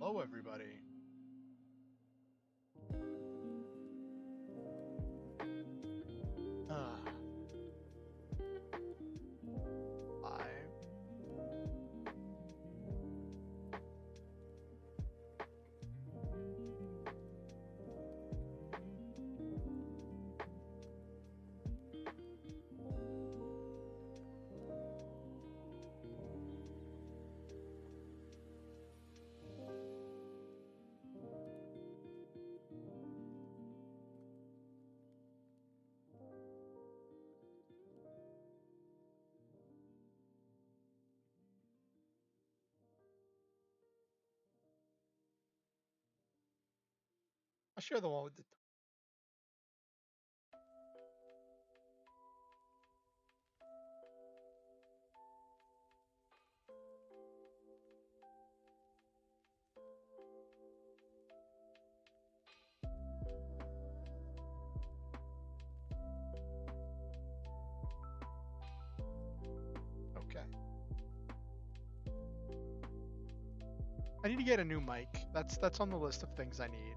Hello, everybody. Live. I'll share the one with the. Okay. I need to get a new mic. That's on the list of things I need.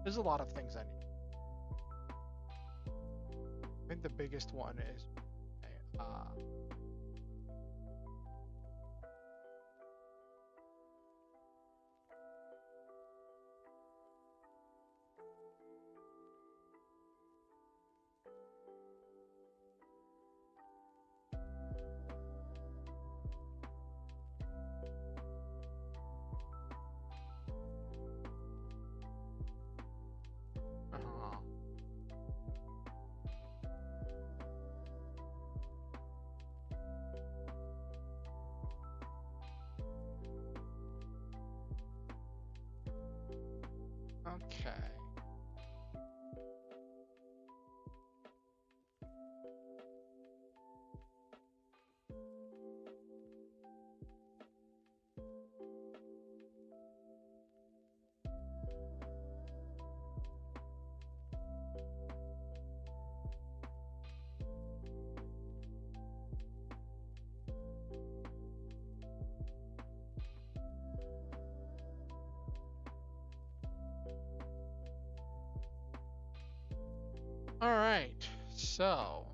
There's a lot of things I need. I think the biggest one is uh, okay. All right. So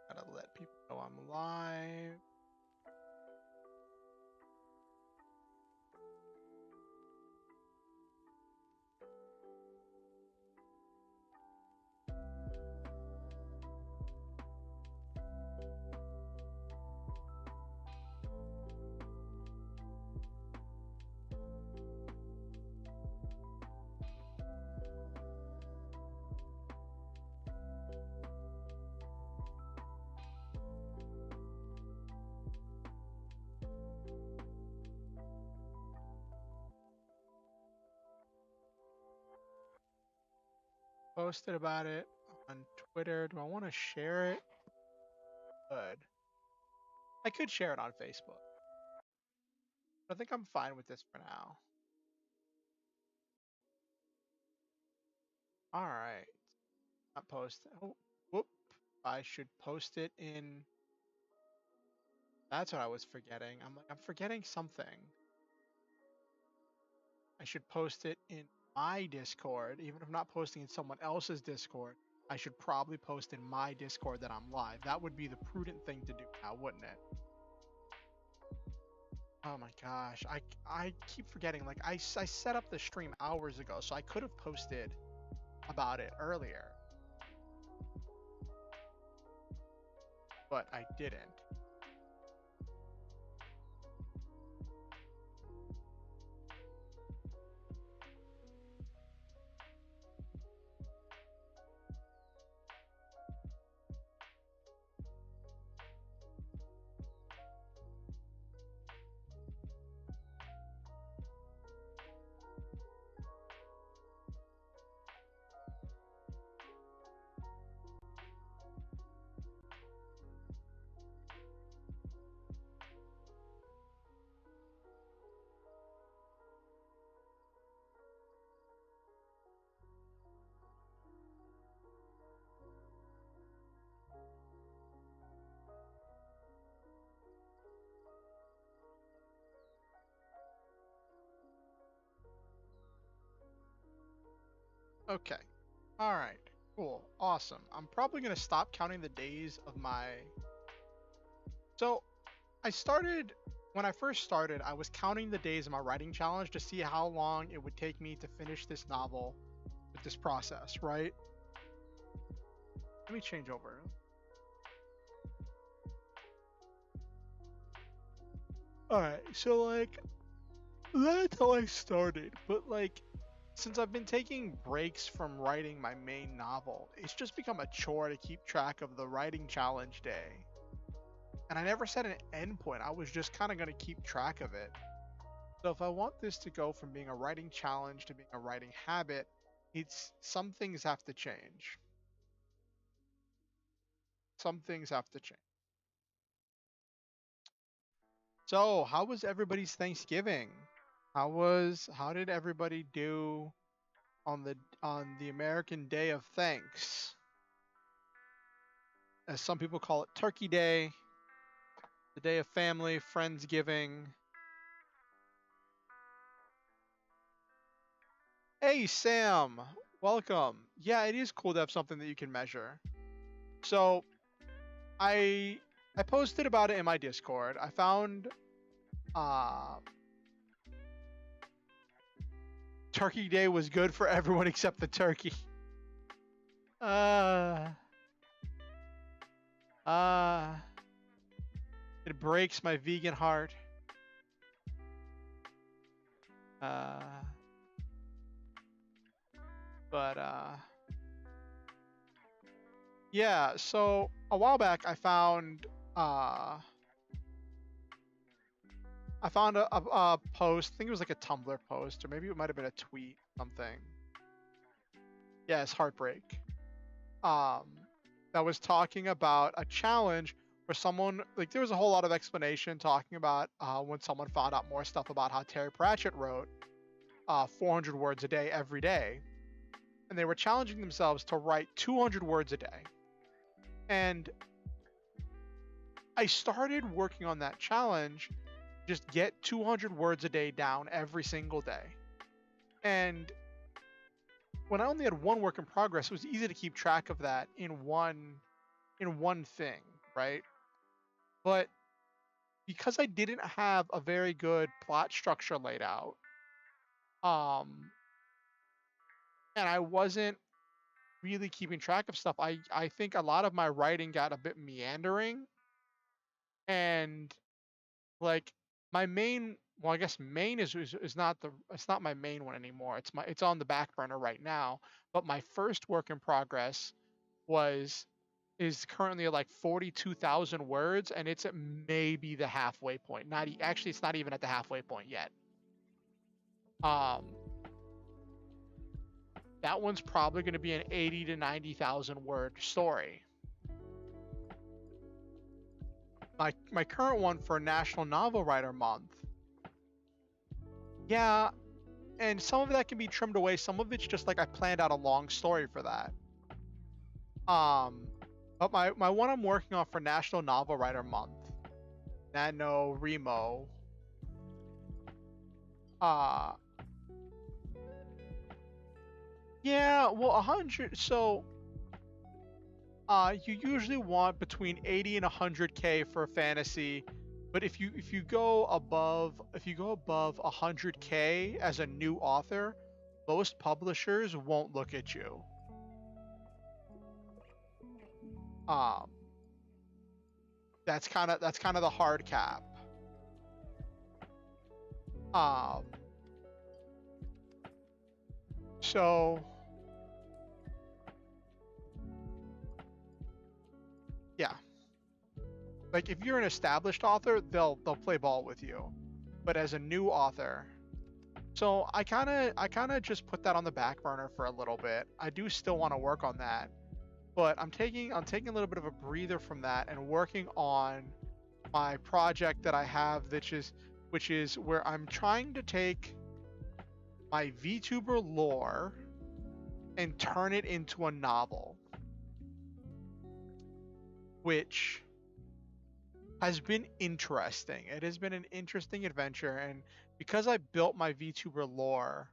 gotta let people know I'm live. Posted about it on Twitter. Do I want to share it? Good. I could share it on Facebook. I think I'm fine with this for now. All right. Not post. Oh, whoop. I should post it in. That's what I was forgetting. I'm forgetting something. I should post it in my Discord, even if I'm not posting in someone else's Discord. I should probably post in my Discord that I'm live. That would be the prudent thing to do now, wouldn't it? Oh my gosh, I keep forgetting. Like I set up the stream hours ago, so I could have posted about it earlier, but I didn't. Okay. All right. Cool. Awesome. I'm probably gonna stop counting the days of my. So I started when I first started. I was counting the days of my writing challenge to see how long it would take me to finish this novel with this process. Right. Let me change over. All right. So like that's how I started. But like since I've been taking breaks from writing my main novel, it's just become a chore to keep track of the writing challenge day. And I never set an endpoint. I was just kind of going to keep track of it. So if I want this to go from being a writing challenge to being a writing habit, it's some things have to change. Some things have to change. So, how was everybody's Thanksgiving? How did everybody do on the American Day of Thanks? As some people call it Turkey Day, the day of family, friendsgiving. Hey Sam, welcome. Yeah, it is cool to have something that you can measure. So I I posted about it in my Discord. I found uh Turkey Day was good for everyone except the turkey. Uh uh it breaks my vegan heart. Uh but yeah, so a while back uh I found a post. I think it was like a Tumblr post, or maybe it might have been a tweet, something. Yes, heartbreak. Um, that was talking about a challenge where someone like there was a whole lot of explanation talking about when someone found out more stuff about how Terry Pratchett wrote 400 words a day every day, and they were challenging themselves to write 200 words a day. And I started working on that challenge, just get 200 words a day down every single day. And when I only had one work in progress, it was easy to keep track of that in one thing, right? But because I didn't have a very good plot structure laid out, um, and I wasn't really keeping track of stuff, I think a lot of my writing got a bit meandering, and like my main well I guess main is not the it's not my main one anymore. It's on the back burner right now, but my first work in progress was is currently at like 42,000 words, and it's at maybe the halfway point. Actually, it's not even at the halfway point yet. Um, that one's probably going to be an 80 to 90,000 word story. My current one for National Novel Writer Month, yeah, and some of that can be trimmed away. Some of it's just like I planned out a long story for that. Um, but my one I'm working on for National Novel Writer Month, NaNoWriMo, uh, yeah, well, 100. So, you usually want between 80 and 100K for a fantasy, but if you go above 100K as a new author, most publishers won't look at you. Um, that's kind of the hard cap. Um, so yeah, like if you're an established author, they'll play ball with you, but as a new author, so I kind of just put that on the back burner for a little bit. I do still want to work on that, but I'm taking a little bit of a breather from that and working on my project that I have, which is where I'm trying to take my VTuber lore and turn it into a novel, which has been interesting. It has been an interesting adventure, and because I built my VTuber lore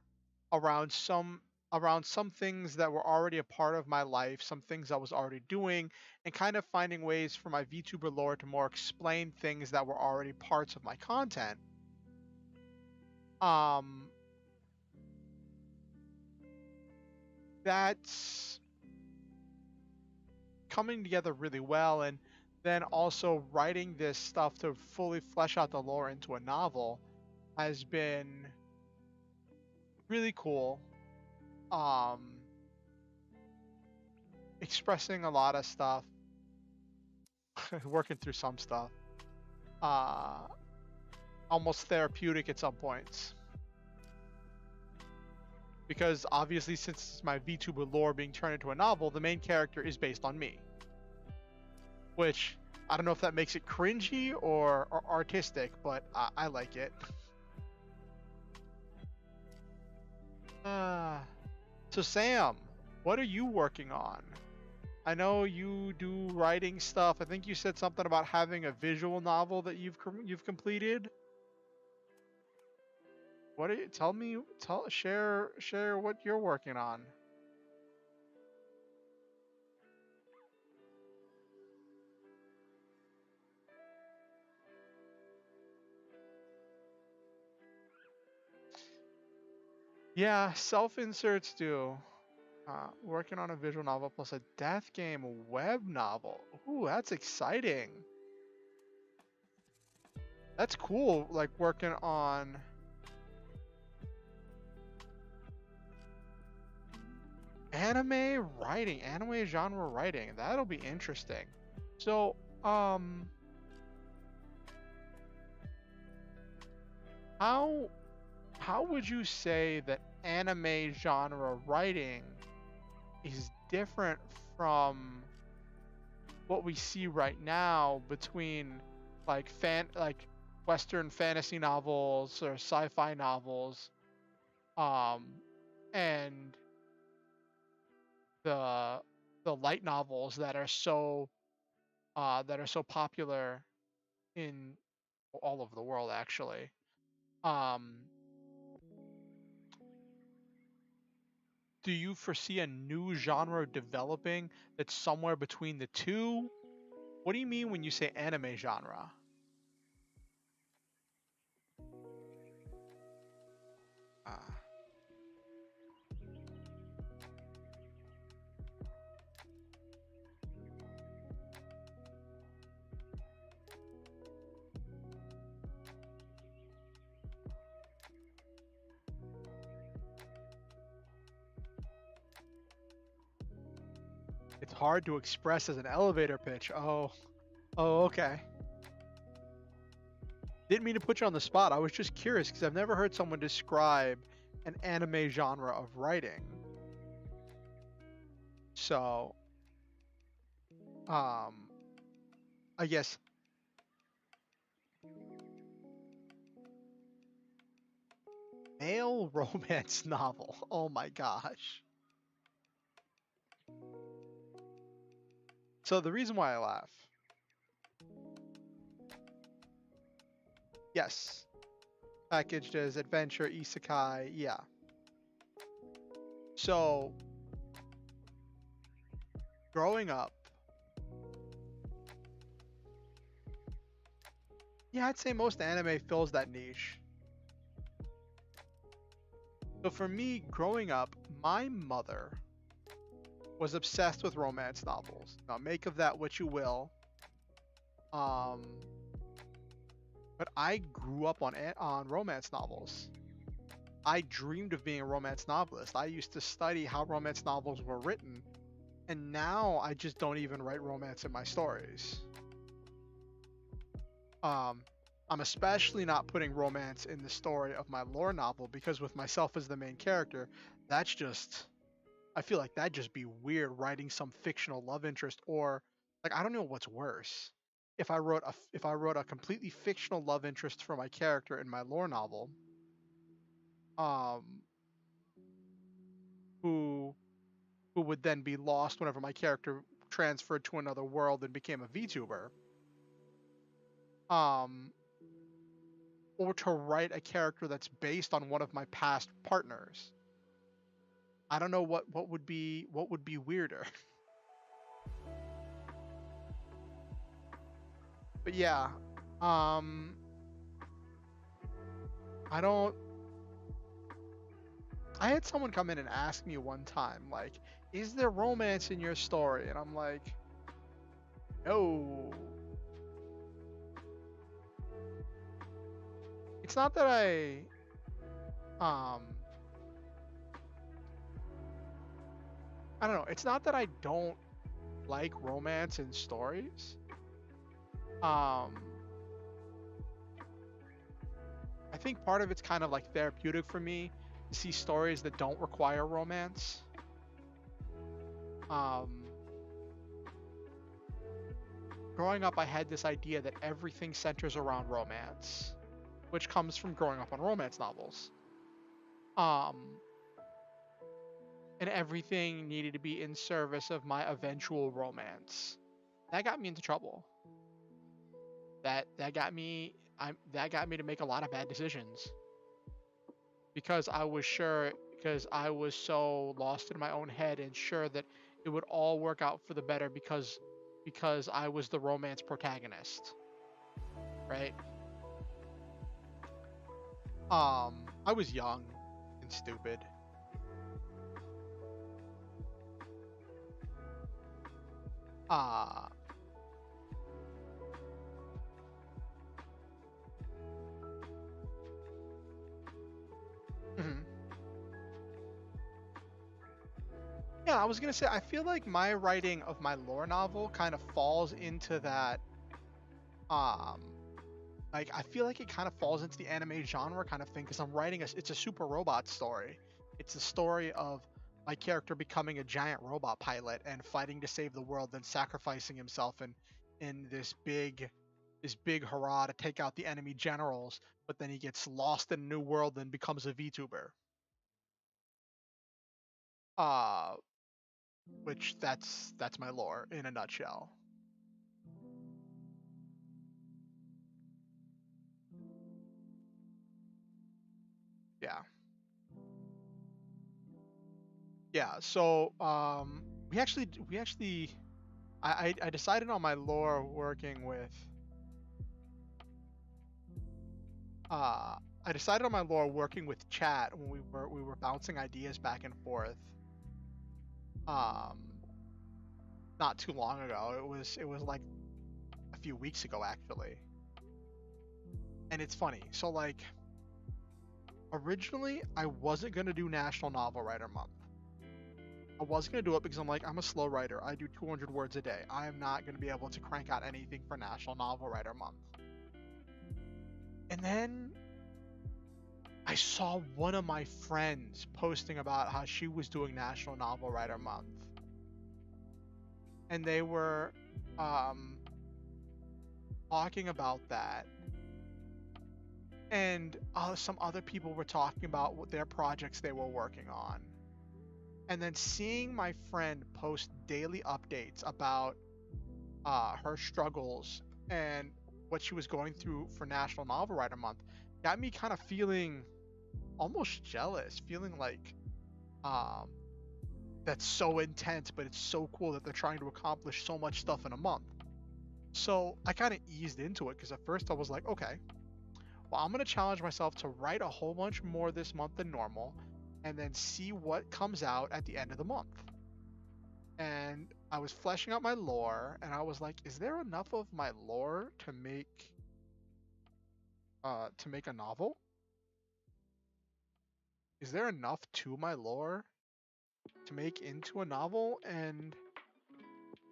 around some around some things that were already a part of my life, some things I was already doing, and kind of finding ways for my VTuber lore to more explain things that were already parts of my content. Um, that's coming together really well, and then also writing this stuff to fully flesh out the lore into a novel has been really cool. Um, expressing a lot of stuff, working through some stuff, uh, almost therapeutic at some points. Because obviously, since it's my VTuber lore being turned into a novel, the main character is based on me. Which, I don't know if that makes it cringy or artistic, but I like it. So Sam, what are you working on? I know you do writing stuff. I think you said something about having a visual novel that you've completed. What are you, tell me, share what you're working on. Yeah, self-inserts do. Working on a visual novel plus a death game web novel. Ooh, that's exciting. That's cool, like working on anime genre writing. That'll be interesting. So, how how would you say that anime genre writing is different from what we see right now between like Western fantasy novels or sci-fi novels, um, and the light novels that are so popular in all over the world actually. Um, do you foresee a new genre developing that's somewhere between the two? What do you mean when you say anime genre? Uh, it's hard to express as an elevator pitch. Oh, okay. Didn't mean to put you on the spot. I was just curious because I've never heard someone describe an anime genre of writing. So, um, I guess male romance novel. Oh my gosh. So the reason why I laugh, yes, packaged as adventure, isekai, yeah. So growing up, yeah, I'd say most anime fills that niche. So for me, growing up, my mother was obsessed with romance novels. Now make of that what you will. Um, but I grew up on romance novels. I dreamed of being a romance novelist. I used to study how romance novels were written, and now I just don't even write romance in my stories. Um, I'm especially not putting romance in the story of my lore novel because with myself as the main character, that's just I feel like that'd just be weird writing some fictional love interest or like I don't know what's worse. If I wrote a completely fictional love interest for my character in my lore novel, um, who who would then be lost whenever my character transferred to another world and became a VTuber, um, or to write a character that's based on one of my past partners. I don't know what would be weirder. But yeah, um, I don't. I had someone come in and ask me one time, like, "Is there romance in your story?" And I'm like, "No." It's not that um, I don't know. It's not that I don't like romance in stories. Um, I think part of it's kind of like therapeutic for me to see stories that don't require romance. Um, Growing up, I had this idea that everything centers around romance, which comes from growing up on romance novels. Um, and everything needed to be in service of my eventual romance. That got me into trouble. That got me that got me to make a lot of bad decisions because I was so lost in my own head and sure that it would all work out for the better because I was the romance protagonist, right? I was young and stupid. Uh, mhm. Yeah, I was gonna say I feel like my writing of my lore novel kind of falls into that. Um, like I feel like it kind of falls into the anime genre kind of thing because it's a super robot story. It's a story of my character becoming a giant robot pilot and fighting to save the world, then sacrificing himself in this big hurrah to take out the enemy generals. But then he gets lost in a new world and becomes a VTuber. Uh, which that's my lore in a nutshell. Yeah, yeah. So we actually I decided on my lore working with uh I decided on my lore working with chat when we were bouncing ideas back and forth. Um, Not too long ago. It was like a few weeks ago actually. And it's funny. So like originally I wasn't gonna do National Novel Writer Month. I was gonna do it because I'm like I'm a slow writer. I do 200 words a day. I am not gonna be able to crank out anything for National Novel Writer Month. And then I saw one of my friends posting about how she was doing National Novel Writer Month, and they were um, talking about that, and some other people were talking about what their projects they were working on, and then seeing my friend post daily updates about her struggles and what she was going through for National Novel Writer Month got me kind of feeling almost jealous, feeling like um, that's so intense, but it's so cool that they're trying to accomplish so much stuff in a month. So I kind of eased into it because at first I was like, okay, well, I'm going to challenge myself to write a whole bunch more this month than normal and then see what comes out at the end of the month. And I was fleshing out my lore and I was like, is there enough of my lore to make a novel? Is there enough to my lore to make into a novel? And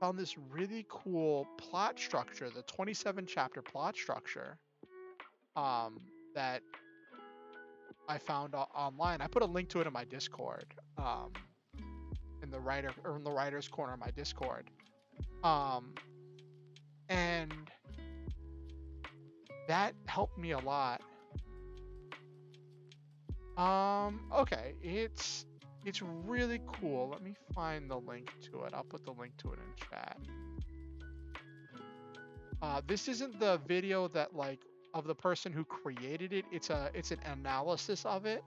found this really cool plot structure, the 27 chapter plot structure, um, that I found online. I put a link to it in my Discord, in the writer's corner of my Discord, um, and that helped me a lot. Okay, it's really cool. Let me find the link to it. I'll put the link to it in chat. This isn't the video that like of the person who created it. It's an analysis of it,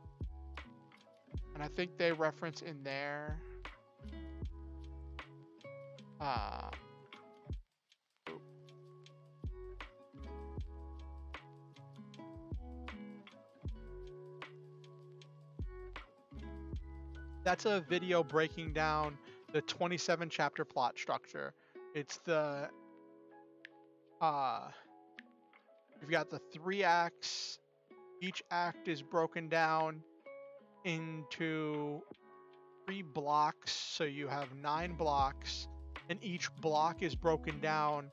And I think they reference in there. Uh, that's a video breaking down the 27 chapter plot structure. It's the you've got the 3 acts. Each act is broken down into 3 blocks, so you have 9 blocks, and each block is broken down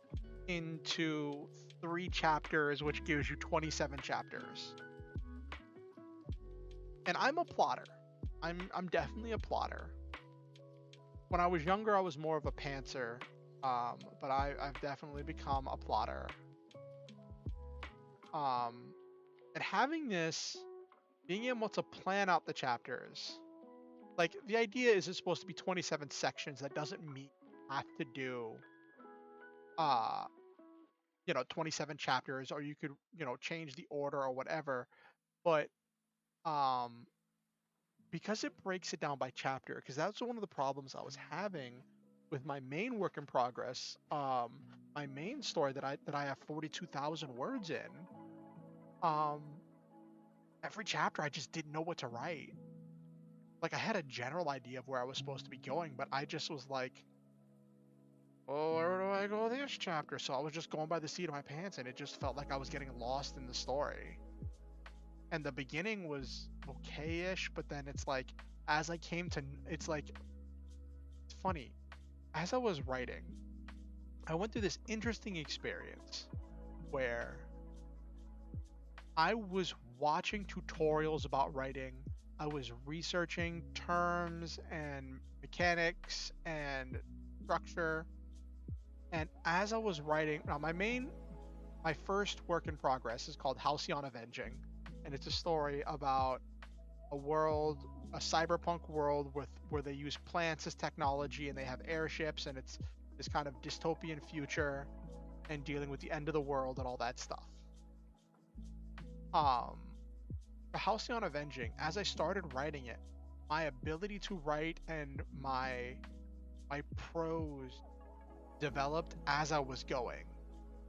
into 3 chapters, which gives you 27 chapters. And I'm a plotter. I'm definitely a plotter. When I was younger, I was more of a pantser, but I've definitely become a plotter. And having this, being able to plan out the chapters, like the idea is it's supposed to be 27 sections. That doesn't mean you have to do, 27 chapters, or you could, change the order or whatever. But um, because it breaks it down by chapter, because that's one of the problems I was having with my main work in progress, my main story that I have 42,000 words in. Every chapter I just didn't know what to write. Like I had a general idea of where I was supposed to be going, but I just was like, oh, where do I go this chapter? So I was just going by the seat of my pants, and it just felt like I was getting lost in the story. And the beginning was okay-ish, but then it's like, as I came to, it's like, it's funny. As I was writing, I went through this interesting experience where I was watching tutorials about writing. I was researching terms and mechanics and structure. And as I was writing, now my first work in progress is called Halcyon Avenging. And it's a story about a world, a cyberpunk world where they use plants as technology and they have airships, and it's this kind of dystopian future and dealing with the end of the world and all that stuff. For Halcyon Avenging, as I started writing it, my ability to write and my prose developed as I was going.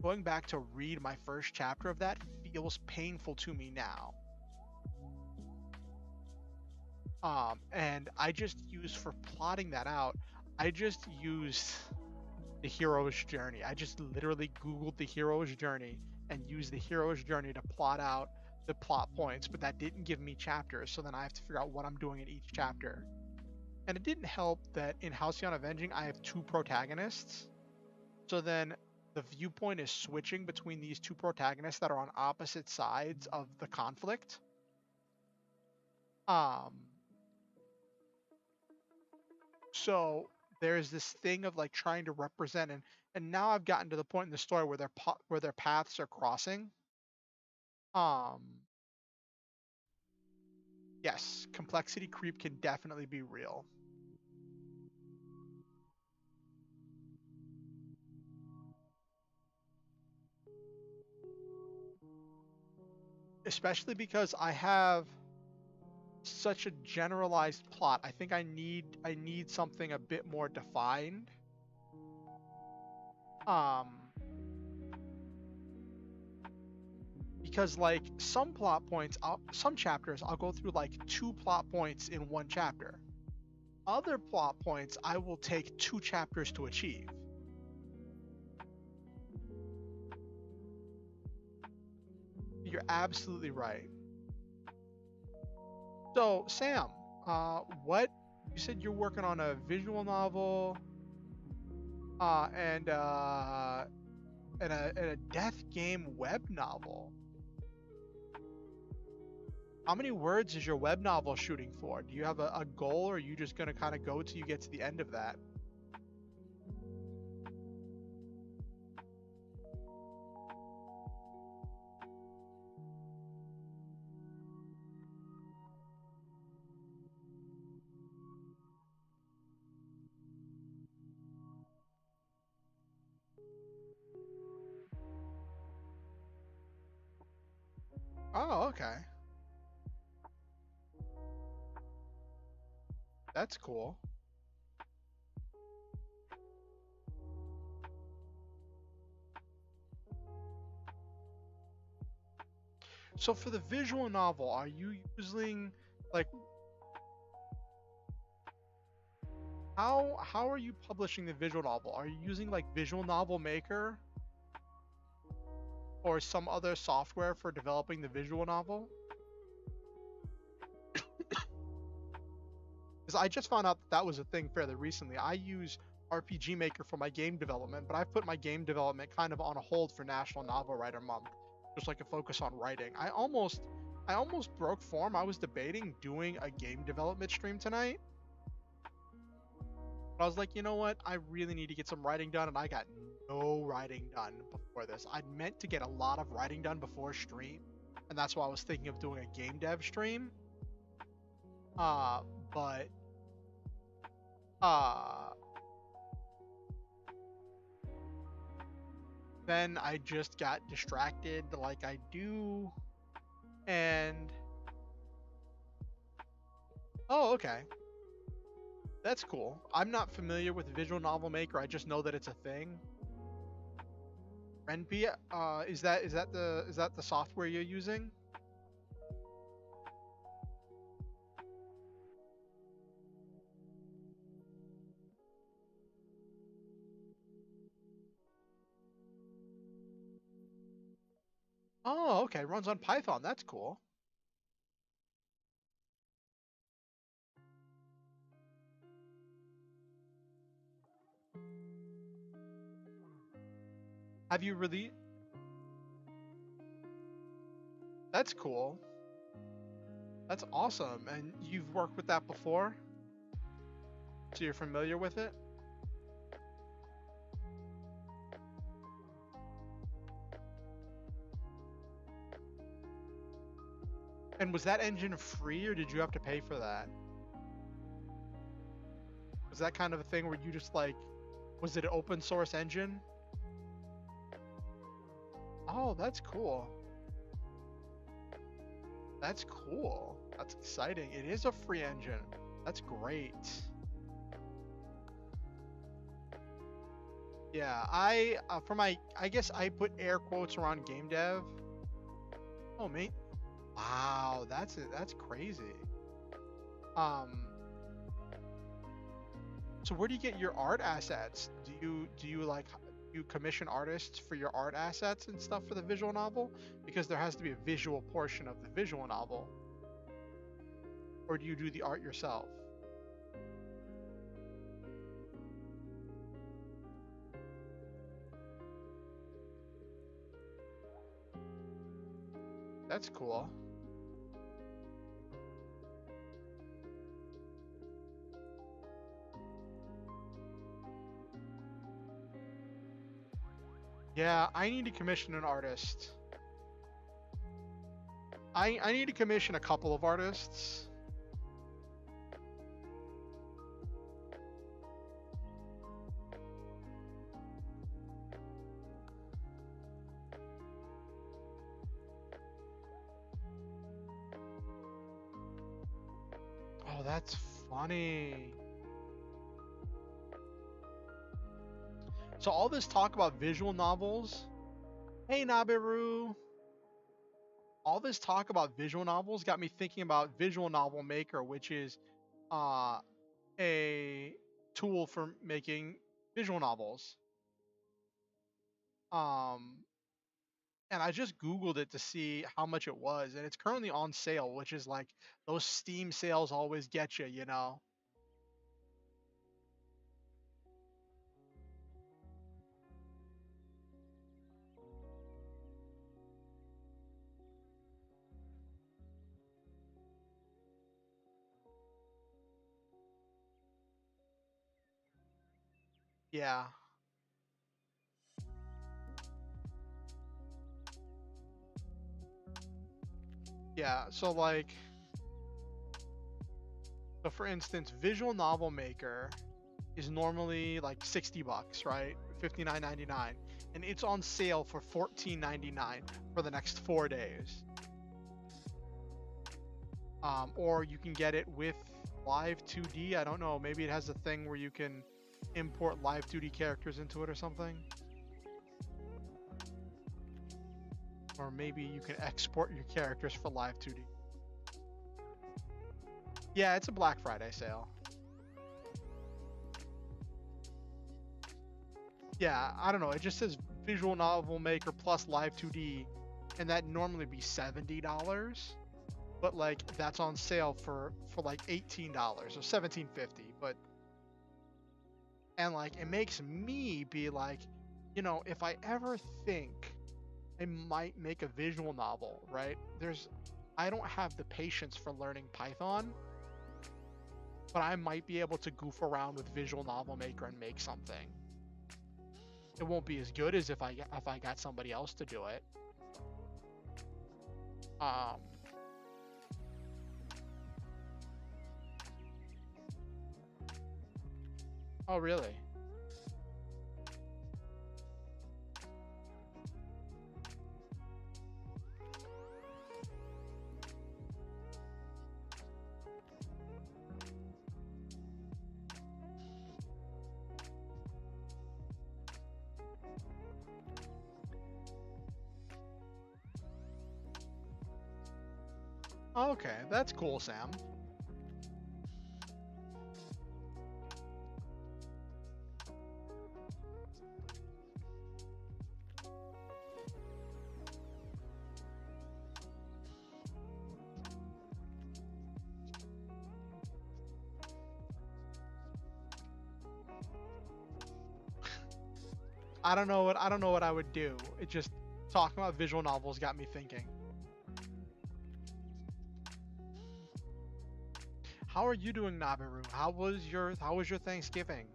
Going back to read my first chapter of that feels painful to me now. And I just used, for plotting that out, I just used the hero's journey. I just literally Googled the hero's journey and used the hero's journey to plot out the plot points, but that didn't give me chapters, so then I have to figure out what I'm doing in each chapter. And it didn't help that in Halcyon Avenging, I have 2 protagonists. So then the viewpoint is switching between these 2 protagonists that are on opposite sides of the conflict. So there's this thing of like trying to represent, and now I've gotten to the point in the story where their paths are crossing. Yes, complexity creep can definitely be real. Especially because I have such a generalized plot. I think I need something a bit more defined. Because like some plot points, some chapters, I'll go through like 2 plot points in 1 chapter. Other plot points I will take 2 chapters to achieve. You're absolutely right. So Sam, what you said you're working on a visual novel, and a death game web novel. How many words is your web novel shooting for? Do you have a goal, or are you just going to kind of go till you get to the end of that? Oh, okay. That's cool. So for the visual novel, are you using like how are you publishing the visual novel? Are you using like Visual Novel Maker or some other software for developing the visual novel? Because I just found out that was a thing fairly recently. I use RPG Maker for my game development, but I've put my game development kind of on a hold for National Novel Writer Month, just so I could focus on writing. I almost broke form. I was debating doing a game development stream tonight. But I was like, you know what? I really need to get some writing done, and I got no writing done before this. I'd meant to get a lot of writing done before stream, and that's why I was thinking of doing a game dev stream. But then I just got distracted like I do, and oh, okay. That's cool. I'm not familiar with Visual Novel Maker. I just know that it's a thing. Renpy, is that the software you're using? Oh, okay. Runs on Python. That's cool. Have you really? That's cool. That's awesome. And you've worked with that before? So you're familiar with it? And was that engine free or did you have to pay for that? Was that kind of a thing where you just like, was it an open source engine? Oh, that's cool. That's cool. That's exciting. It is a free engine. That's great. Yeah, for my, I guess I put air quotes around game dev. Oh, mate. Wow, that's crazy. So where do you get your art assets? Do you like you commission artists for your art assets and stuff for the visual novel? Because there has to be a visual portion of the visual novel. Or do you do the art yourself? That's cool. Yeah, I need to commission an artist. I need to commission a couple of artists. Oh, that's funny. So all this talk about visual novels, hey Nabiru, all this talk about visual novels got me thinking about Visual Novel Maker, which is a tool for making visual novels. And I just Googled it to see how much it was, and it's currently on sale, which is like those Steam sales always get you, you know? Yeah. Yeah, so like, so for instance, Visual Novel Maker is normally like 60 bucks, right? 59.99, and it's on sale for 14.99 for the next 4 days. Or you can get it with live 2D. I don't know. Maybe it has a thing where you can import live 2D characters into it or something. Or maybe you can export your characters for live 2D. Yeah, it's a Black Friday sale. Yeah, I don't know. It just says Visual Novel Maker plus Live 2D, and that normally be $70, but like that's on sale for like $18 or $17.50. But and like it makes me be like, you know, if I ever think I might make a visual novel, right? I don't have the patience for learning Python, but I might be able to goof around with Visual Novel Maker and make something. It won't be as good as if I got somebody else to do it. Um, oh really? Okay, that's cool, Sam. I don't know what I would do. It just talking about visual novels got me thinking. How are you doing, Nabiru? How was your Thanksgiving?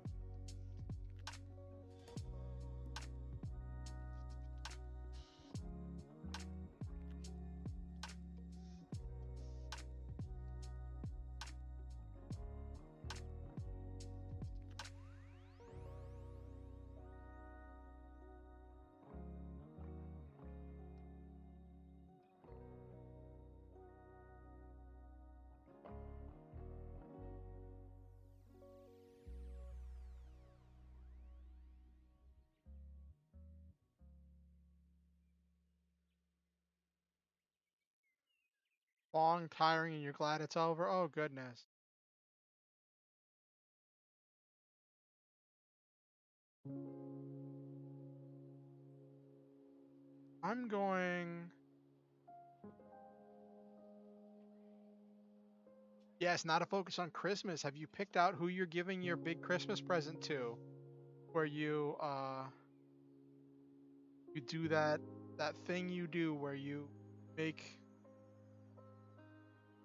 Long, tiring, and you're glad it's over? Oh goodness. I'm going. Yes, not a focus on Christmas. Have you picked out who you're giving your big Christmas present to? Where you do that thing you do where you make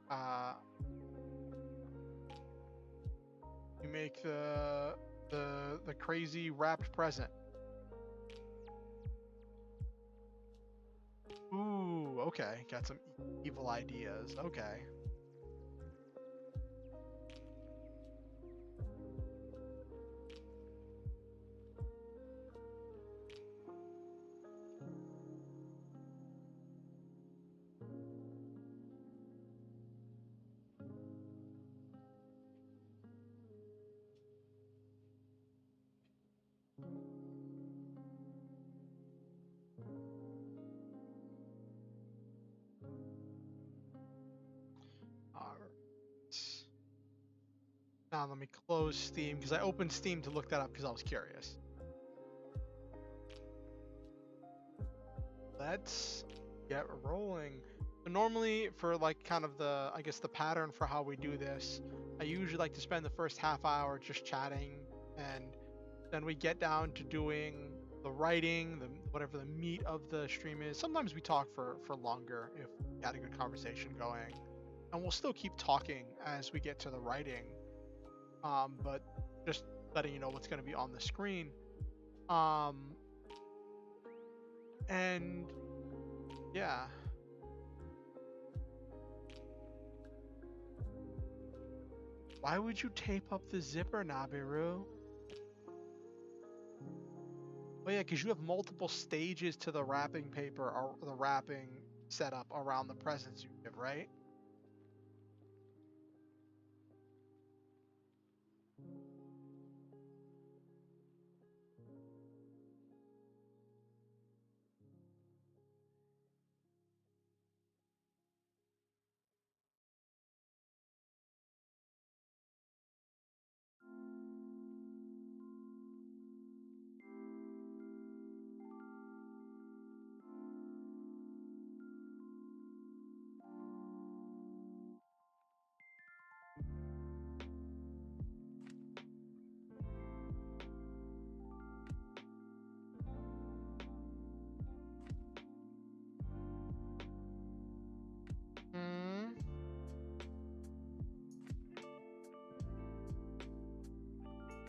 uh you make the crazy wrapped present. Ooh, okay. Got some evil ideas. Okay. Alright. Now let me close Steam because I opened Steam to look that up because I was curious. Let's get rolling. So normally for like kind of I guess the pattern for how we do this, I usually like to spend the first half hour just chatting, and then we get down to doing the writing, whatever the meat of the stream is. Sometimes we talk for longer if we had a good conversation going, and we'll still keep talking as we get to the writing. But just letting you know what's going to be on the screen. And yeah. Why would you tape up the zipper, Nabiru? Oh yeah, because you have multiple stages to the wrapping paper or the wrapping setup around the presents you give, right?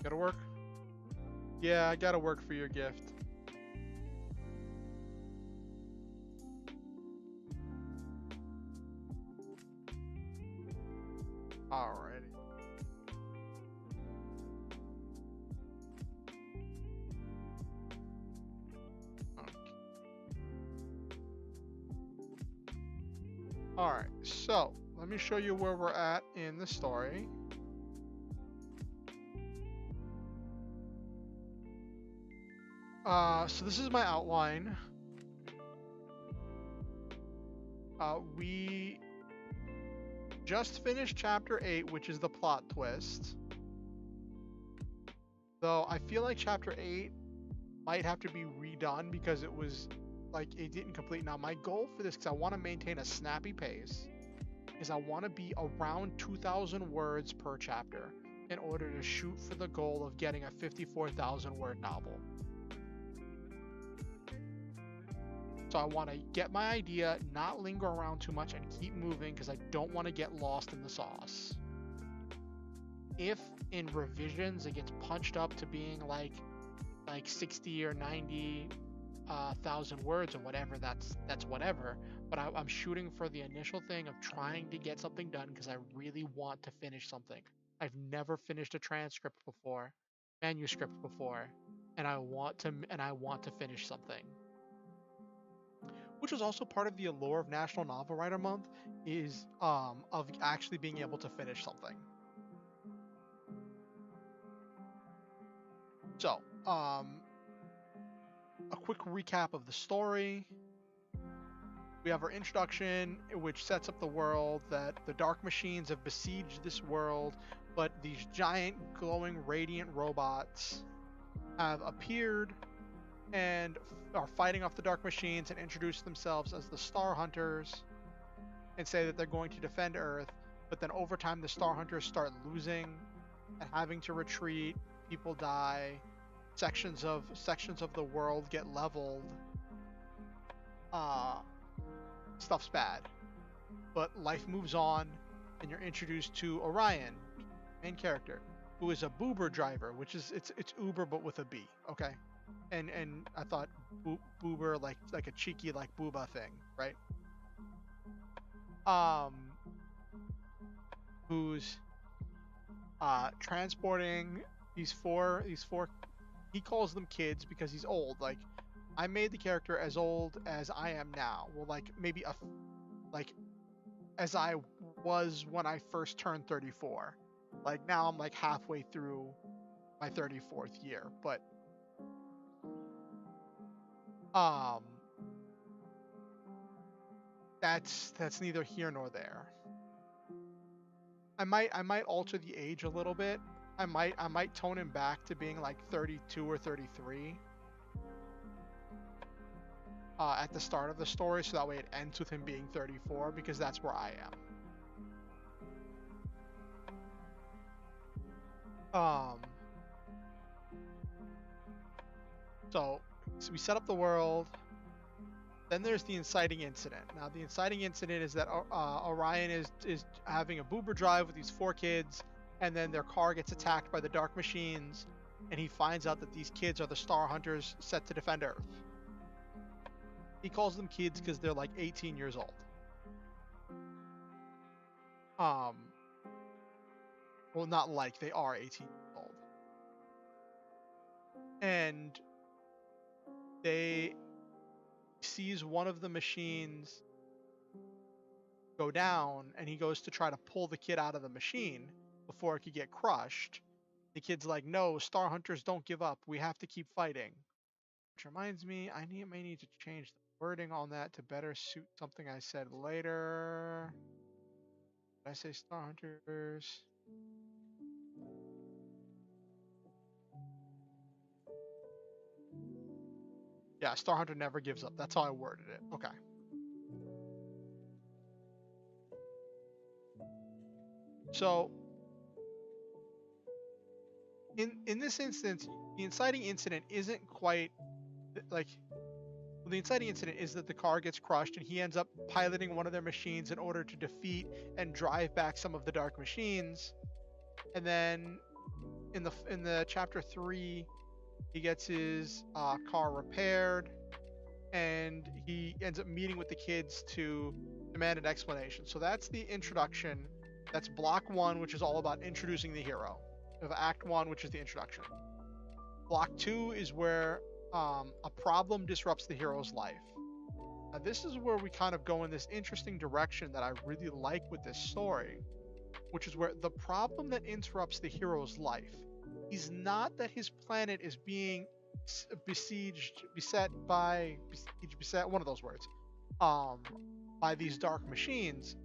Gotta work? Yeah, I gotta work for your gift. Alrighty. Okay. Alright, so let me show you where we're at in the story. So this is my outline. We just finished chapter 8, which is the plot twist. Though I feel like chapter 8 might have to be redone because it was like it didn't complete. Now my goal for this, because I want to maintain a snappy pace, is I want to be around 2,000 words per chapter in order to shoot for the goal of getting a 54,000 word novel. So I want to get my idea, not linger around too much, and keep moving because I don't want to get lost in the sauce. If in revisions it gets punched up to being like 60 or 90 thousand words or whatever, that's whatever. But I'm shooting for the initial thing of trying to get something done because I really want to finish something. I've never finished a manuscript before, and I want to finish something. Which was also part of the allure of National Novel Writer Month, is of actually being able to finish something. So, a quick recap of the story. We have our introduction, which sets up the world that the dark machines have besieged this world, but these giant glowing radiant robots have appeared and are fighting off the dark machines and introduce themselves as the Star Hunters and say that they're going to defend Earth. But then over time, the Star Hunters start losing and having to retreat. People die. Sections of the world get leveled. Stuff's bad. But life moves on, and you're introduced to Orian, main character, who is a Boober driver, which is it's Uber but with a B. Okay. And I thought Boober like a cheeky like booba thing, right? Who's transporting these four, he calls them kids because he's old. Like, I made the character as old as I am now. Well, like maybe as I was when I first turned 34. Like now I'm like halfway through my 34th year, but that's neither here nor there. I might alter the age a little bit. I might tone him back to being like 32 or 33 at the start of the story, so that way it ends with him being 34, because that's where I am. So we set up the world. Then there's the inciting incident. Now the inciting incident is that Orion is having a Boober drive with these 4 kids, and then their car gets attacked by the dark machines, and he finds out that these kids are the Star Hunters set to defend Earth. He calls them kids because they're like 18 years old. Well, not like, they are 18 years old. And they sees one of the machines go down, and he goes to try to pull the kid out of the machine before it could get crushed. The kid's like, no, Star Hunters don't give up. We have to keep fighting. Which reminds me, I may need to change the wording on that to better suit something I said later. Did I say Star Hunters? Yeah, Star Hunter never gives up. That's how I worded it. Okay. So, in this instance, the inciting incident isn't quite like... Well, the inciting incident is that the car gets crushed, and he ends up piloting one of their machines in order to defeat and drive back some of the dark machines. And then in the chapter 3, he gets his car repaired, and he ends up meeting with the kids to demand an explanation. So that's the introduction. That's block 1, which is all about introducing the hero. Of Act 1, which is the introduction. Block 2 is where a problem disrupts the hero's life. Now, this is where we kind of go in this interesting direction that I really like with this story, which is where the problem that interrupts the hero's life is not that his planet is being beset, one of those words, by these dark machines.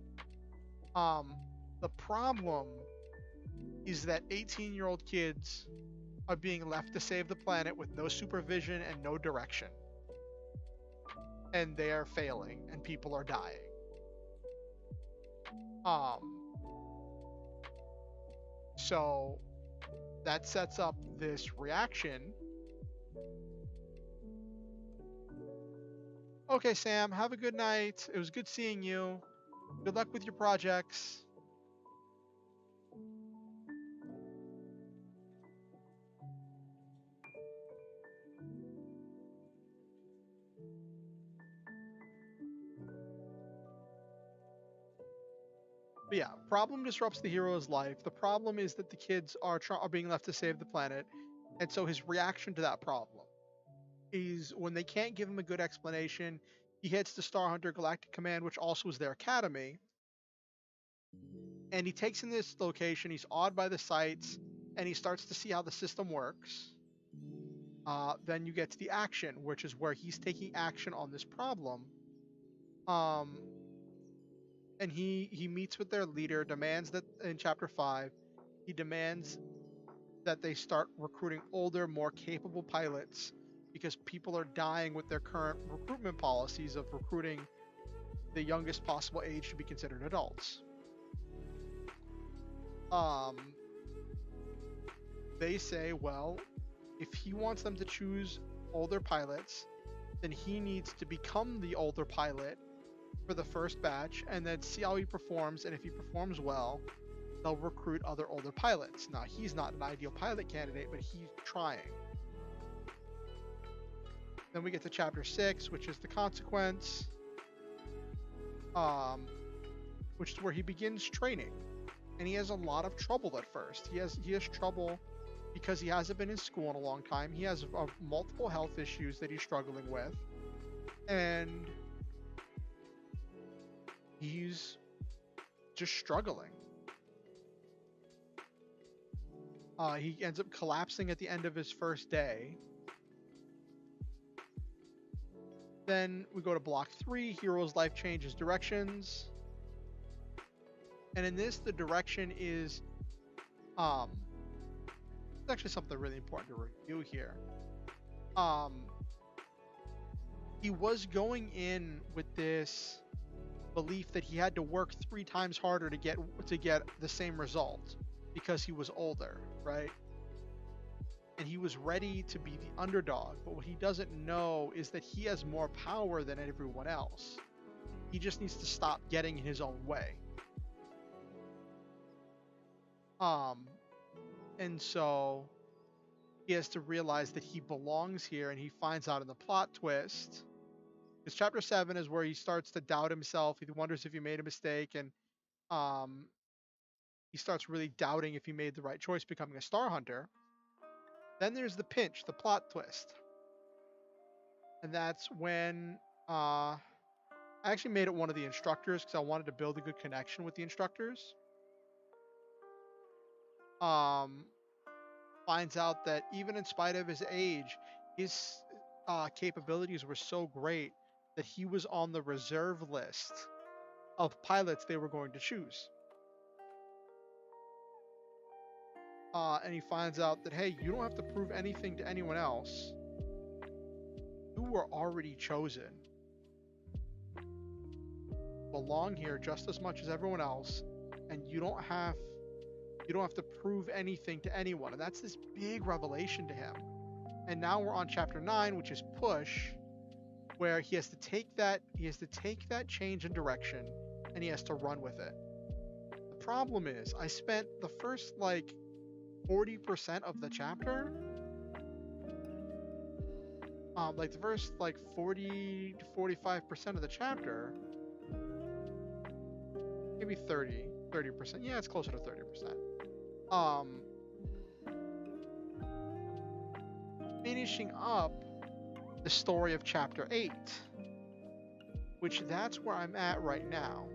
The problem is that 18-year-old kids are being left to save the planet with no supervision and no direction. And they are failing, and people are dying. So that sets up this reaction. Okay, Sam, have a good night. It was good seeing you. Good luck with your projects. But yeah, problem disrupts the hero's life. The problem is that the kids are being left to save the planet. And so his reaction to that problem is when they can't give him a good explanation, he heads to Star Hunter Galactic Command, which also is their academy. And he takes in this location, he's awed by the sights, and he starts to see how the system works. Then you get to the action, which is where he's taking action on this problem. And he meets with their leader, demands that in chapter 5, he demands that they start recruiting older, more capable pilots because people are dying with their current recruitment policies of recruiting the youngest possible age to be considered adults. They say, well, if he wants them to choose older pilots, then he needs to become the older pilot for the first batch and then see how he performs, and if he performs well, they'll recruit other older pilots. Now, he's not an ideal pilot candidate, but he's trying. Then we get to chapter 6, which is the consequence, which is where he begins training. And he has a lot of trouble at first. He has trouble because he hasn't been in school in a long time. He has multiple health issues that he's struggling with. And he's just struggling. He ends up collapsing at the end of his first day. Then we go to block 3, hero's life changes directions. And in this, the direction is, it's actually something really important to review here. He was going in with this belief that he had to work 3 times harder to get the same result because he was older, right? And he was ready to be the underdog, but what he doesn't know is that he has more power than everyone else. He just needs to stop getting in his own way. And so he has to realize that he belongs here, and he finds out in the plot twist. Because chapter 7 is where he starts to doubt himself. He wonders if he made a mistake, and he starts really doubting if he made the right choice becoming a Star Hunter. Then there's the pinch, the plot twist. And that's when I actually made it one of the instructors because I wanted to build a good connection with the instructors. Finds out that even in spite of his age, his capabilities were so great that he was on the reserve list of pilots they were going to choose. And he finds out that, hey, you don't have to prove anything to anyone else. You were already chosen. Belong here just as much as everyone else, and you don't have to prove anything to anyone. And that's this big revelation to him. And now we're on chapter 9, which is push, where he has to take that change in direction and he has to run with it. The problem is I spent the first 40% of the chapter. Like the first like 40 to 45% of the chapter, maybe 30%. Yeah, it's closer to 30%. Finishing up the story of chapter 8, which that's where I'm at right now.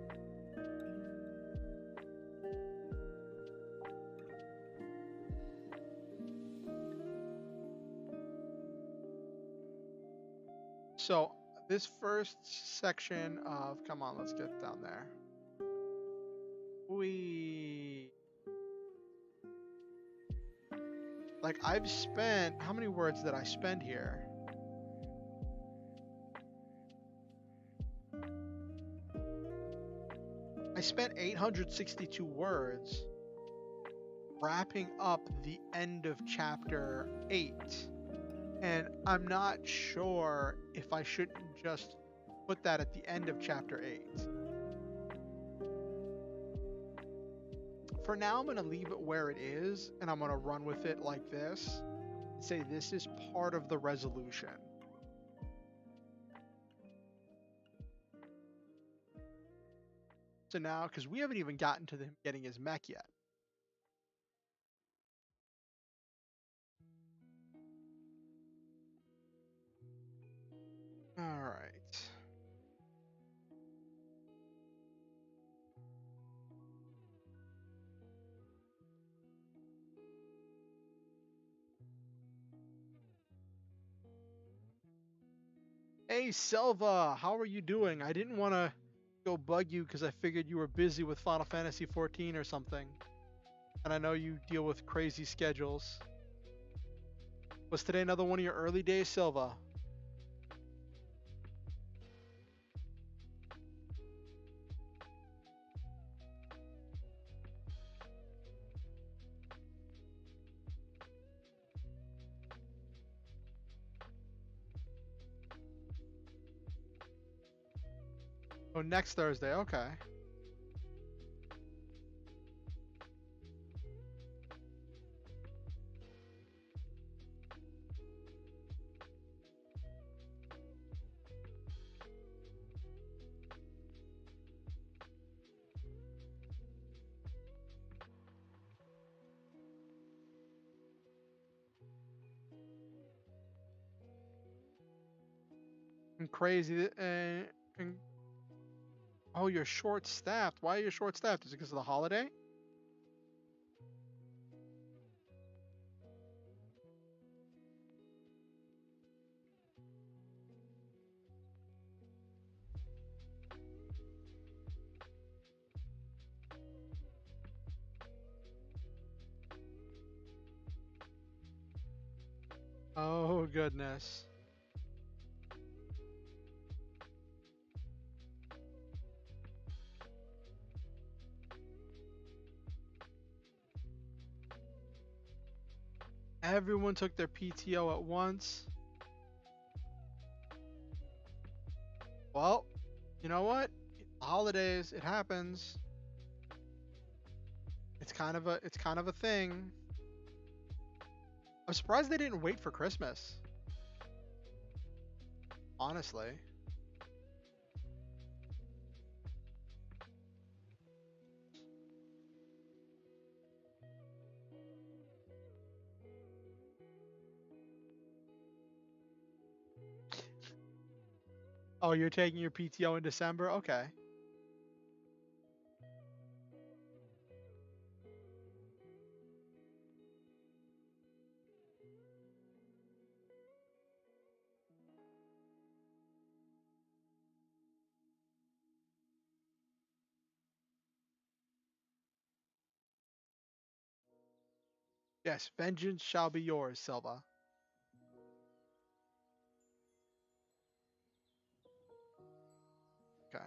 So this first section of, come on, let's get down there. Like I've spent, how many words did I spend here? I spent 862 words wrapping up the end of chapter 8. And I'm not sure if I shouldn't just put that at the end of chapter 8. For now, I'm going to leave it where it is, and I'm going to run with it like this. And say this is part of the resolution. So now, because we haven't even gotten to him getting his mech yet. All right. Hey, Selva, how are you doing? I didn't want to go bug you because I figured you were busy with Final Fantasy 14 or something. And I know you deal with crazy schedules. Was today another one of your early days, Silva? Oh, next Thursday. Okay. And crazy. And oh, you're short-staffed. Why are you short-staffed? Is it because of the holiday? Oh, goodness. Everyone took their PTO at once. Well, you know what? Holidays, it happens. It's kind of a thing. I'm surprised they didn't wait for Christmas. Honestly. Oh, you're taking your PTO in December? Okay. Yes, vengeance shall be yours, Silva. Okay.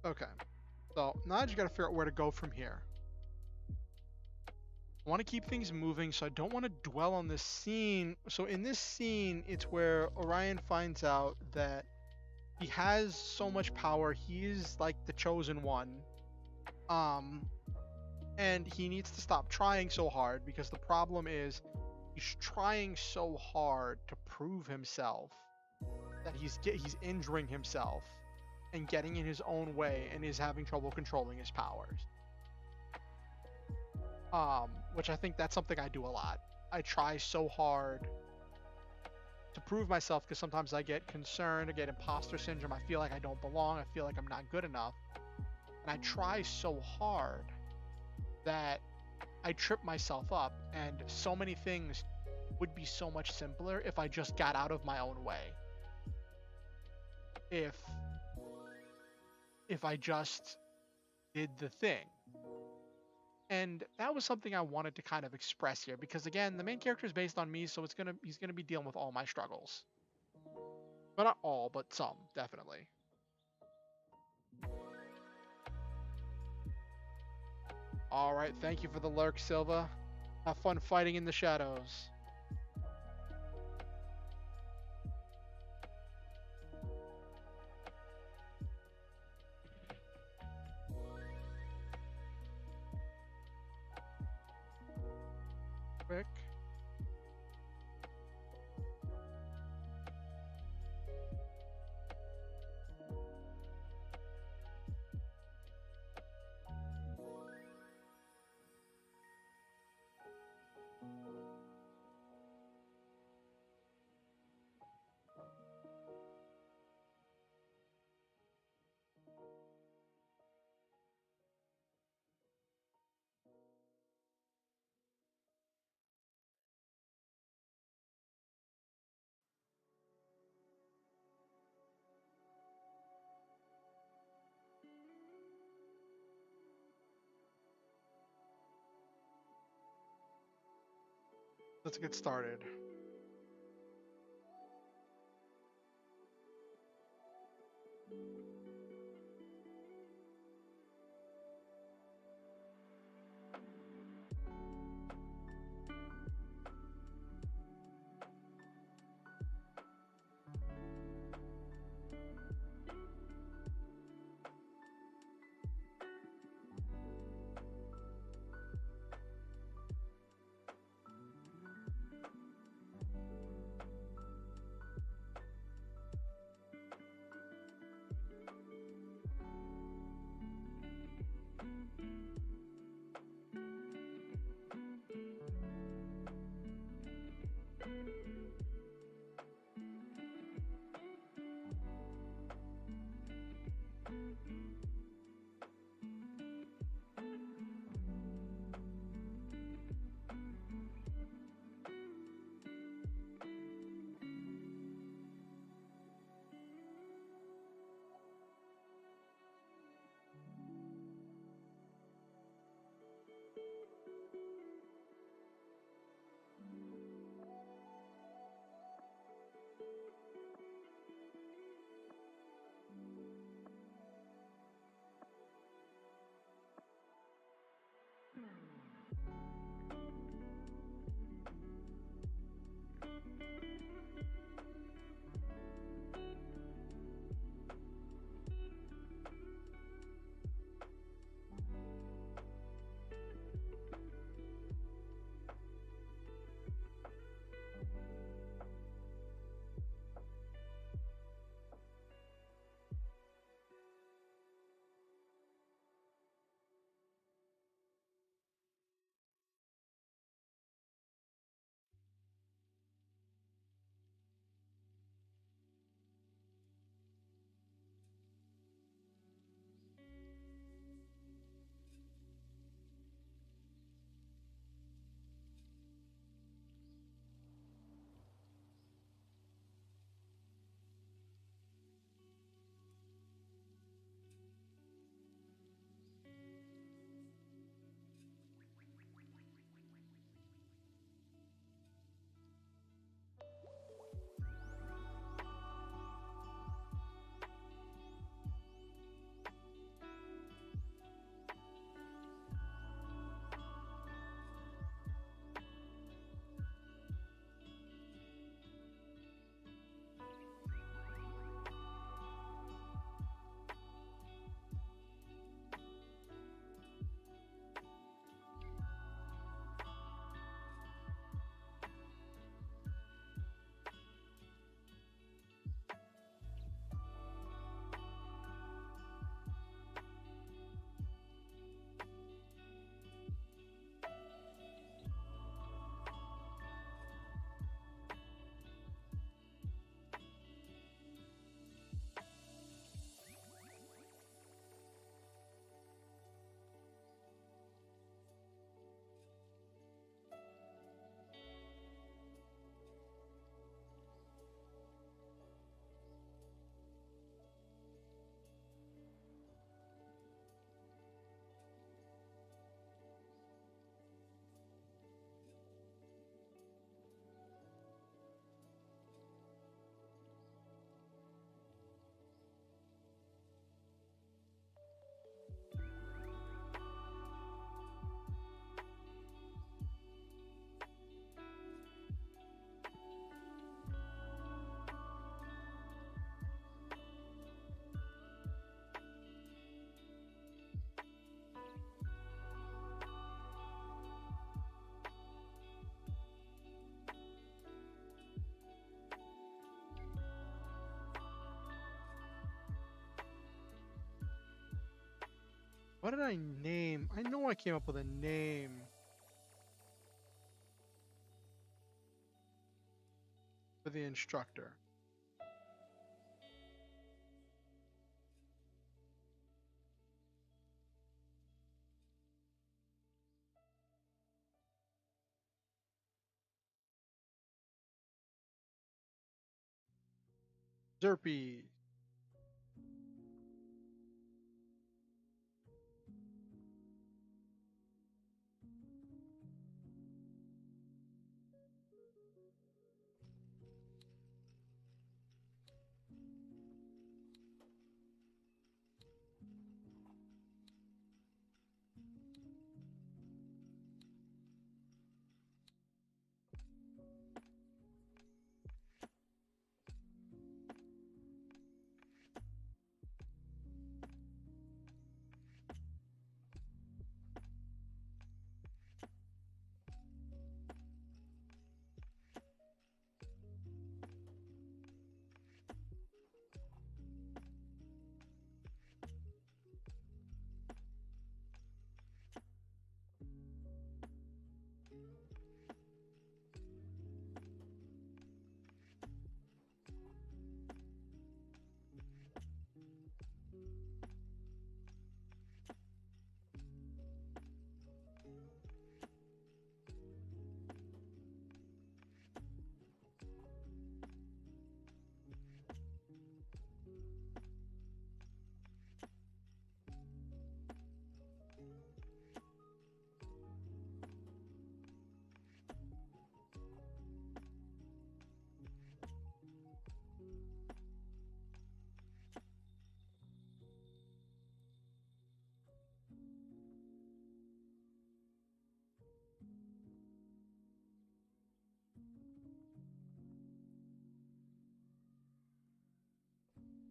Okay. So now I just gotta figure out where to go from here. I want to keep things moving, so I don't want to dwell on this scene. So in this scene, it's where Orion finds out that he has so much power. He is like the chosen one. Um, and he needs to stop trying so hard because the problem is he's trying so hard to prove himself that he's injuring himself and getting in his own way and is having trouble controlling his powers. Which I think that's something I do a lot. I try so hard to prove myself because sometimes I get concerned, I get imposter syndrome, I feel like I don't belong, I feel like I'm not good enough. And I try so hard that I trip myself up, and so many things would be so much simpler if I just got out of my own way. If I just did the thing. And that was something I wanted to kind of express here because again, the main character is based on me, so he's gonna be dealing with all my struggles. But not all, but some, definitely. Alright, thank you for the lurk, Silva. Have fun fighting in the shadows. Quick. Let's get started. What did I name? I know I came up with a name for the instructor. Derpy.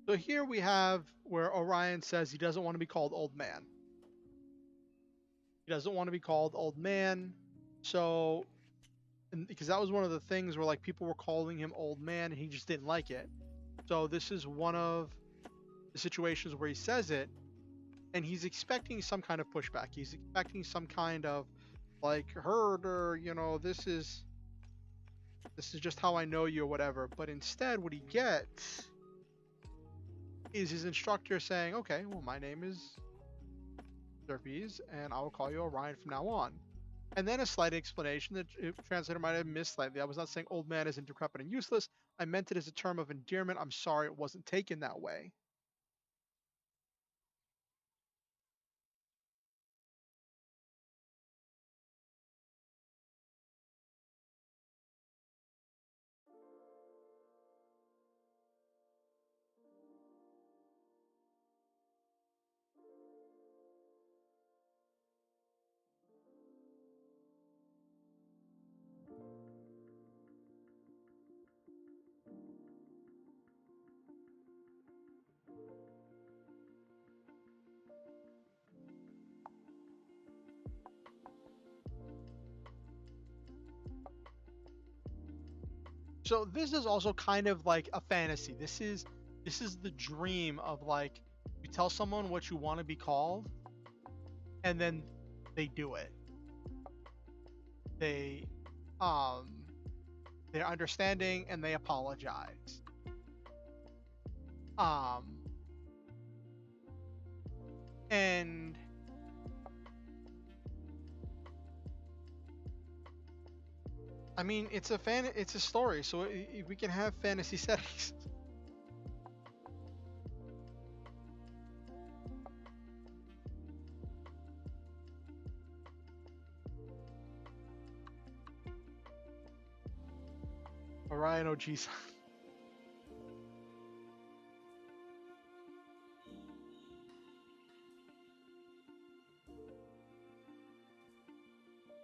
So here we have where Orion says he doesn't want to be called old man. He doesn't want to be called old man. So, and because that was one of the things where like people were calling him old man and he just didn't like it. So this is one of the situations where he says it and he's expecting some kind of pushback. He's expecting some kind of like herder, you know, this is just how I know you or whatever. But instead what he gets is his instructor saying, okay, well, my name is Derpes, and I will call you Orion from now on. And then a slight explanation that translator might have missed slightly. I was not saying old man isn't decrepit and useless. I meant it as a term of endearment. I'm sorry it wasn't taken that way. So this is also kind of like a fantasy. This is the dream of like you tell someone what you want to be called and then they do it. They um they're understanding and they apologize. Um and I mean, it's a story, so we can have fantasy settings. Orion OG.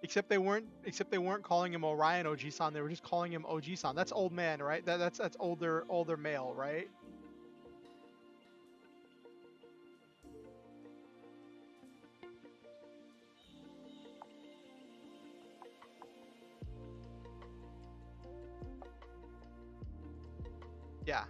Except they weren't calling him Orion OG-san. They were just calling him OG-san. That's old man, right? That's older male, right? Yeah.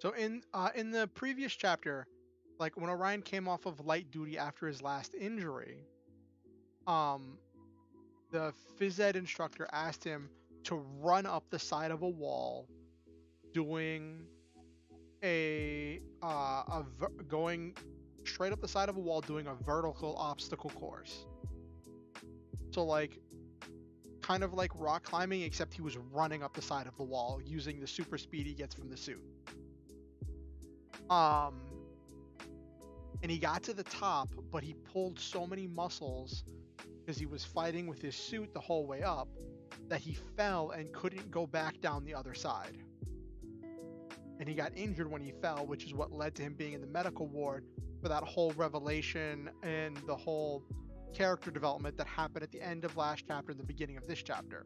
So in the previous chapter, like when Orion came off of light duty after his last injury, um, the phys ed instructor asked him to run up the side of a wall, doing going straight up the side of a wall, doing a vertical obstacle course. So like kind of like rock climbing, except he was running up the side of the wall using the super speed he gets from the suit. Um, and he got to the top, but he pulled so many muscles because he was fighting with his suit the whole way up that he fell and couldn't go back down the other side. And he got injured when he fell, which is what led to him being in the medical ward for that whole revelation and the whole character development that happened at the end of last chapter and the beginning of this chapter.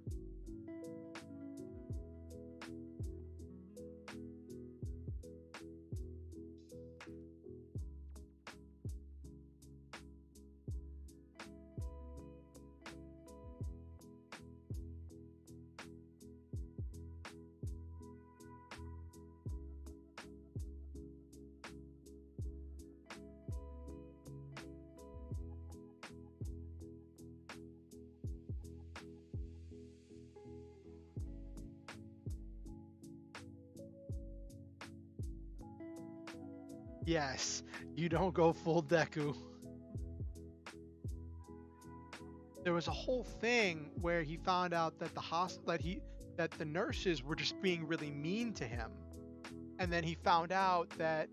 Yes, you don't go full Deku. There was a whole thing where he found out that that the nurses were just being really mean to him, and then he found out that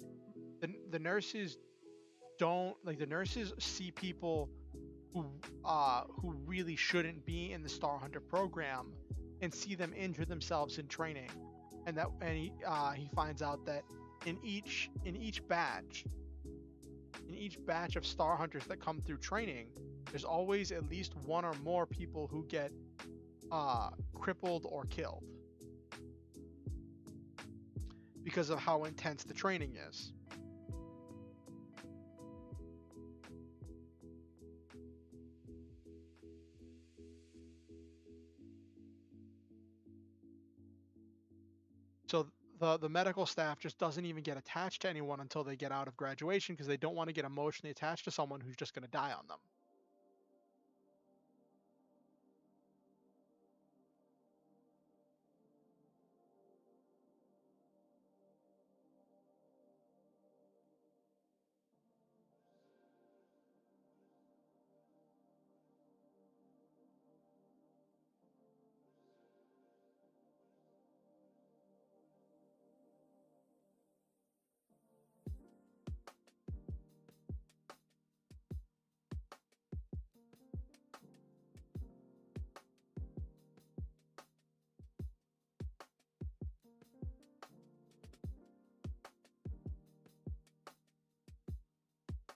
the nurses don't like the nurses see people who really shouldn't be in the Star Hunter program and see them injure themselves in training, and he finds out that in each batch of Star Hunters that come through training, there's always at least one or more people who get crippled or killed because of how intense the training is. So the medical staff just doesn't even get attached to anyone until they get out of graduation because they don't want to get emotionally attached to someone who's just going to die on them.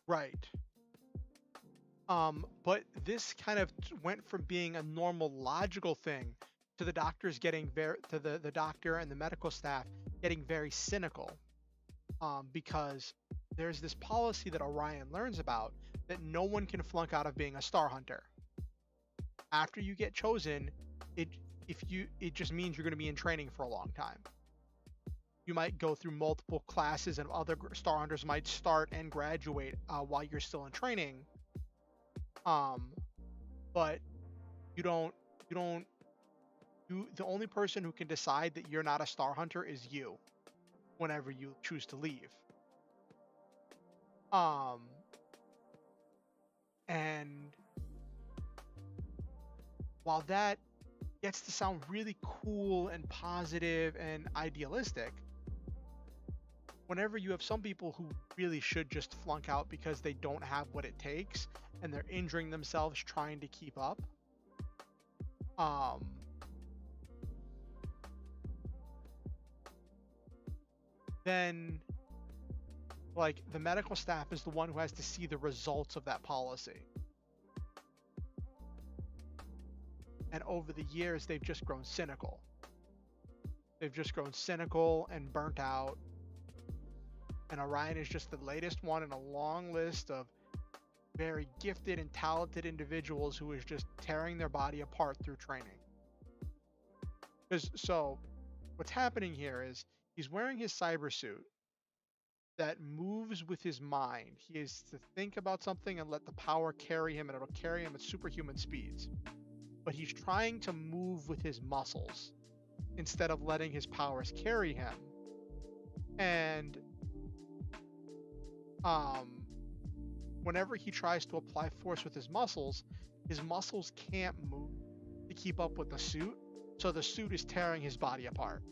Right. But this kind of went from being a normal logical thing to the doctors getting the doctor and the medical staff getting very cynical. Because there's this policy that Orion learns about that no one can flunk out of being a Star Hunter. After you get chosen, it just means you're going to be in training for a long time. You might go through multiple classes, and other Star Hunters might start and graduate while you're still in training. But the only person who can decide that you're not a Star Hunter is you whenever you choose to leave. And while that gets to sound really cool and positive and idealistic, whenever you have some people who really should just flunk out because they don't have what it takes and they're injuring themselves trying to keep up, then like the medical staff is the one who has to see the results of that policy. And over the years, they've just grown cynical. They've just grown cynical and burnt out. And Orion is just the latest one in a long list of very gifted and talented individuals who is just tearing their body apart through training. So what's happening here is he's wearing his cyber suit that moves with his mind. He is to think about something and let the power carry him, and it'll carry him at superhuman speeds. But he's trying to move with his muscles instead of letting his powers carry him. And um, whenever he tries to apply force with his muscles can't move to keep up with the suit. So the suit is tearing his body apart.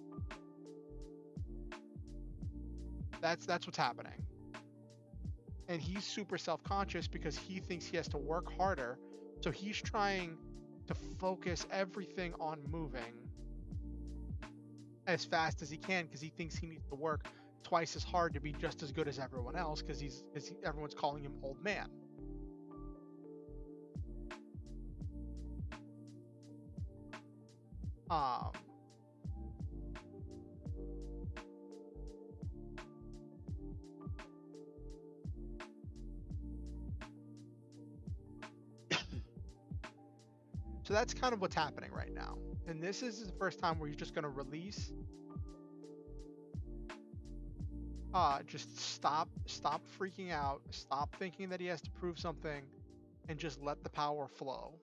That's what's happening. And he's super self-conscious because he thinks he has to work harder. So he's trying to focus everything on moving as fast as he can because he thinks he needs to work twice as hard to be just as good as everyone else because everyone's calling him old man. Um, so that's kind of what's happening right now. And this is the first time where he's just going to release. Just stop freaking out. Stop thinking that he has to prove something, and just let the power flow.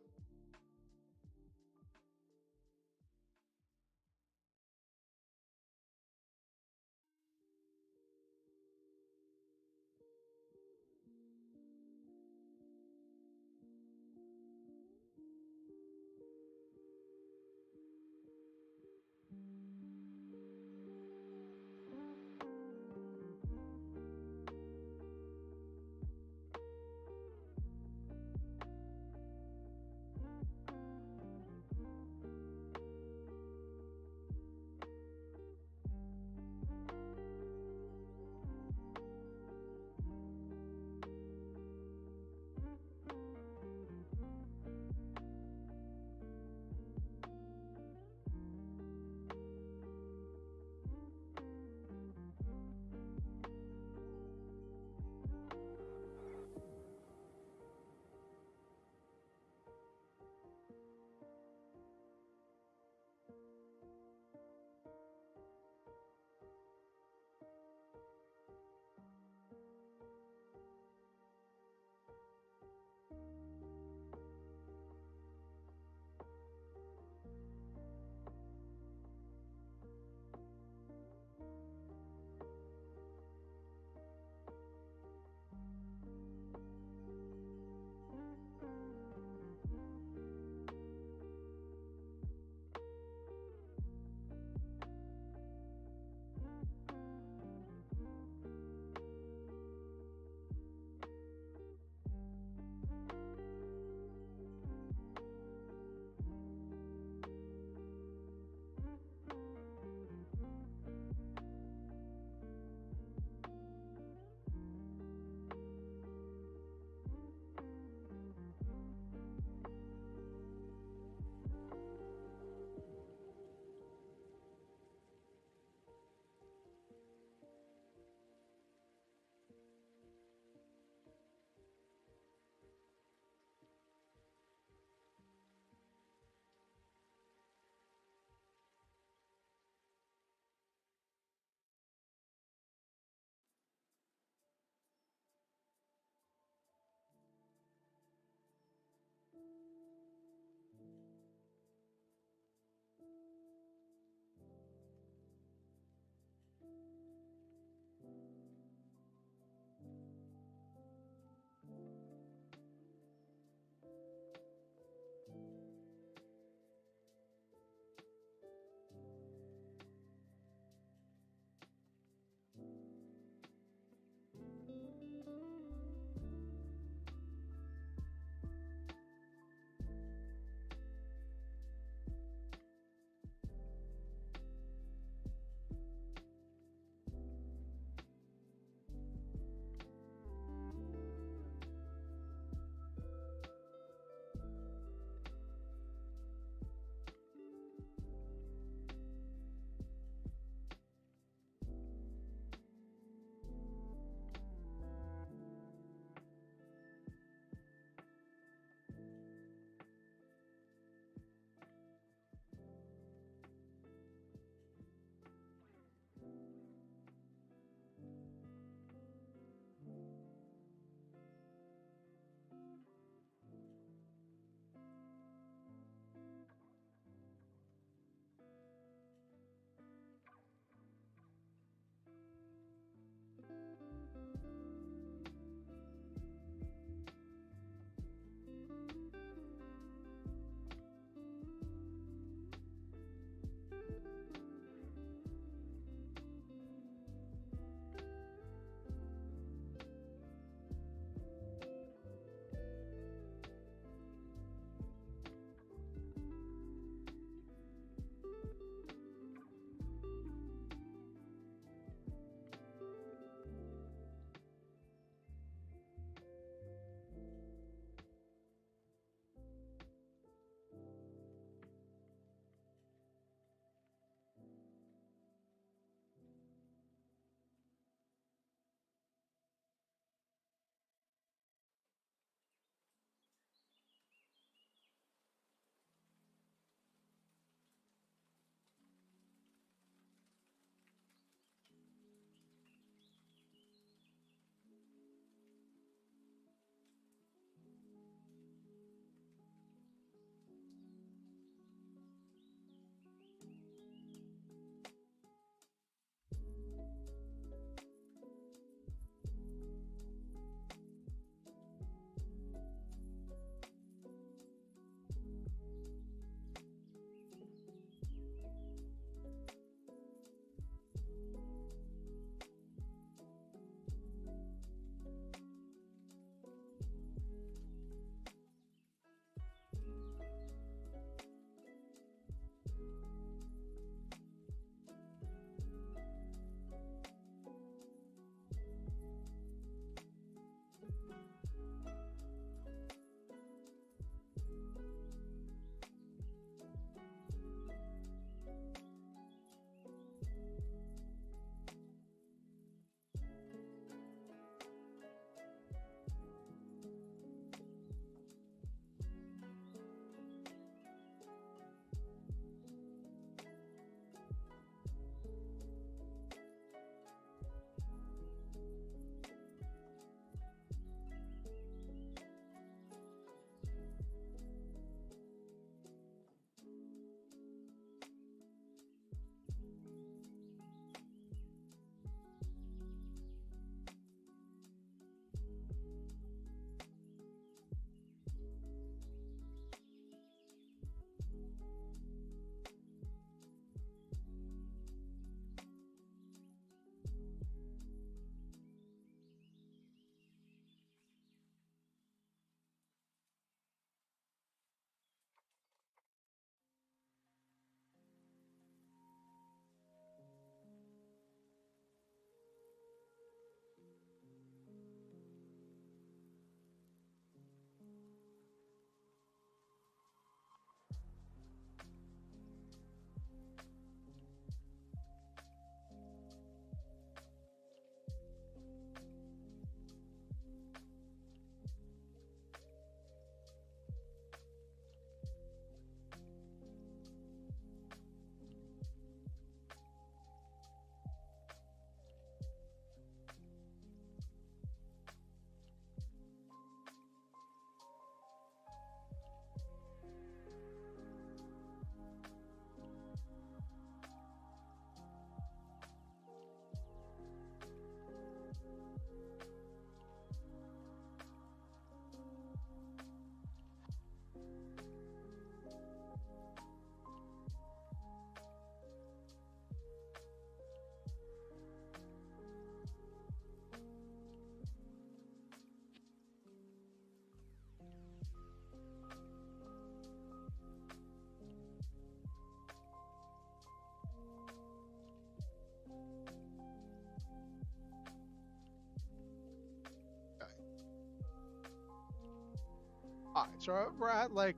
All right, so we're at like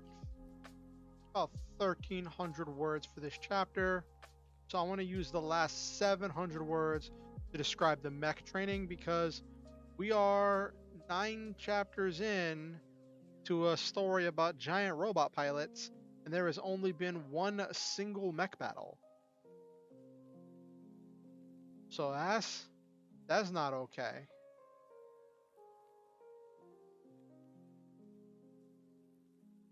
about 1,300 words for this chapter. So I want to use the last 700 words to describe the mech training because we are 9 chapters in to a story about giant robot pilots, and there has only been one single mech battle. So that's not okay.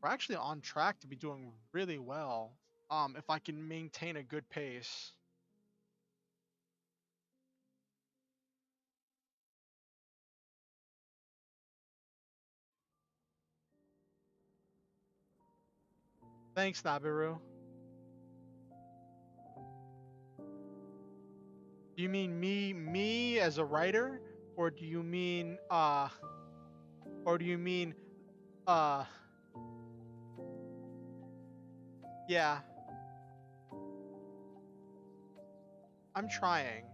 We're actually on track to be doing really well, if I can maintain a good pace. Thanks, Nabiru. Do you mean me as a writer, or do you mean or do you mean uh yeah, I'm trying.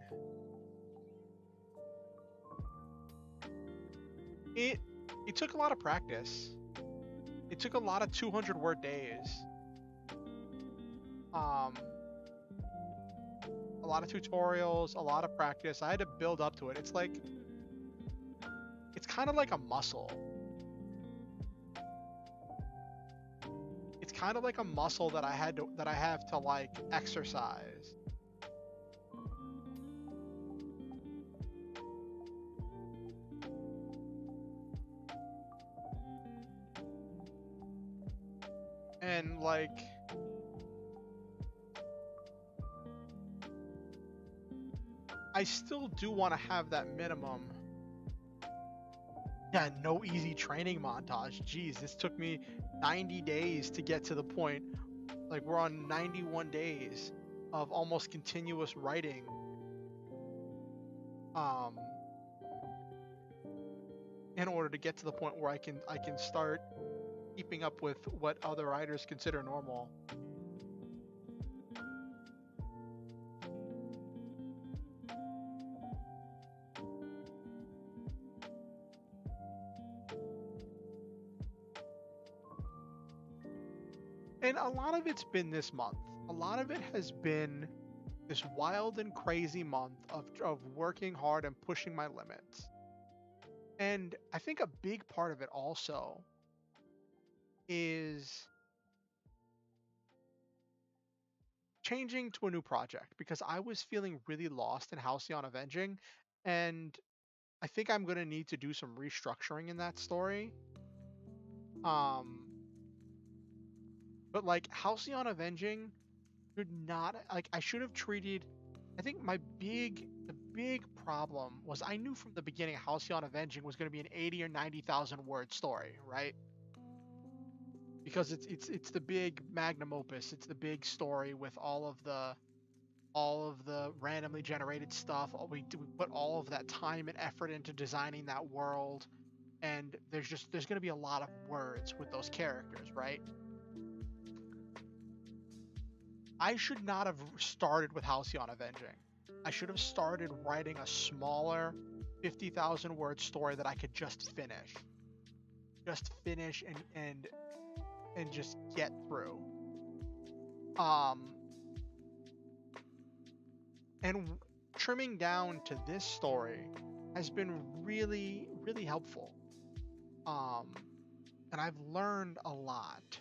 It it took a lot of practice. It took a lot of 200 word days. Um a lot of tutorials, a lot of practice. I had to build up to it. It's kind of like a muscle. It's kind of like a muscle that I have to like exercise. And like I still do want to have that minimum. Yeah, no easy training montage. Jeez, this took me 90 days to get to the point. Like we're on 91 days of almost continuous writing. In order to get to the point where I can start keeping up with what other writers consider normal. And a lot of it's been this month. A lot of it has been this wild and crazy month of working hard and pushing my limits. And I think a big part of it also is changing to a new project because I was feeling really lost in Halcyon Avenging, and I think I'm going to need to do some restructuring in that story. Um, but like Halcyon Avenging should not like I should have treated. I think the big problem was I knew from the beginning Halcyon Avenging was going to be an 80 or 90,000 word story, right? Because it's the big magnum opus. It's the big story with all of the randomly generated stuff. We put all of that time and effort into designing that world, and there's going to be a lot of words with those characters, right? I should not have started with Halcyon Avenging. I should have started writing a smaller 50,000 word story that I could just finish. Just finish and just get through. And trimming down to this story has been really, really helpful. And I've learned a lot.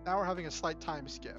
Now we're having a slight time skip.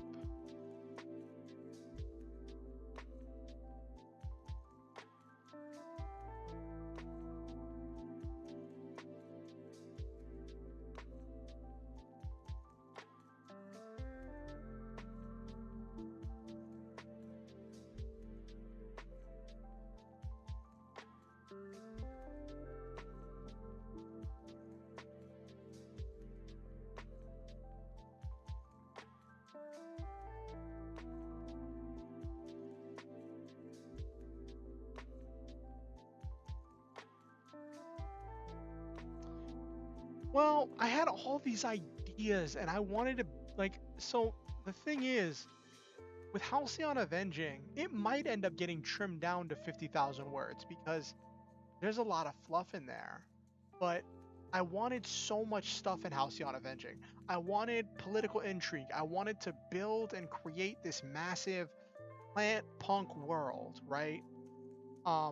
Well, I had all these ideas and I wanted to like so the thing is with Halcyon Avenging, it might end up getting trimmed down to 50,000 words because there's a lot of fluff in there. But I wanted so much stuff in Halcyon Avenging. I wanted political intrigue. I wanted to build and create this massive plant punk world, right?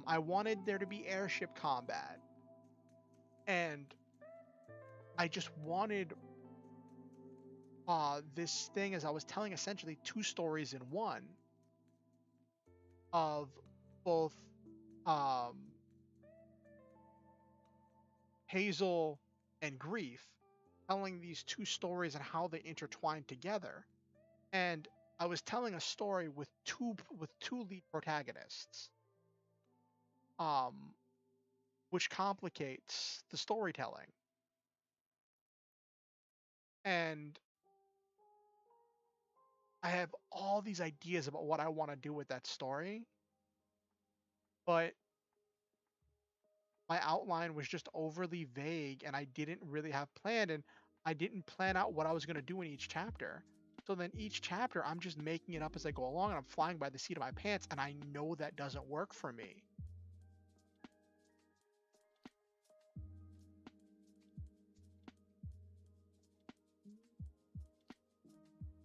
I wanted there to be airship combat. And I just wanted this thing as I was telling essentially two stories in one of both um, Hazel and Grief, telling these two stories and how they intertwine together. And I was telling a story with two lead protagonists, um, which complicates the storytelling. And I have all these ideas about what I want to do with that story, but my outline was just overly vague and I didn't really have planned and I didn't plan out what I was going to do in each chapter. So then each chapter I'm just making it up as I go along and I'm flying by the seat of my pants and I know that doesn't work for me.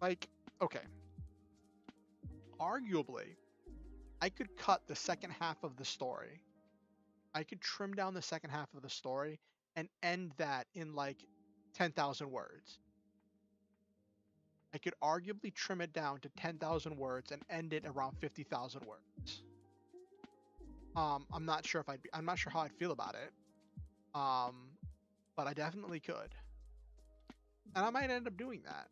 Like, okay, arguably I could cut the second half of the story. I could trim down the second half of the story and end that in like 10,000 words. I could arguably trim it down to 10,000 words and end it around 50,000 words. I'm not sure if I'm not sure how I'd feel about it. Um, but I definitely could. And I might end up doing that.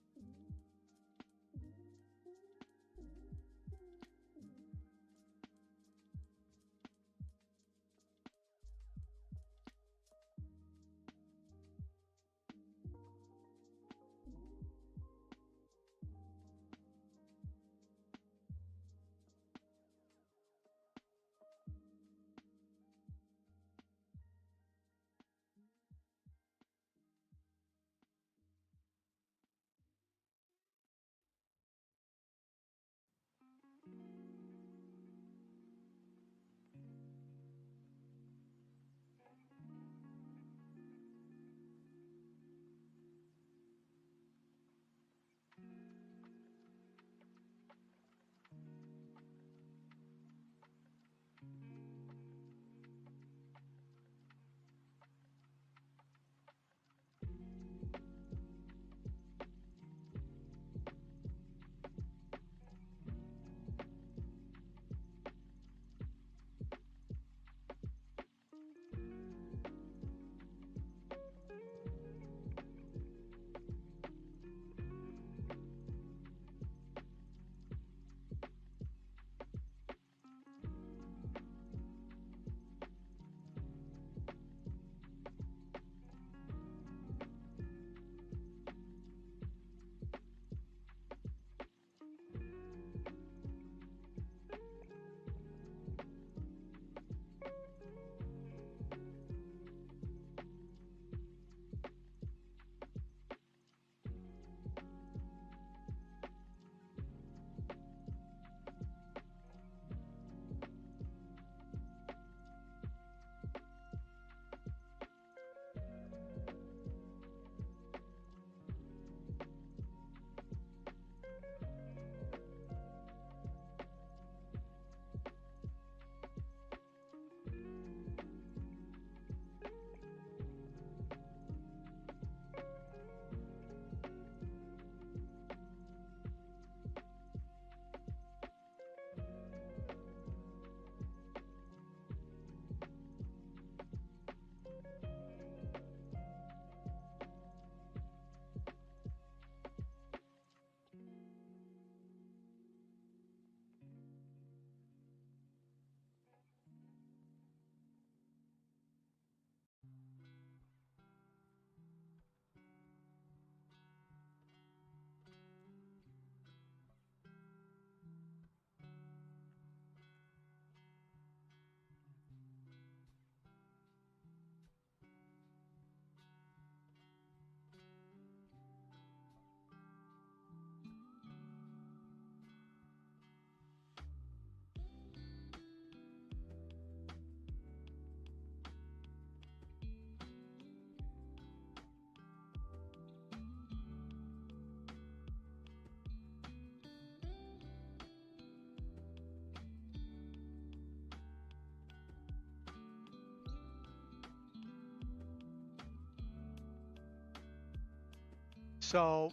So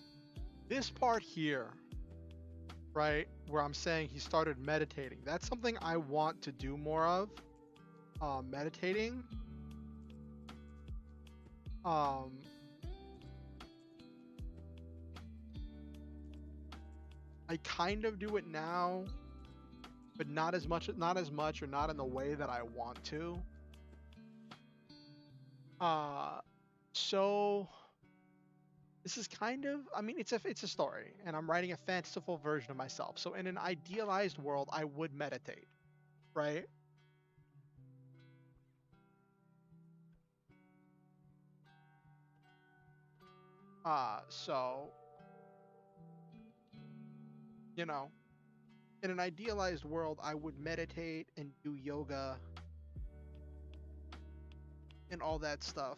this part here, right, where I'm saying he started meditating, that's something I want to do more of. Meditating. Um, I kind of do it now, but not as much, or not in the way that I want to. Uh, so this is kind of, I mean, it's a story, and I'm writing a fanciful version of myself. So in an idealized world, I would meditate, right? So you know, in an idealized world, I would meditate and do yoga and all that stuff,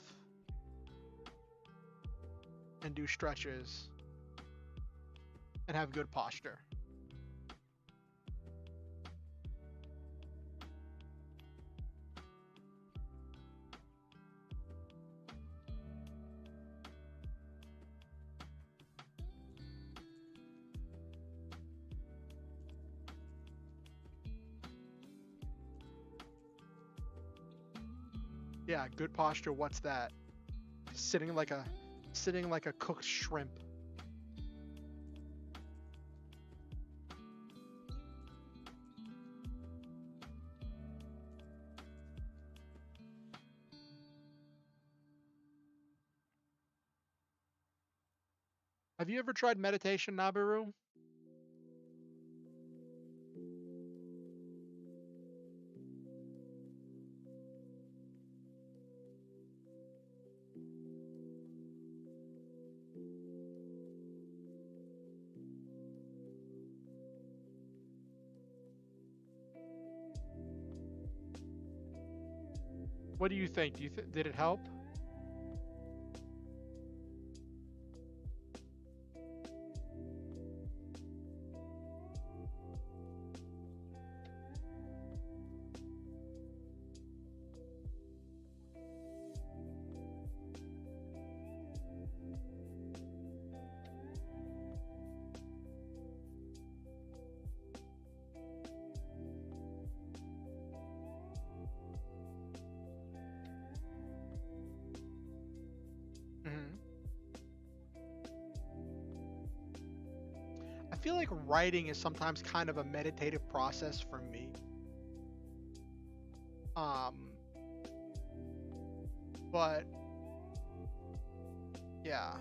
and do stretches and have good posture. Yeah, good posture. What's that? Sitting like a cooked shrimp. Have you ever tried meditation, Nabiru? What do you think? Did it help? Hmm. I feel like writing is sometimes kind of a meditative process for me. Um, but yeah.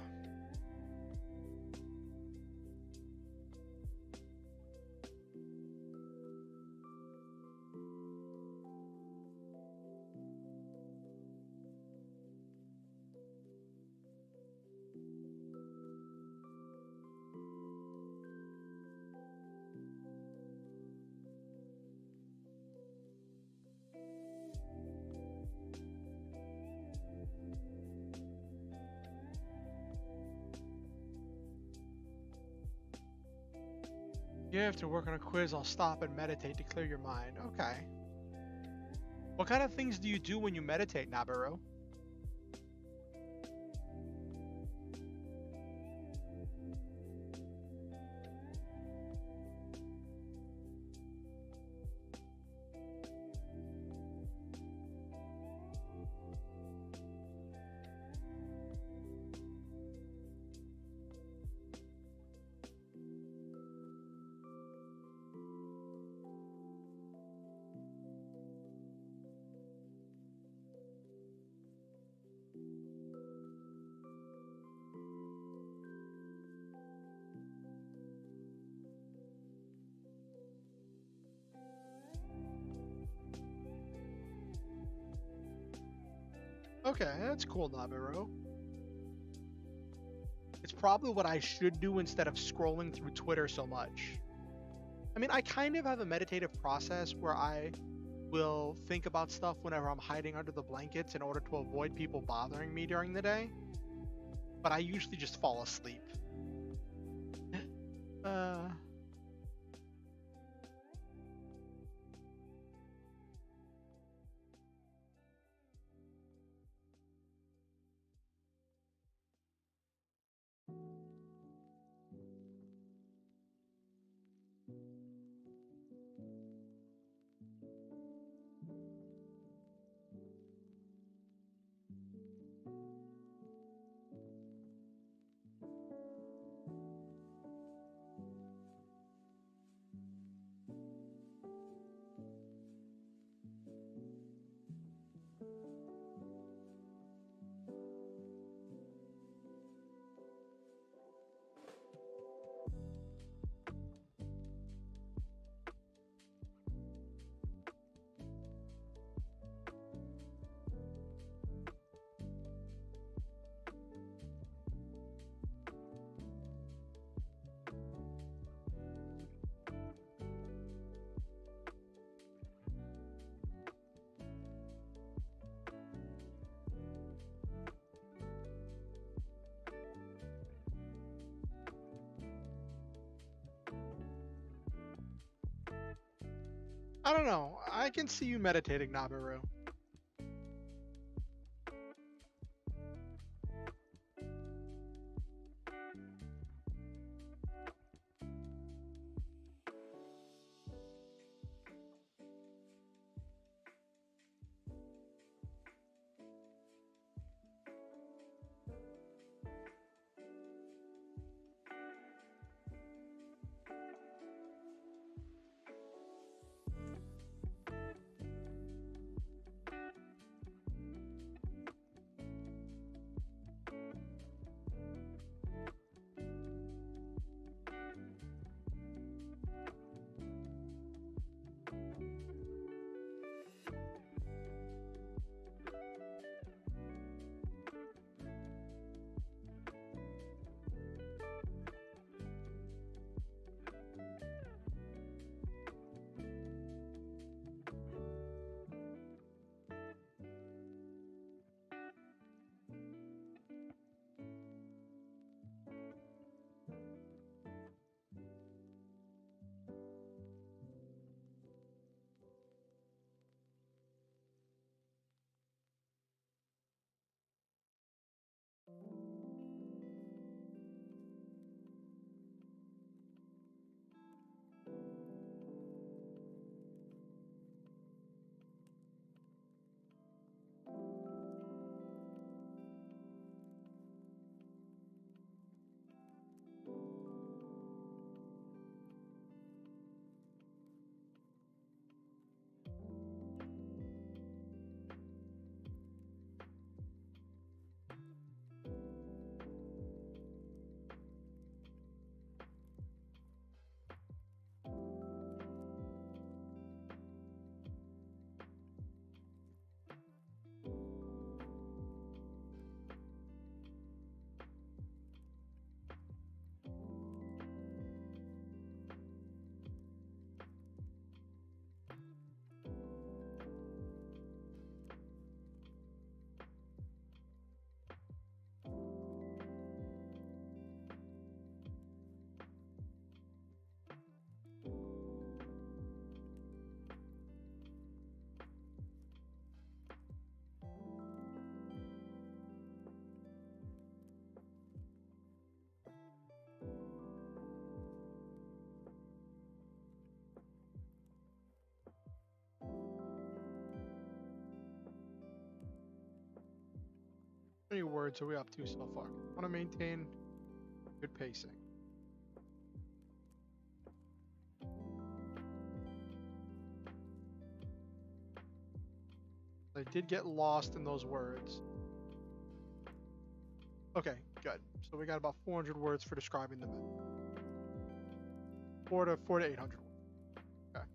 You have to work on a quiz. I'll stop and meditate to clear your mind. Okay. What kind of things do you do when you meditate, Nabiru? Okay, that's cool, Nabiru. It's probably what I should do instead of scrolling through Twitter so much. I mean, I kind of have a meditative process where I will think about stuff whenever I'm hiding under the blankets in order to avoid people bothering me during the day, but I usually just fall asleep. uh, I don't know. I can see you meditating, Nabaru. How many words are we up to so far? Want to maintain good pacing. I did get lost in those words. Okay, good. So we got about 400 words for describing the myth. 4 to 800 words. Okay.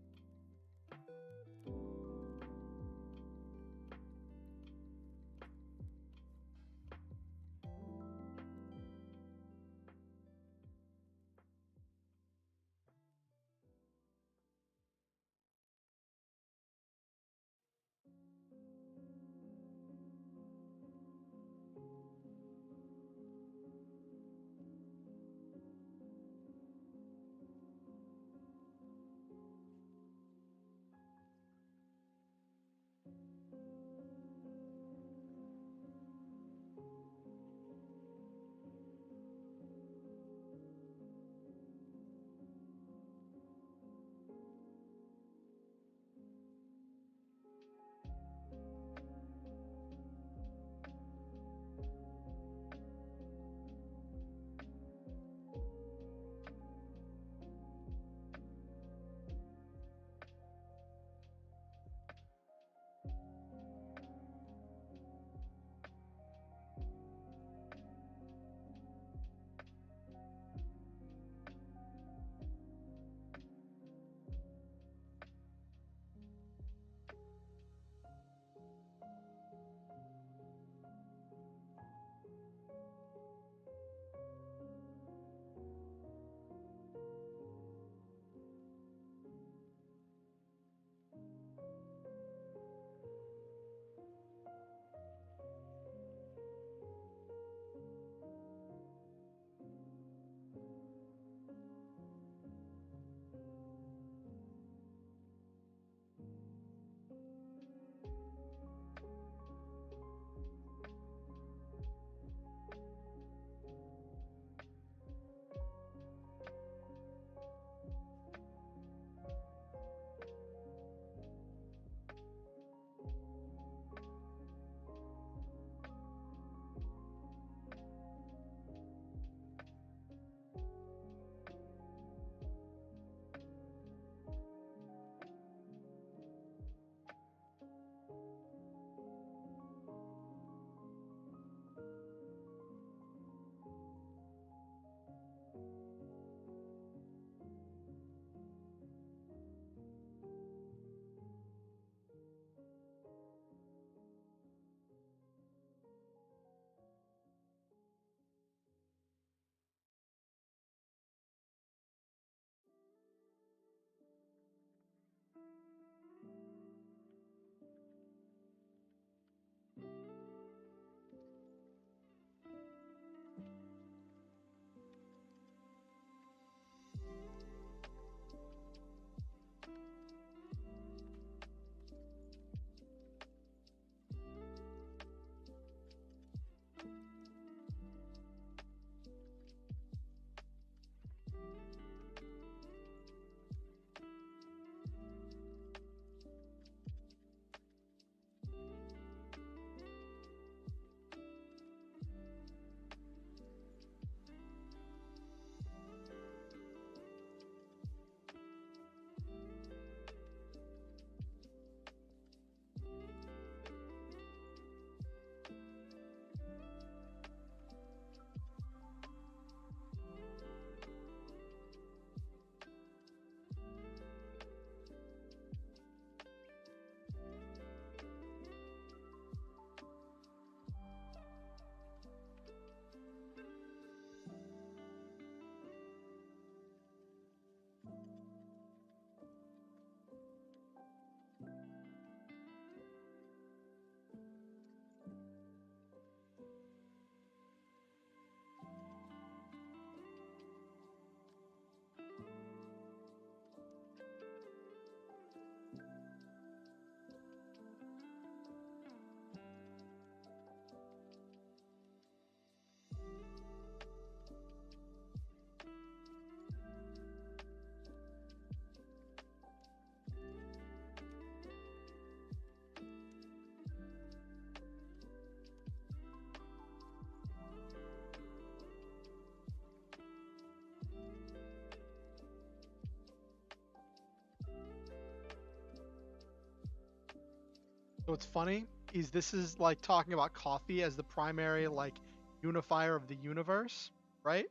So what's funny is this is like talking about coffee as the primary like unifier of the universe, right?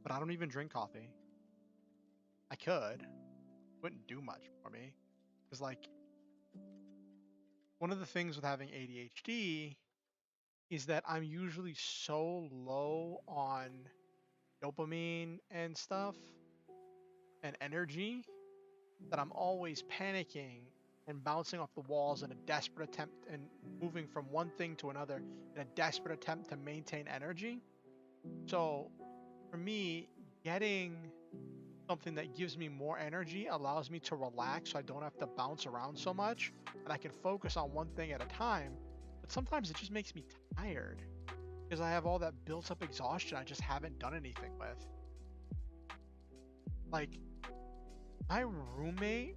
But I don't even drink coffee. I could. Wouldn't do much for me. Because like one of the things with having ADHD is that I'm usually so low on dopamine and stuff and energy that I'm always panicking and bouncing off the walls in a desperate attempt and moving from one thing to another in a desperate attempt to maintain energy. So for me, getting something that gives me more energy allows me to relax so I don't have to bounce around so much and I can focus on one thing at a time. But sometimes it just makes me tired because I have all that built up exhaustion I just haven't done anything with. Like, my roommate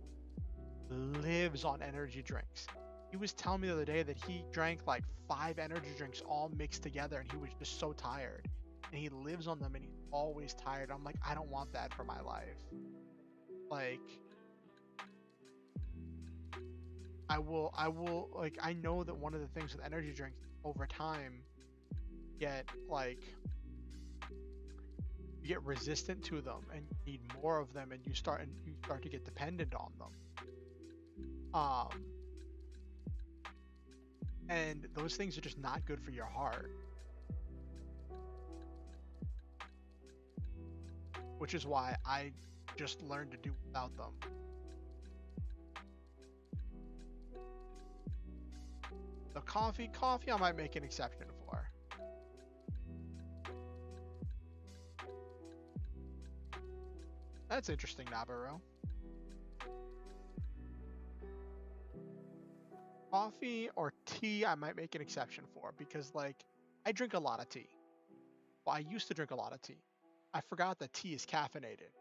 lives on energy drinks. He was telling me the other day that he drank like 5 energy drinks all mixed together and he was just so tired. And he lives on them and he's always tired. I'm like, I don't want that for my life. Like, like, I know that one of the things with energy drinks over time get like, you get resistant to them and you need more of them and you start to get dependent on them. Um, and those things are just not good for your heart, which is why I just learned to do without them. The coffee I might make an exception for. That's interesting, Nabaru. Coffee or tea I might make an exception for because like I drink a lot of tea. Well, I used to drink a lot of tea. I forgot that tea is caffeinated.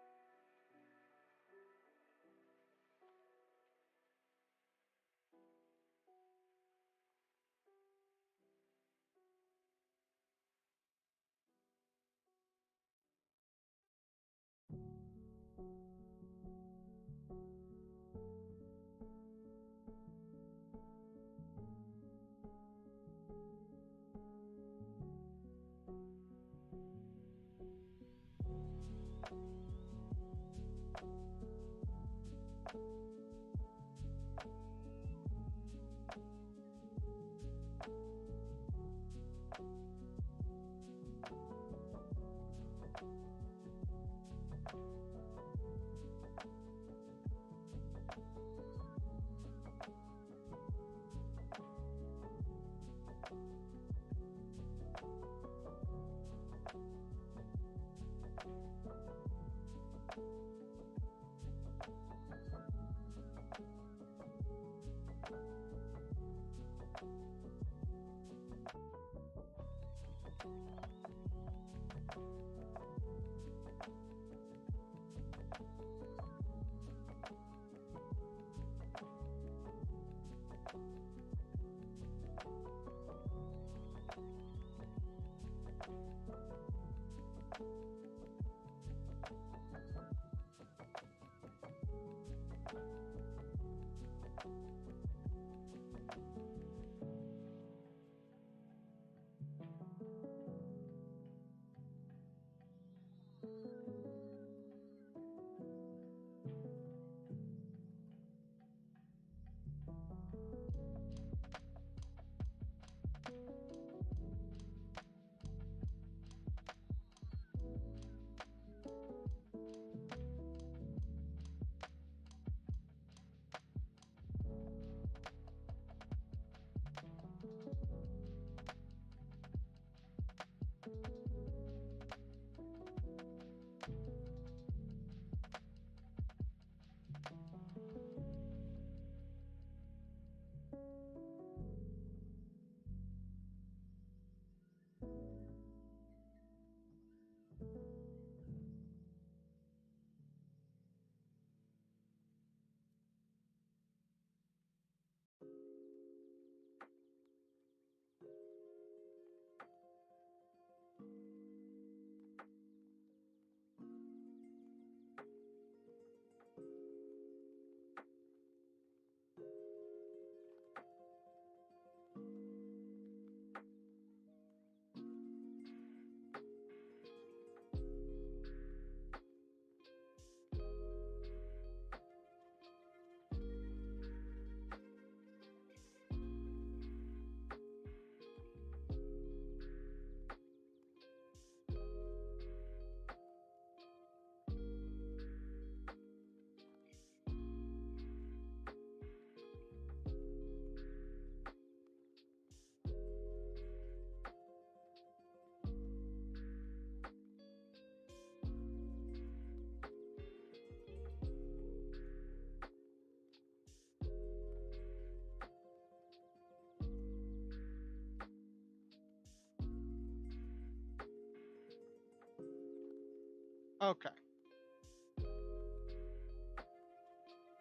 Okay.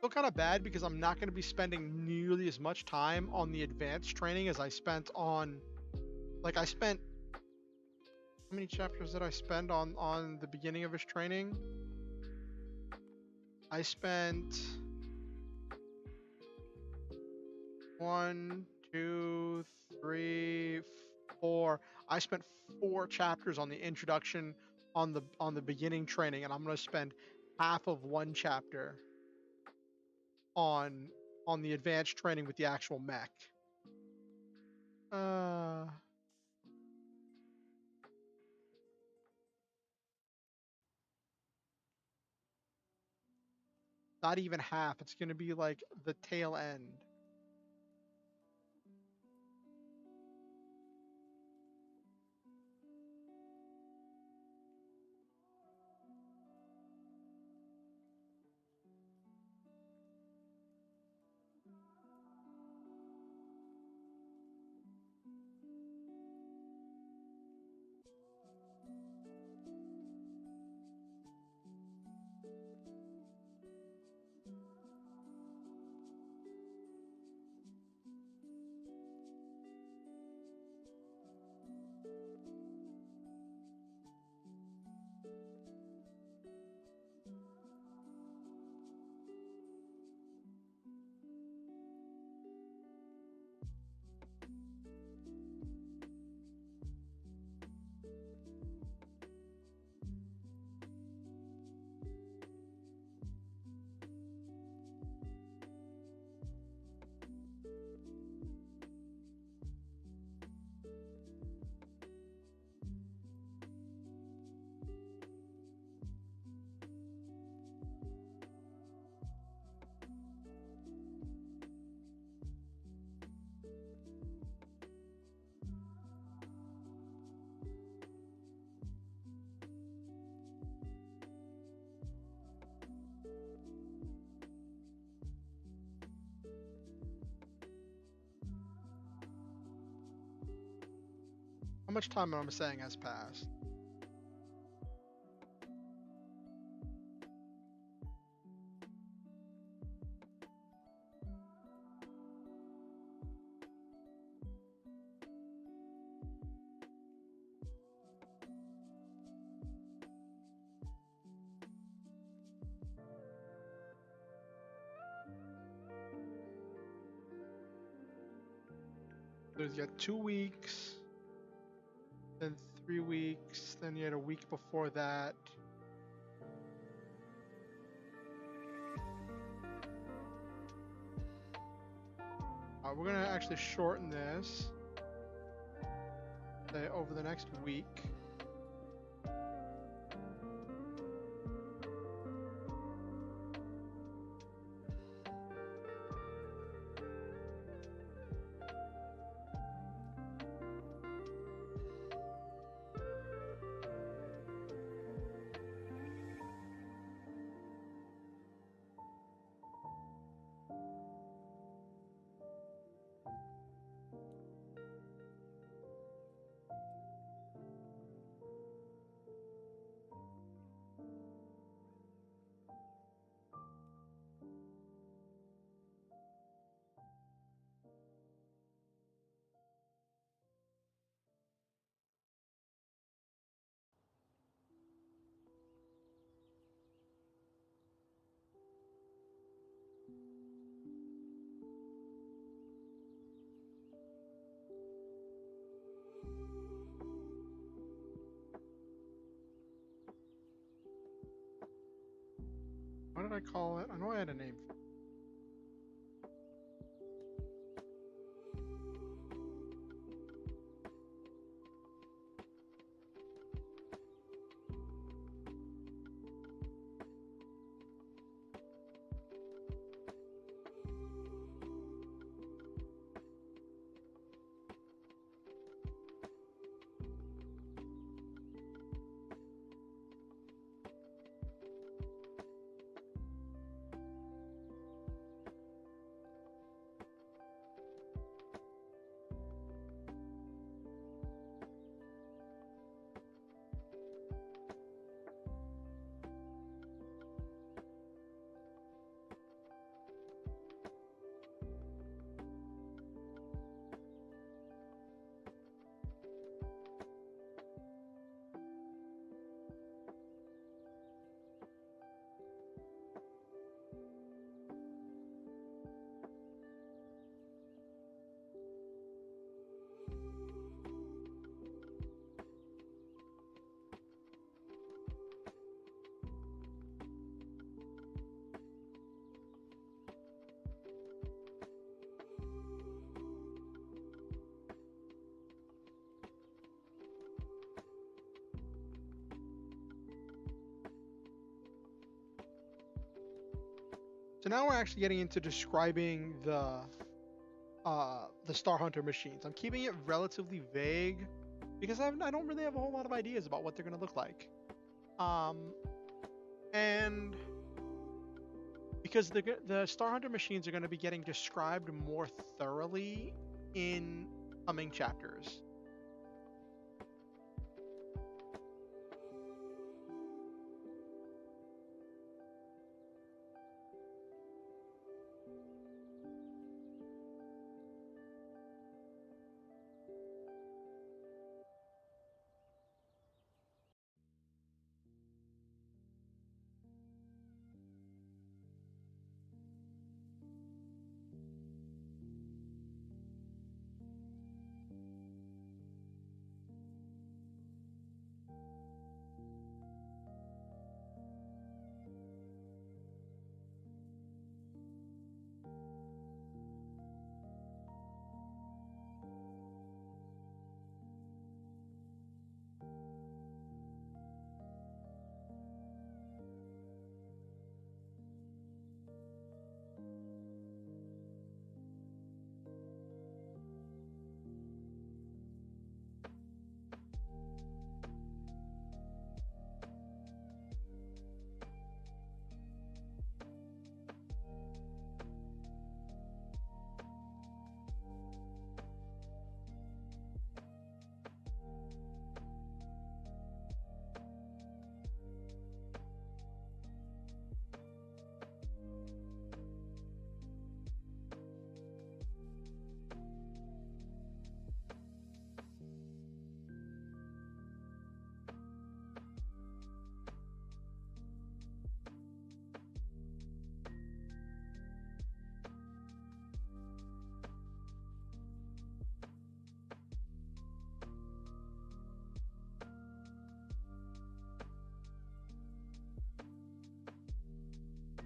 Feel kind of bad because I'm not going to be spending nearly as much time on the advanced training as I spent on, like I spent, how many chapters did I spend on the beginning of his training? I spent 1, 2, 3, 4. I spent 4 chapters on the introduction on the beginning training, and I'm going to spend half of 1 chapter on the advanced training with the actual mech. Uh, Not even half. It's going to be like the tail end. How much time am I saying has passed? There's got 2 weeks, then 3 weeks, then you had a week before that. We're gonna actually shorten this, say, over the next week. What did I call it? I know I had a name for it. So now we're actually getting into describing the Star Hunter machines. I'm keeping it relatively vague because I don't really have a whole lot of ideas about what they're going to look like. And because the Star Hunter machines are going to be getting described more thoroughly in coming chapters.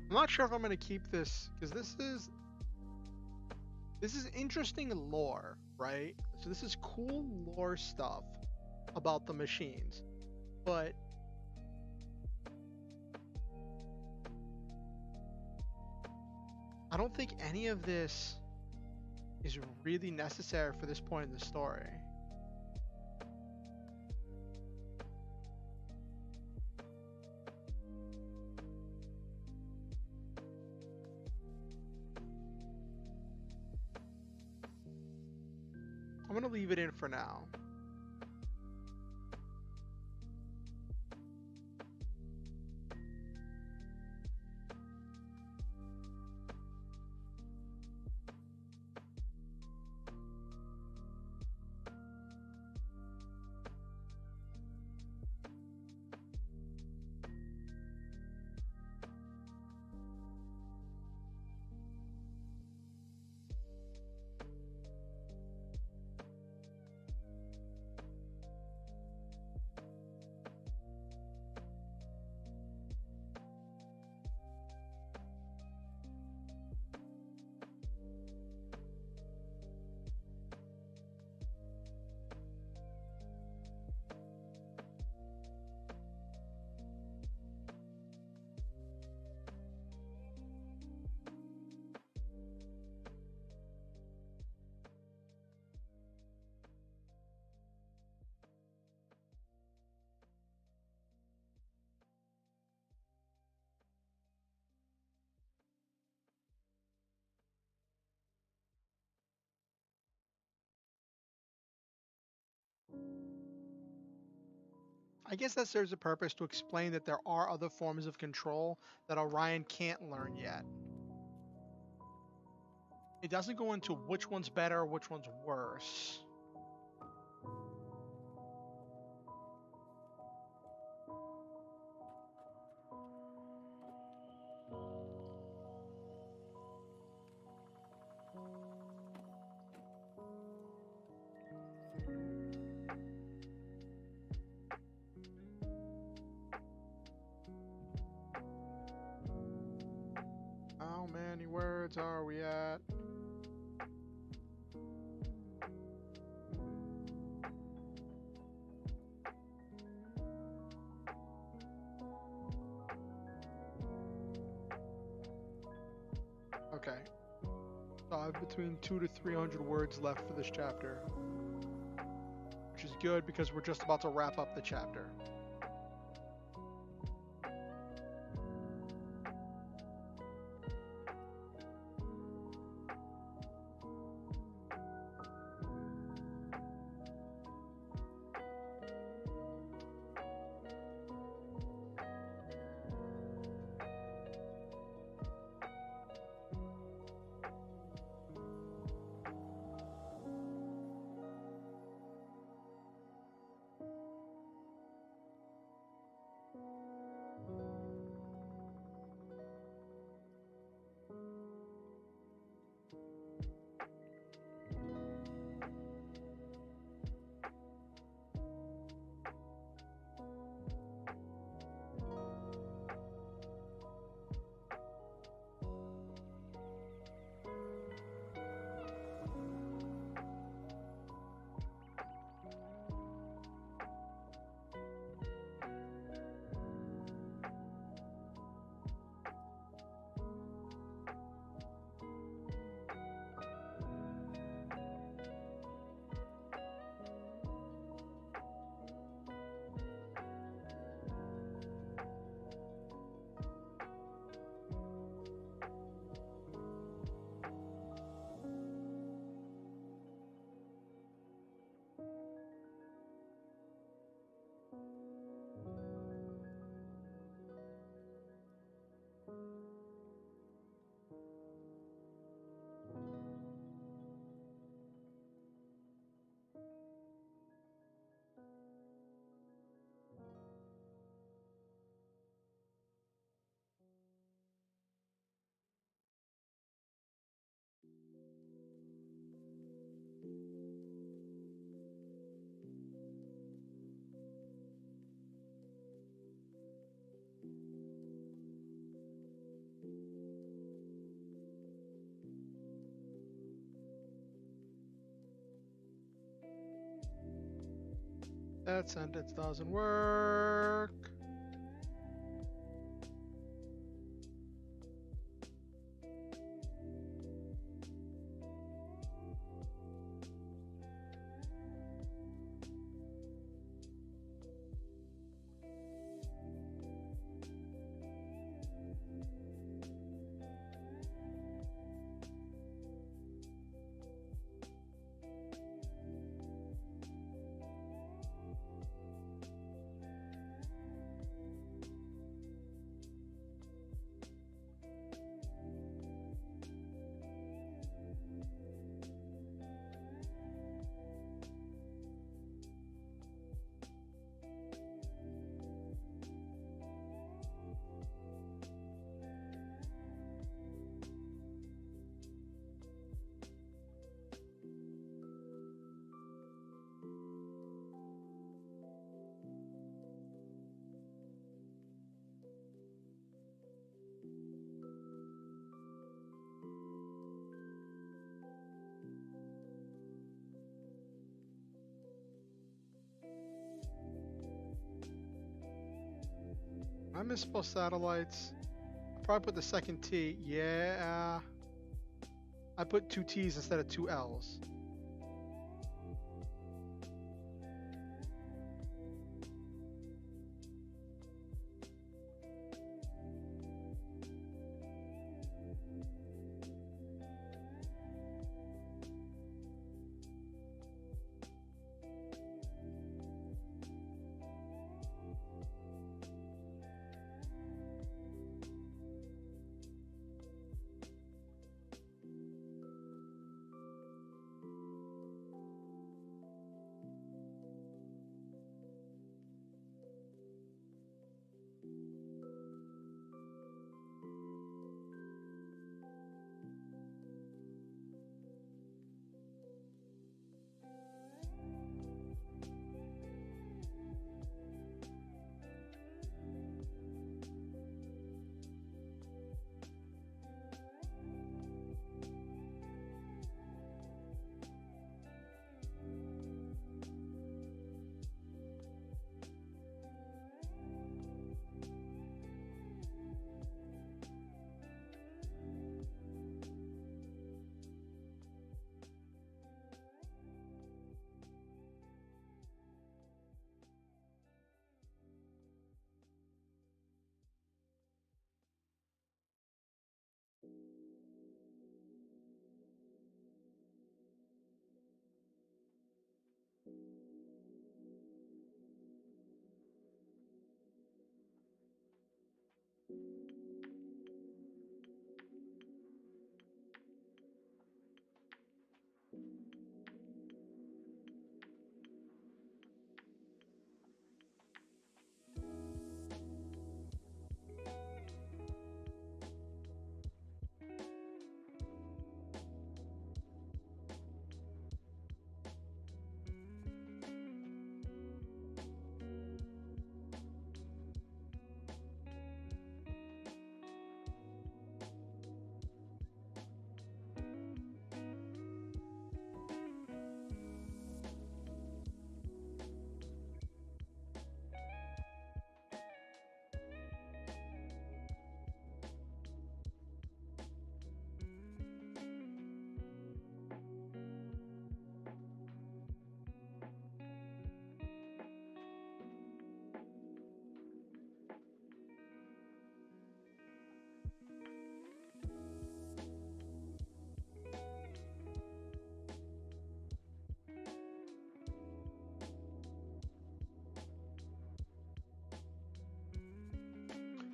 I'm not sure if I'm going to keep this because this is interesting lore, right? So this is cool lore stuff about the machines, but I don't think any of this is really necessary for this point in the story. I'm going to leave it in for now. I guess that serves a purpose to explain that there are other forms of control that Orion can't learn yet. It doesn't go into which one's better or which one's worse. How many words are we at? Okay. So I have between 200 to 300 words left for this chapter, which is good because we're just about to wrap up the chapter. That sentence doesn't work. I misspelled satellites. I probably put the second T. Yeah. I put two T's instead of two L's.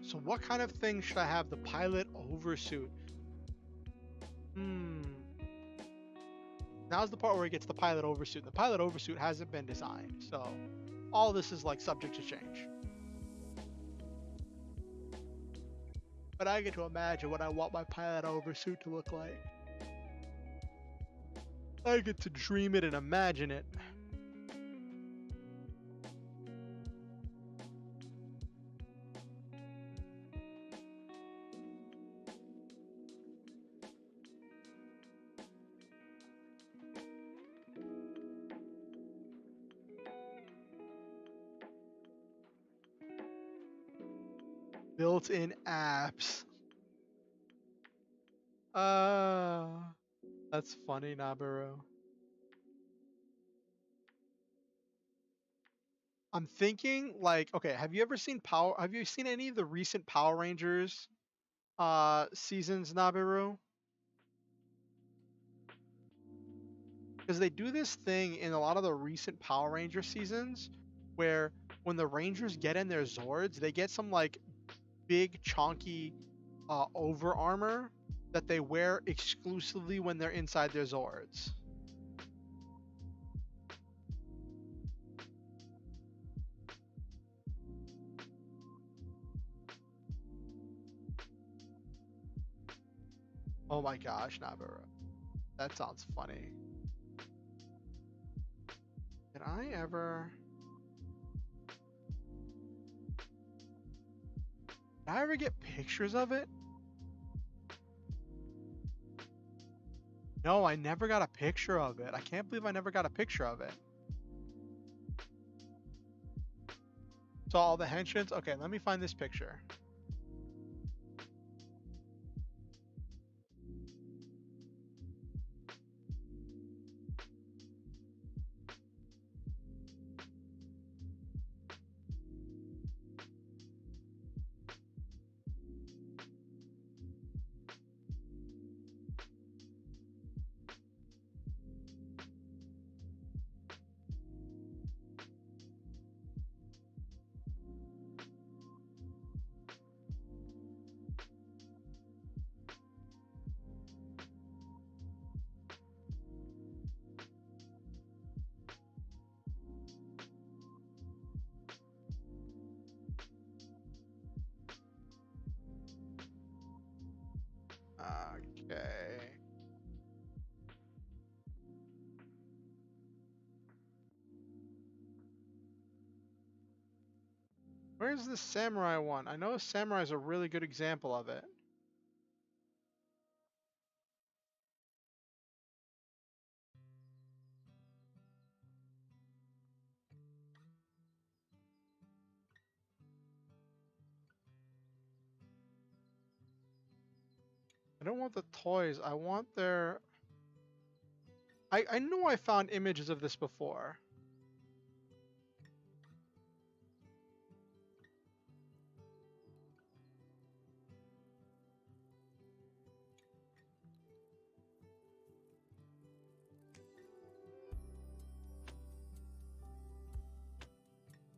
So what kind of thing should I have the pilot oversuit? Now's the part where he gets the pilot oversuit. The pilot oversuit hasn't been designed, so all this is like subject to change. But I get to imagine what I want my pilot oversuit to look like. I get to dream it and imagine it. Built-in apps. That's funny, Nabaru. I'm thinking like, okay, have you seen any of the recent Power Rangers seasons, Nabaru? Because they do this thing in a lot of the recent Power Ranger seasons where when the Rangers get in their Zords, they get some like big chonky over armor that they wear exclusively when they're inside their Zords. Oh my gosh, Nabaru. That sounds funny. Did I ever get pictures of it? No, I never got a picture of it. I can't believe I never got a picture of it. So all the henshins? Okay, let me find this picture. Okay. Where's the samurai one? I know samurai is a really good example of it. I don't want the toys. I want their... I know I found images of this before.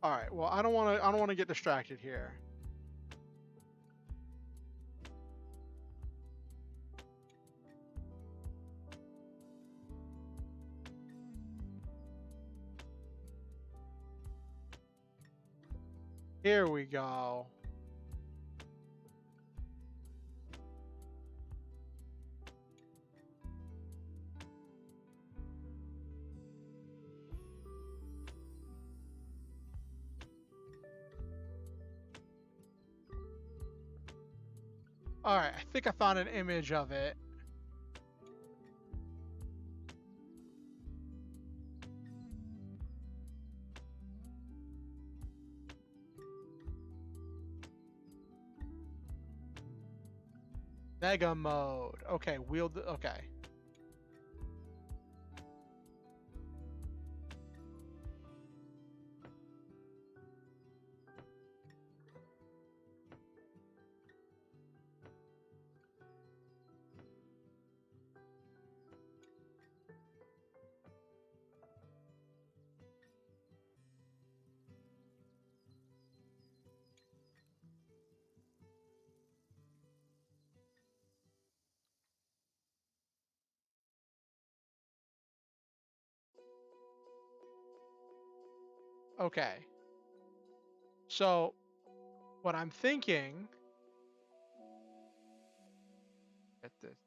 All right. Well, I don't want to get distracted here. Here we go. All right, I think I found an image of it. Mega mode. Okay, okay. Okay. So what I'm thinking, get this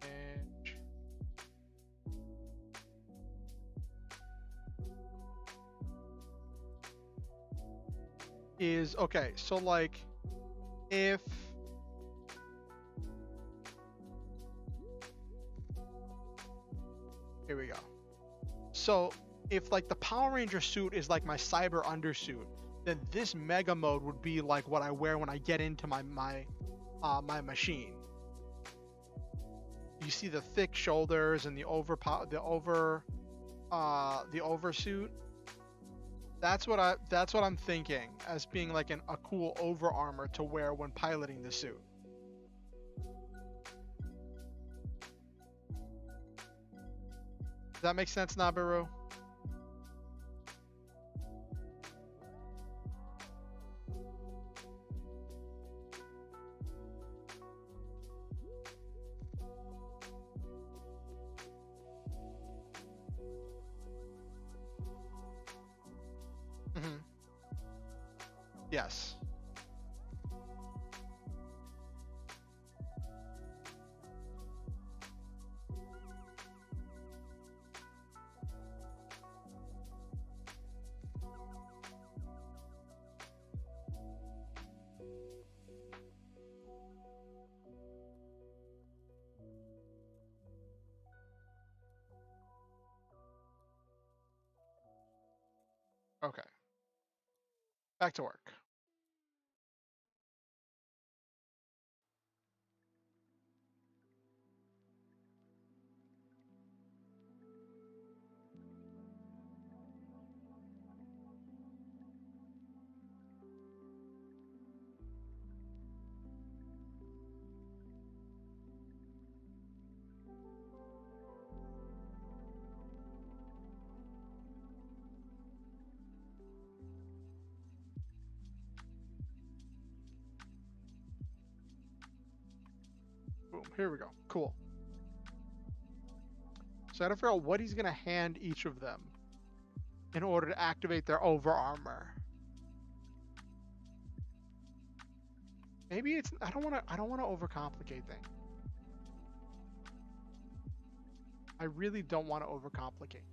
image, is okay. So like if here we go. So if like the Power Ranger suit is like my cyber undersuit, then this mega mode would be like what I wear when I get into my machine. You see the thick shoulders and the oversuit. That's what I'm thinking as being like a cool over armor to wear when piloting the suit. Does that make sense, Nabaru? Mm-hmm. Yes. Okay. Back to work. Boom. Here we go. Cool. So I gotta figure out what he's gonna hand each of them in order to activate their over armor. Maybe it's I don't wanna overcomplicate things. I really don't want to overcomplicate.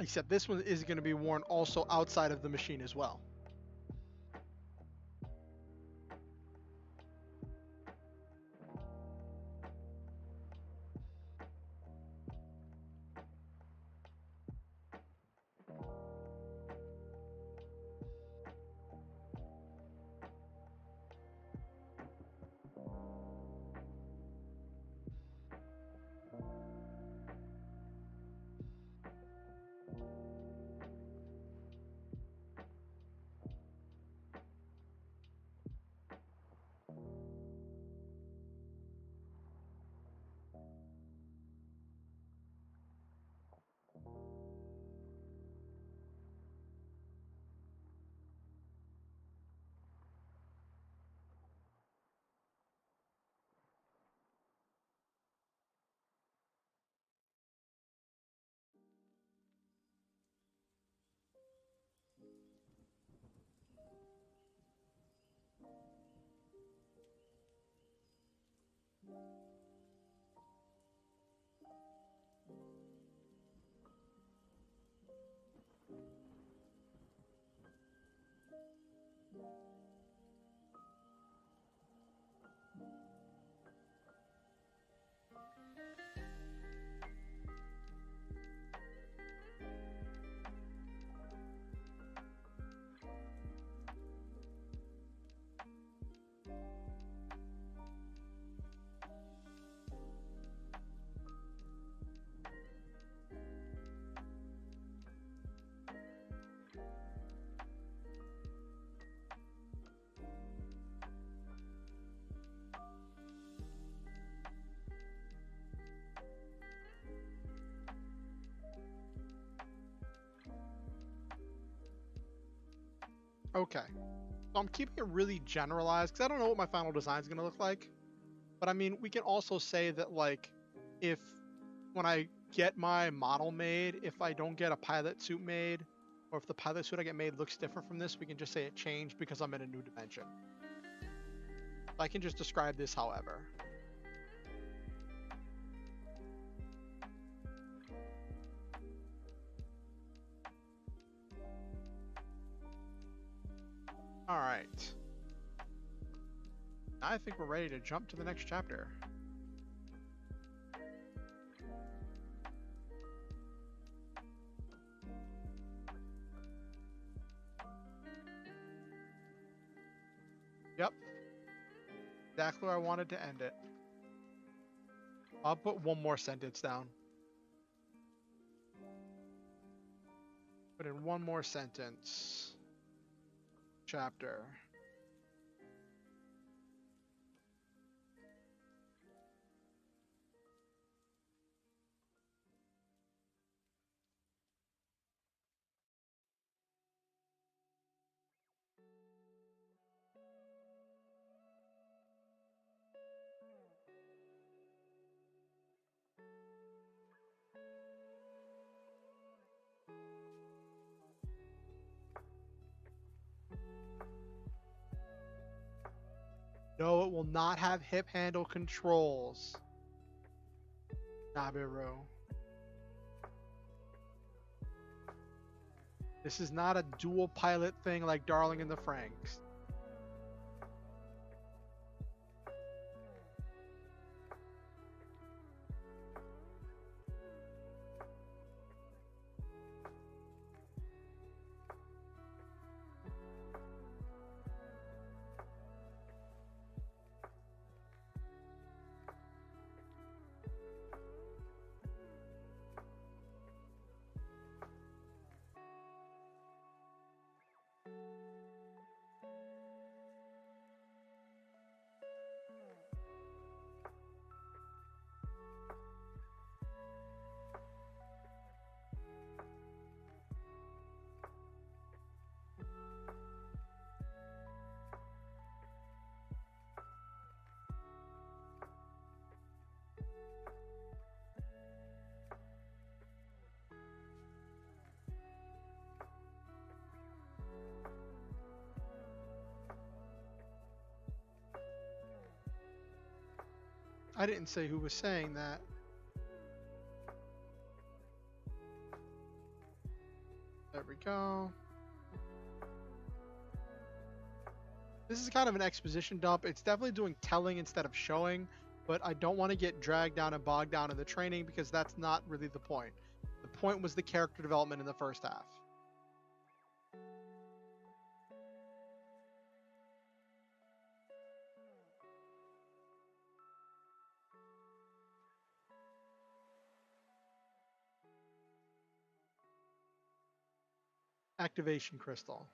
Except this one is going to be worn also outside of the machine as well. Okay. So I'm keeping it really generalized because I don't know what my final design is going to look like. But I mean, we can also say that, like, if when I get my model made, if I don't get a pilot suit made, or if the pilot suit I get made looks different from this, we can just say it changed because I'm in a new dimension. I can just describe this however. All right. I think we're ready to jump to the next chapter. Yep. Exactly where I wanted to end it. I'll put one more sentence down. Put in one more sentence. Chapter. No, it will not have hip handle controls. Nabiru. This is not a dual pilot thing like Darling in the Franxx. I didn't say who was saying that. This is kind of an exposition dump. It's definitely doing telling instead of showing, but I don't want to get dragged down and bogged down in the training because that's not really the point. The point was the character development in the first half. Activation crystal.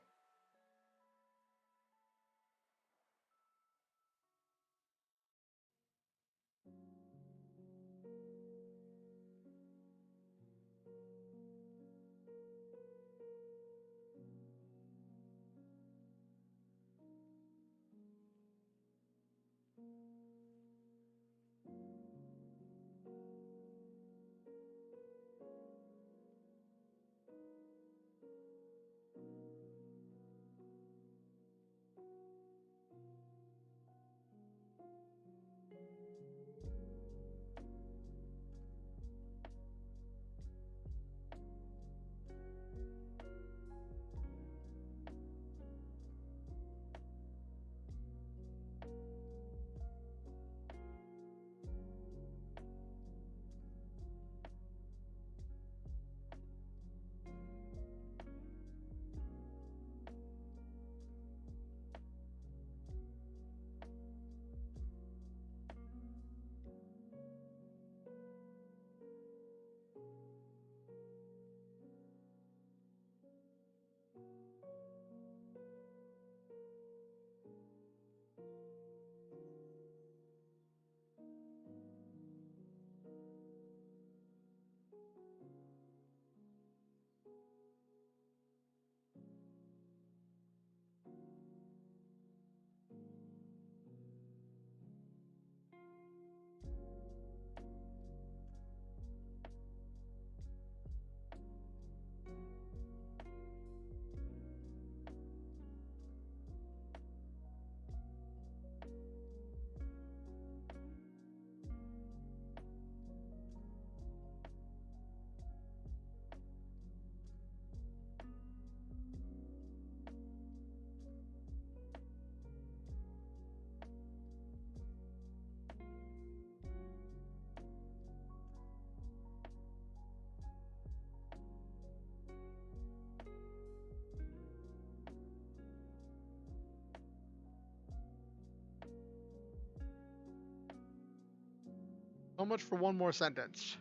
So much for one more sentence.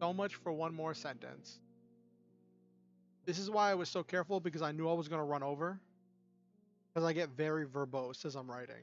So much for one more sentence. This is why I was so careful, because I knew I was going to run over. Because I get very verbose as I'm writing.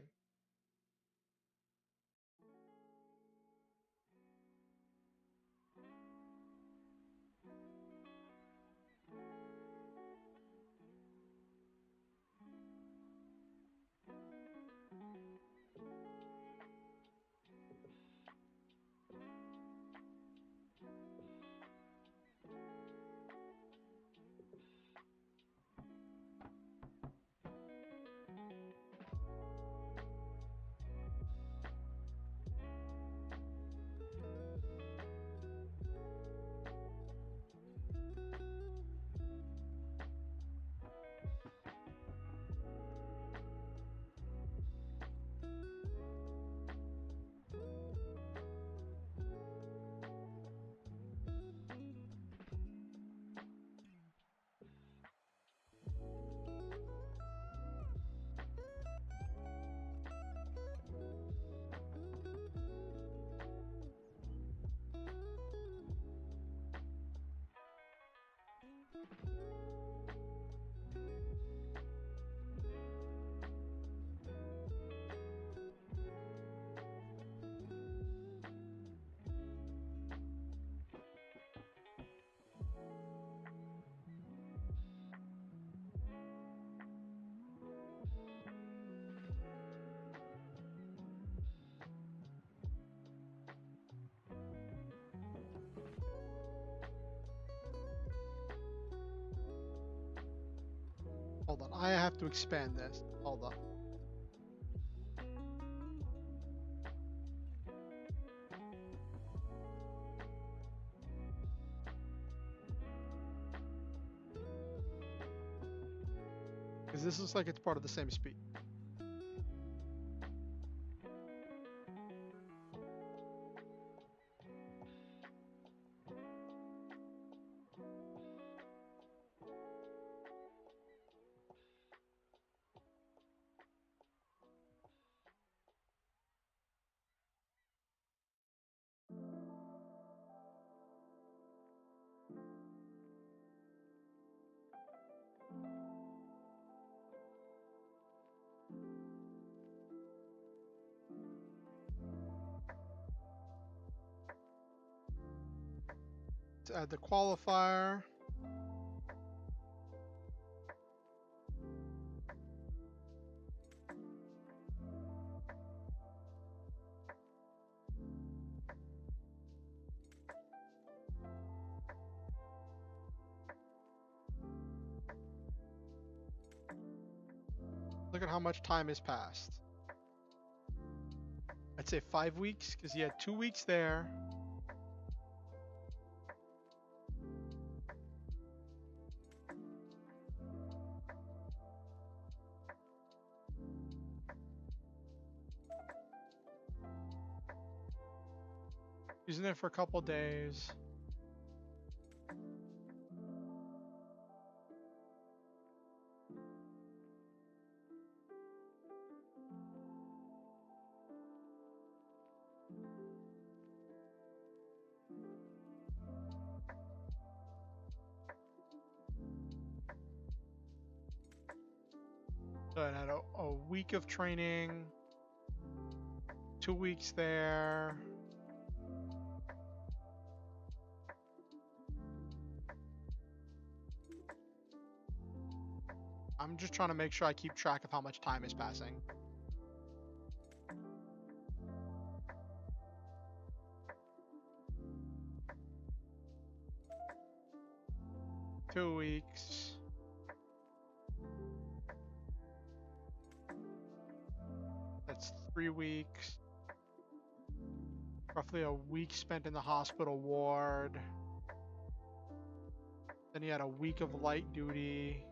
Hold on, I have to expand this. Hold on. Because this looks like it's part of the same speed. Let's add the qualifier. Look at how much time has passed. I'd say 5 weeks because he had 2 weeks there. Using it for a couple days. So I had a week of training, 2 weeks there. I'm just trying to make sure I keep track of how much time is passing. Two weeks. That's 3 weeks. Roughly a week spent in the hospital ward. Then he had a week of light duty.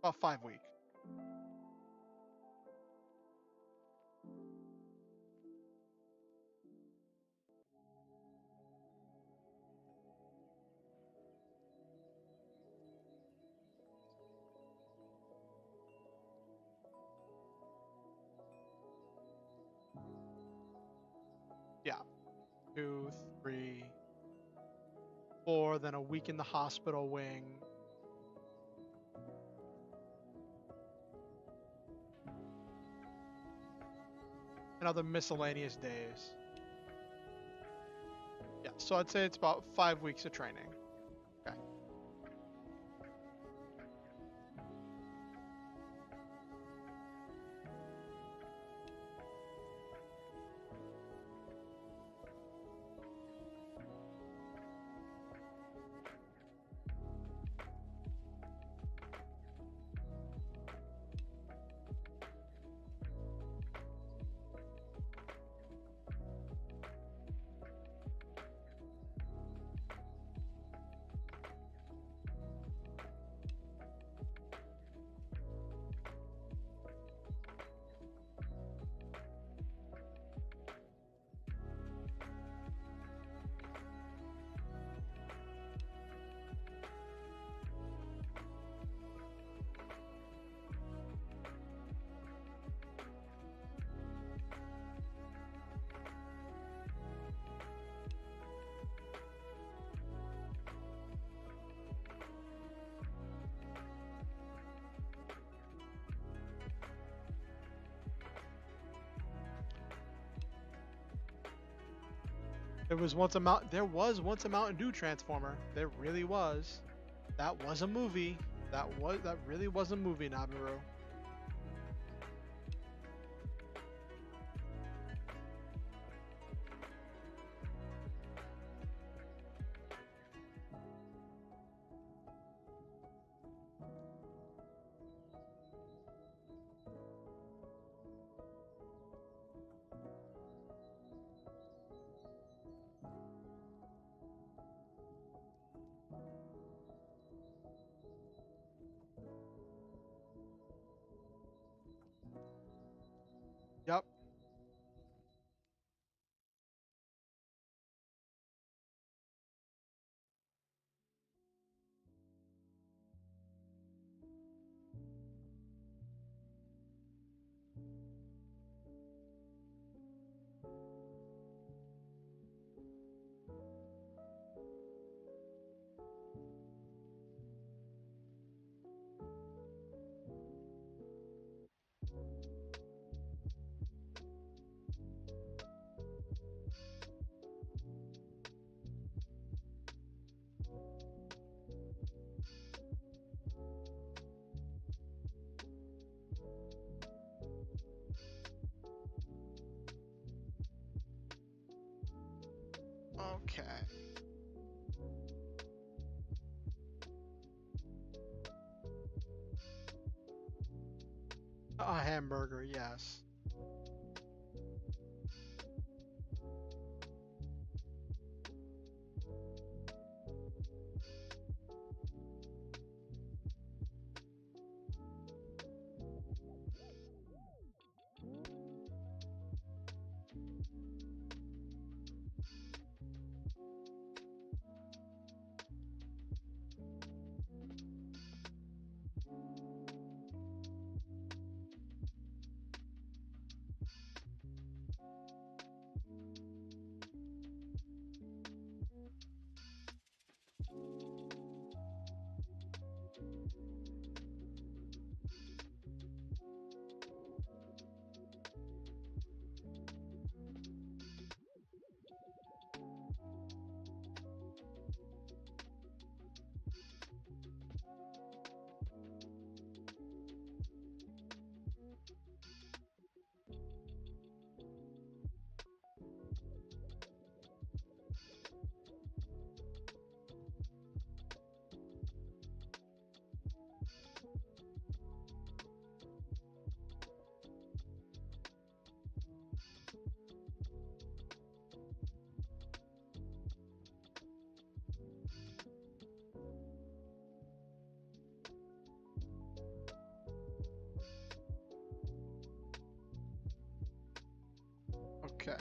About 5 weeks. Yeah. 2, 3, 4, then a week in the hospital wing. And other miscellaneous days. Yeah, so I'd say it's about 5 weeks of training. Okay. There was once a Mountain Dew Transformer. There really was. That was a movie. That really was a movie, Nabiru. Okay. A hamburger, yes. Okay.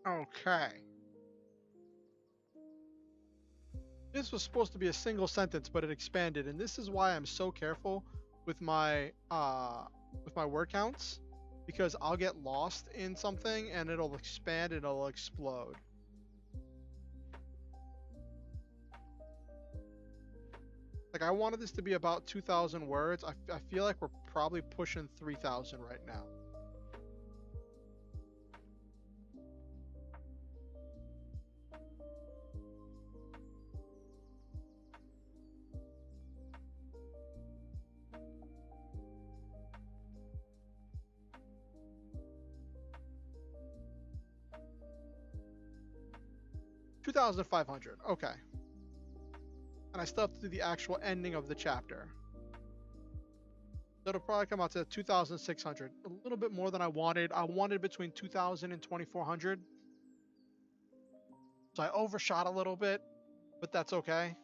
Okay. This was supposed to be a single sentence, but it expanded, and this is why I'm so careful with my word counts, because I'll get lost in something and it'll expand and it'll explode. Like, I wanted this to be about 2,000 words. I feel like we're probably pushing 3,000 right now. 2,500. Okay. And I still have to do the actual ending of the chapter. So it'll probably come out to 2,600. A little bit more than I wanted. I wanted between 2,000 and 2,400. So I overshot a little bit, but that's okay.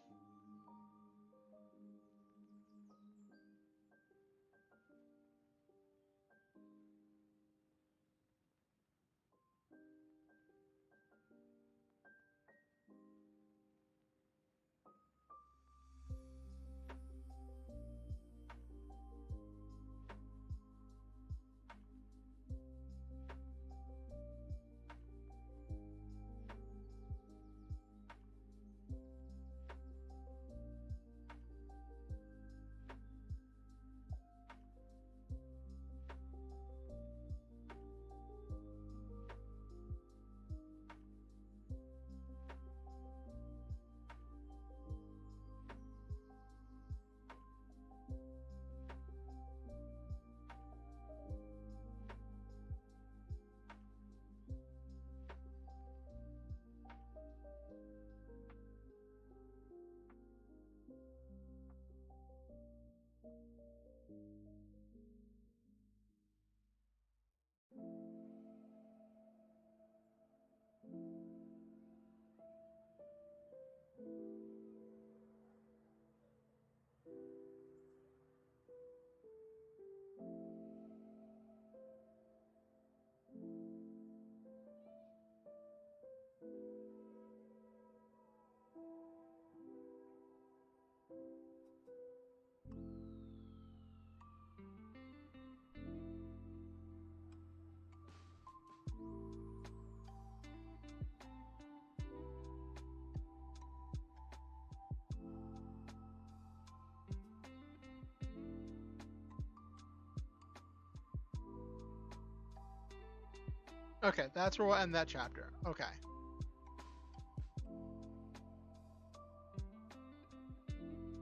Okay, that's where we'll end that chapter. Okay.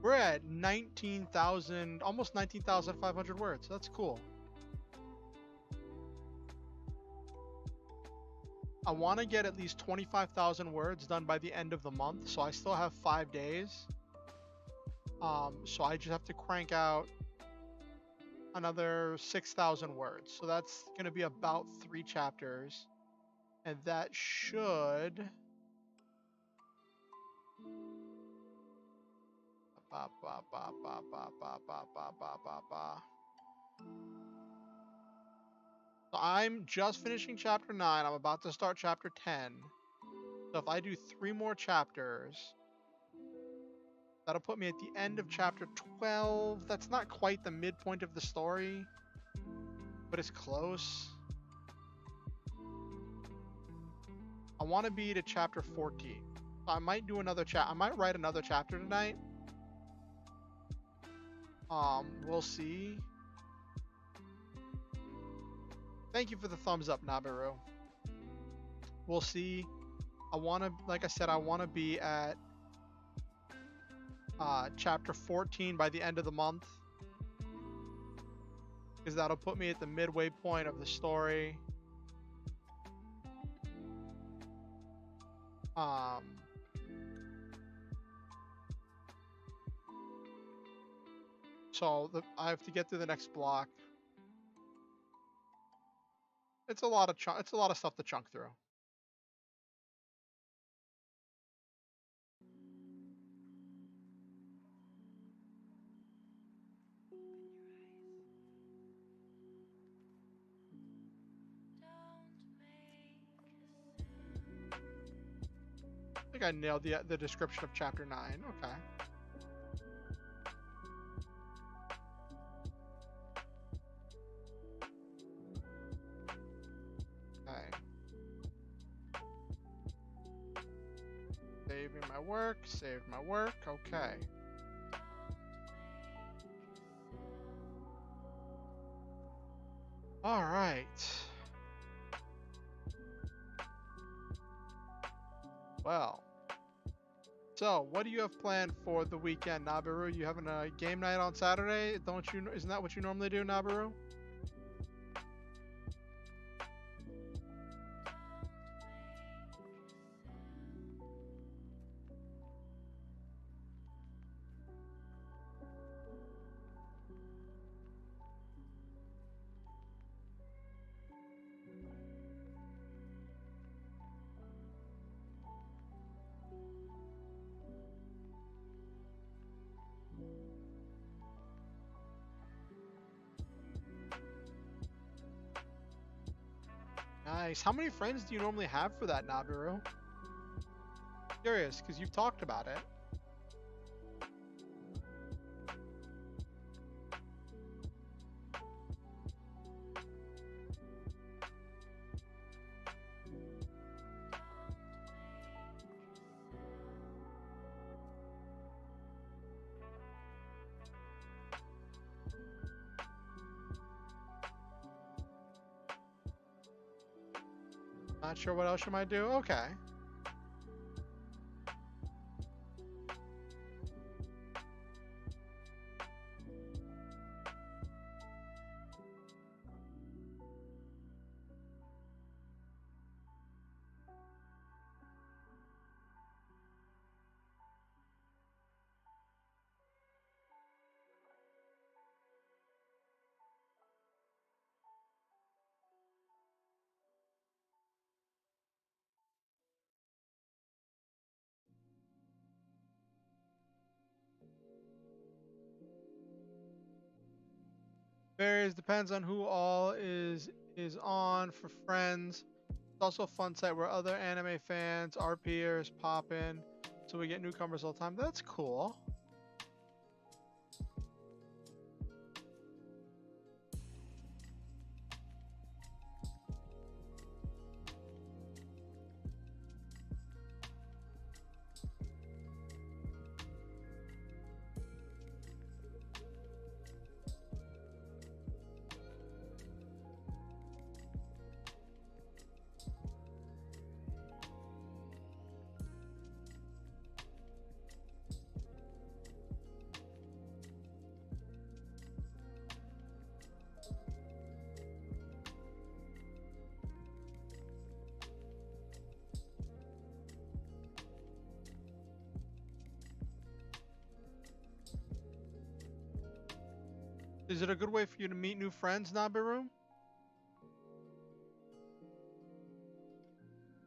We're at 19,000, almost 19,500 words. That's cool. I want to get at least 25,000 words done by the end of the month, so I still have 5 days. So I just have to crank out another 6,000 words. So that's going to be about 3 chapters. And that should... So I'm just finishing chapter 9. I'm about to start chapter 10. So if I do 3 more chapters, that'll put me at the end of chapter 12. That's not quite the midpoint of the story, but it's close. I want to be to chapter 14. So I might do another I might write another chapter tonight. We'll see. Thank you for the thumbs up, Nabiru. We'll see. I want to, like I said, I want to be at chapter 14 by the end of the month, because that'll put me at the midway point of the story. So I have to get through the next block. It's a lot of it's a lot of stuff to chunk through. I think I nailed the description of chapter 9. Okay. Saving my work, save my work, okay. All right. Well, so what do you have planned for the weekend, Nabiru? You having a game night on Saturday? Isn't that what you normally do, Nabiru? Nice. How many friends do you normally have for that, Nabiru? Curious, because you've talked about it. Not sure what else you might do. Okay. Varies, depends on who all is on for friends. It's also a fun site where other anime fans, our peers pop in, so we get newcomers all the time. That's cool. Is it a good way for you to meet new friends, Nabiru?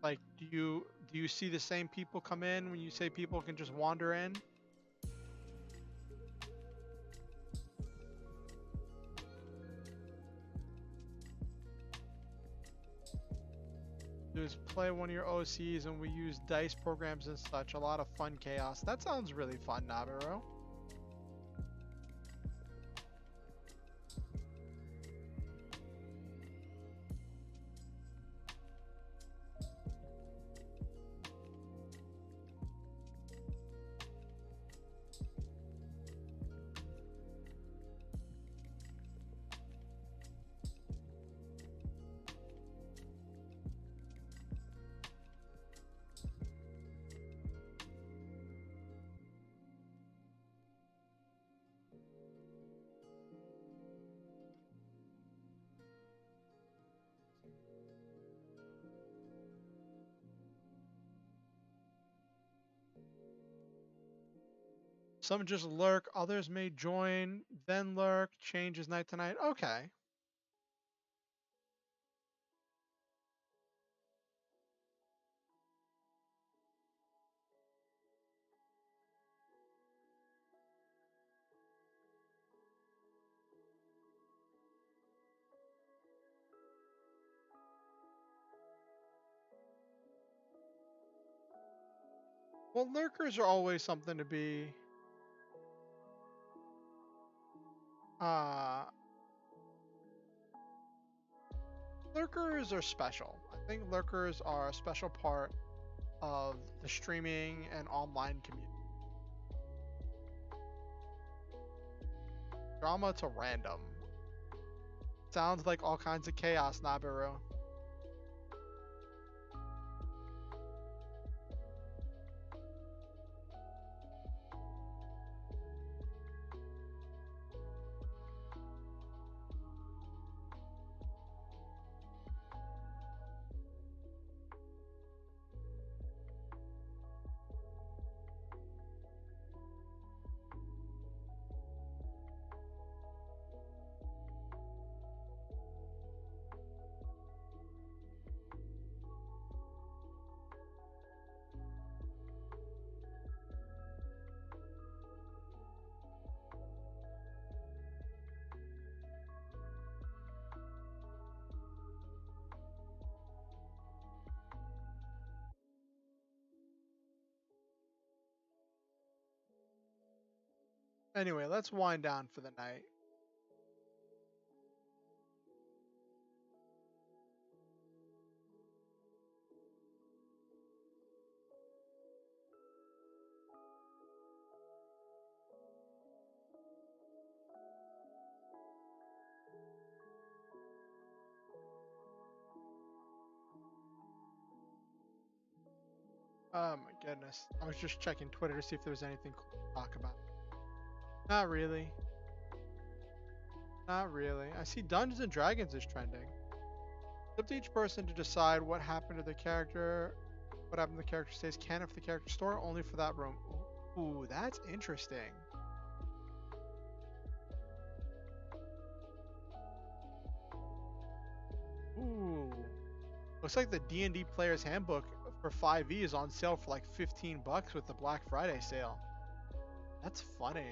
Like, do you see the same people come in when you say people can just wander in? Just play one of your OCs and we use dice programs and such. A lot of fun chaos. That sounds really fun, Nabiru. Some just lurk, others may join, then lurk, changes night to night. Okay. Well, lurkers are always something to be uh lurkers are special. I think lurkers are a special part of the streaming and online community. Drama to random. Sounds like all kinds of chaos, Nabiru. Anyway, let's wind down for the night. Oh my goodness. I was just checking Twitter to see if there was anything cool to talk about. Not really. Not really. I see Dungeons and Dragons is trending. It's up to each person to decide what happened to their character. What happened to the character stays canon for the character store, only for that room. Ooh, that's interesting. Ooh. Looks like the D&D Player's Handbook for 5e is on sale for like 15 bucks with the Black Friday sale. That's funny.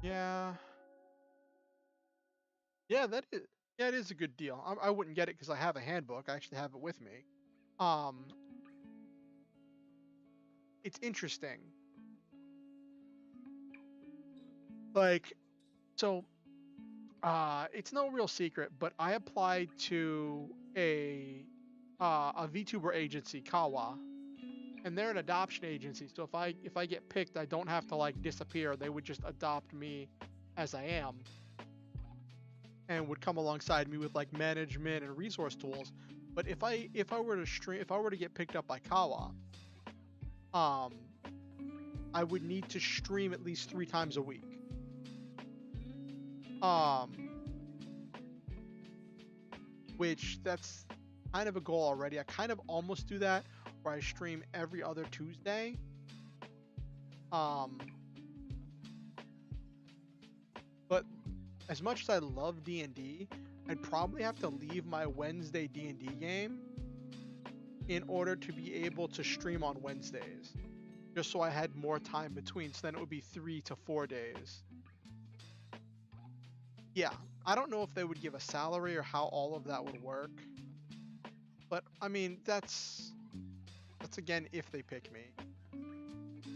Yeah. Yeah, that is. Yeah, it is a good deal. I wouldn't get it because I have a handbook. I actually have it with me. Um, it's interesting. Like, so, it's no real secret, but I applied to a VTuber agency, Kawa, and they're an adoption agency. So if I get picked, I don't have to like disappear. They would just adopt me as I am, and would come alongside me with like management and resource tools. But if I were to stream, if I were to get picked up by Kawa, um, I would need to stream at least 3 times a week. Um, which that's kind of a goal already. I kind of almost do that where I stream every other Tuesday. Um, but as much as I love D&D, I'd probably have to leave my Wednesday D&D game in order to be able to stream on Wednesdays. Just so I had more time between, so then it would be 3 to 4 days. Yeah, I don't know if they would give a salary or how all of that would work. But I mean, that's again if they pick me.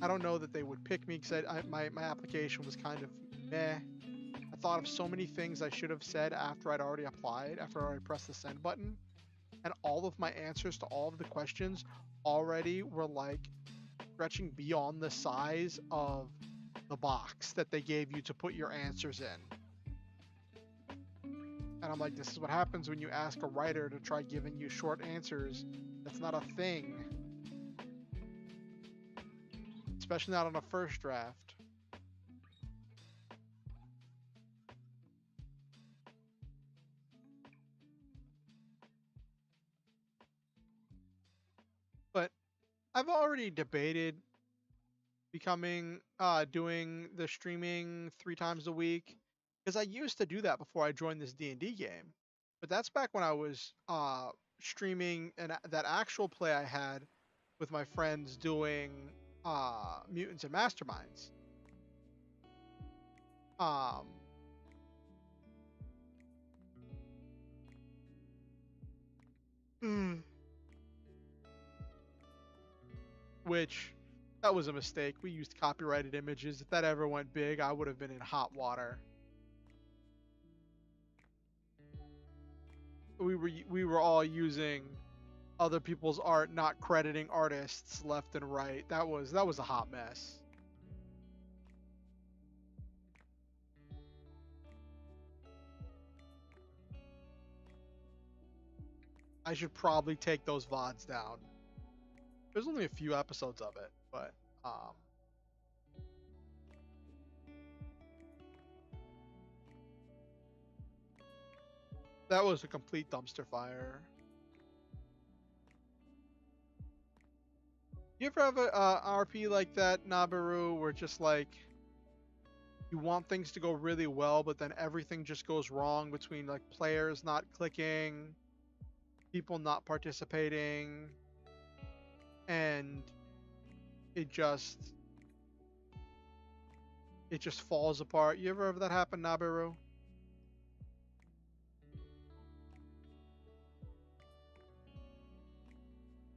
I don't know that they would pick me because my application was kind of meh. I thought of so many things I should have said after I'd already applied, after I already pressed the send button, and all of my answers to all of the questions already were like stretching beyond the size of the box that they gave you to put your answers in. And I'm like, this is what happens when you ask a writer to try giving you short answers. That's not a thing. Especially not on a first draft. But I've already debated doing the streaming 3 times a week because I used to do that before I joined this D&D game. But that's back when I was streaming that actual play I had with my friends doing Mutants and Masterminds. Um, which that was a mistake. We used copyrighted images. If that ever went big, I would have been in hot water. We were all using other people's art, not crediting artists left and right. That was a hot mess. I should probably take those VODs down. There's only a few episodes of it, but that was a complete dumpster fire. You ever have a RP like that, Nabaru, where just like you want things to go really well, but then everything just goes wrong between like players not clicking, people not participating, and it just it just falls apart. You ever have that happen, Nabiru?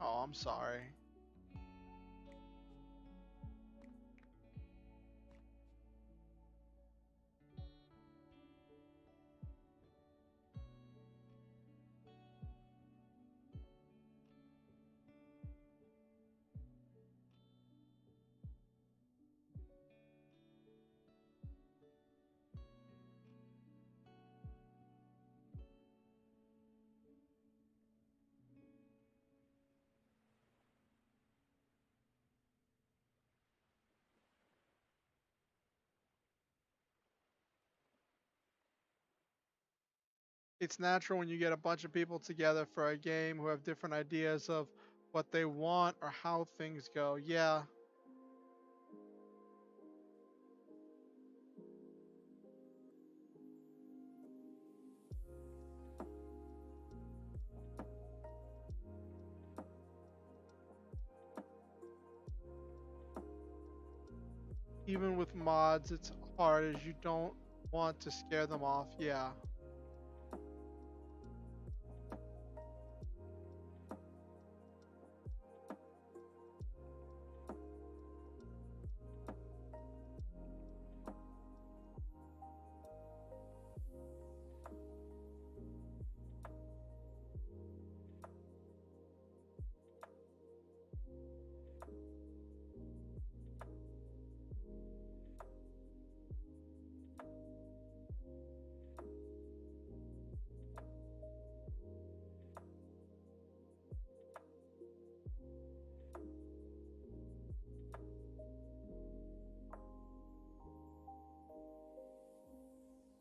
Oh, I'm sorry. It's natural when you get a bunch of people together for a game who have different ideas of what they want or how things go. Yeah. Even with mods, it's hard as you don't want to scare them off. Yeah.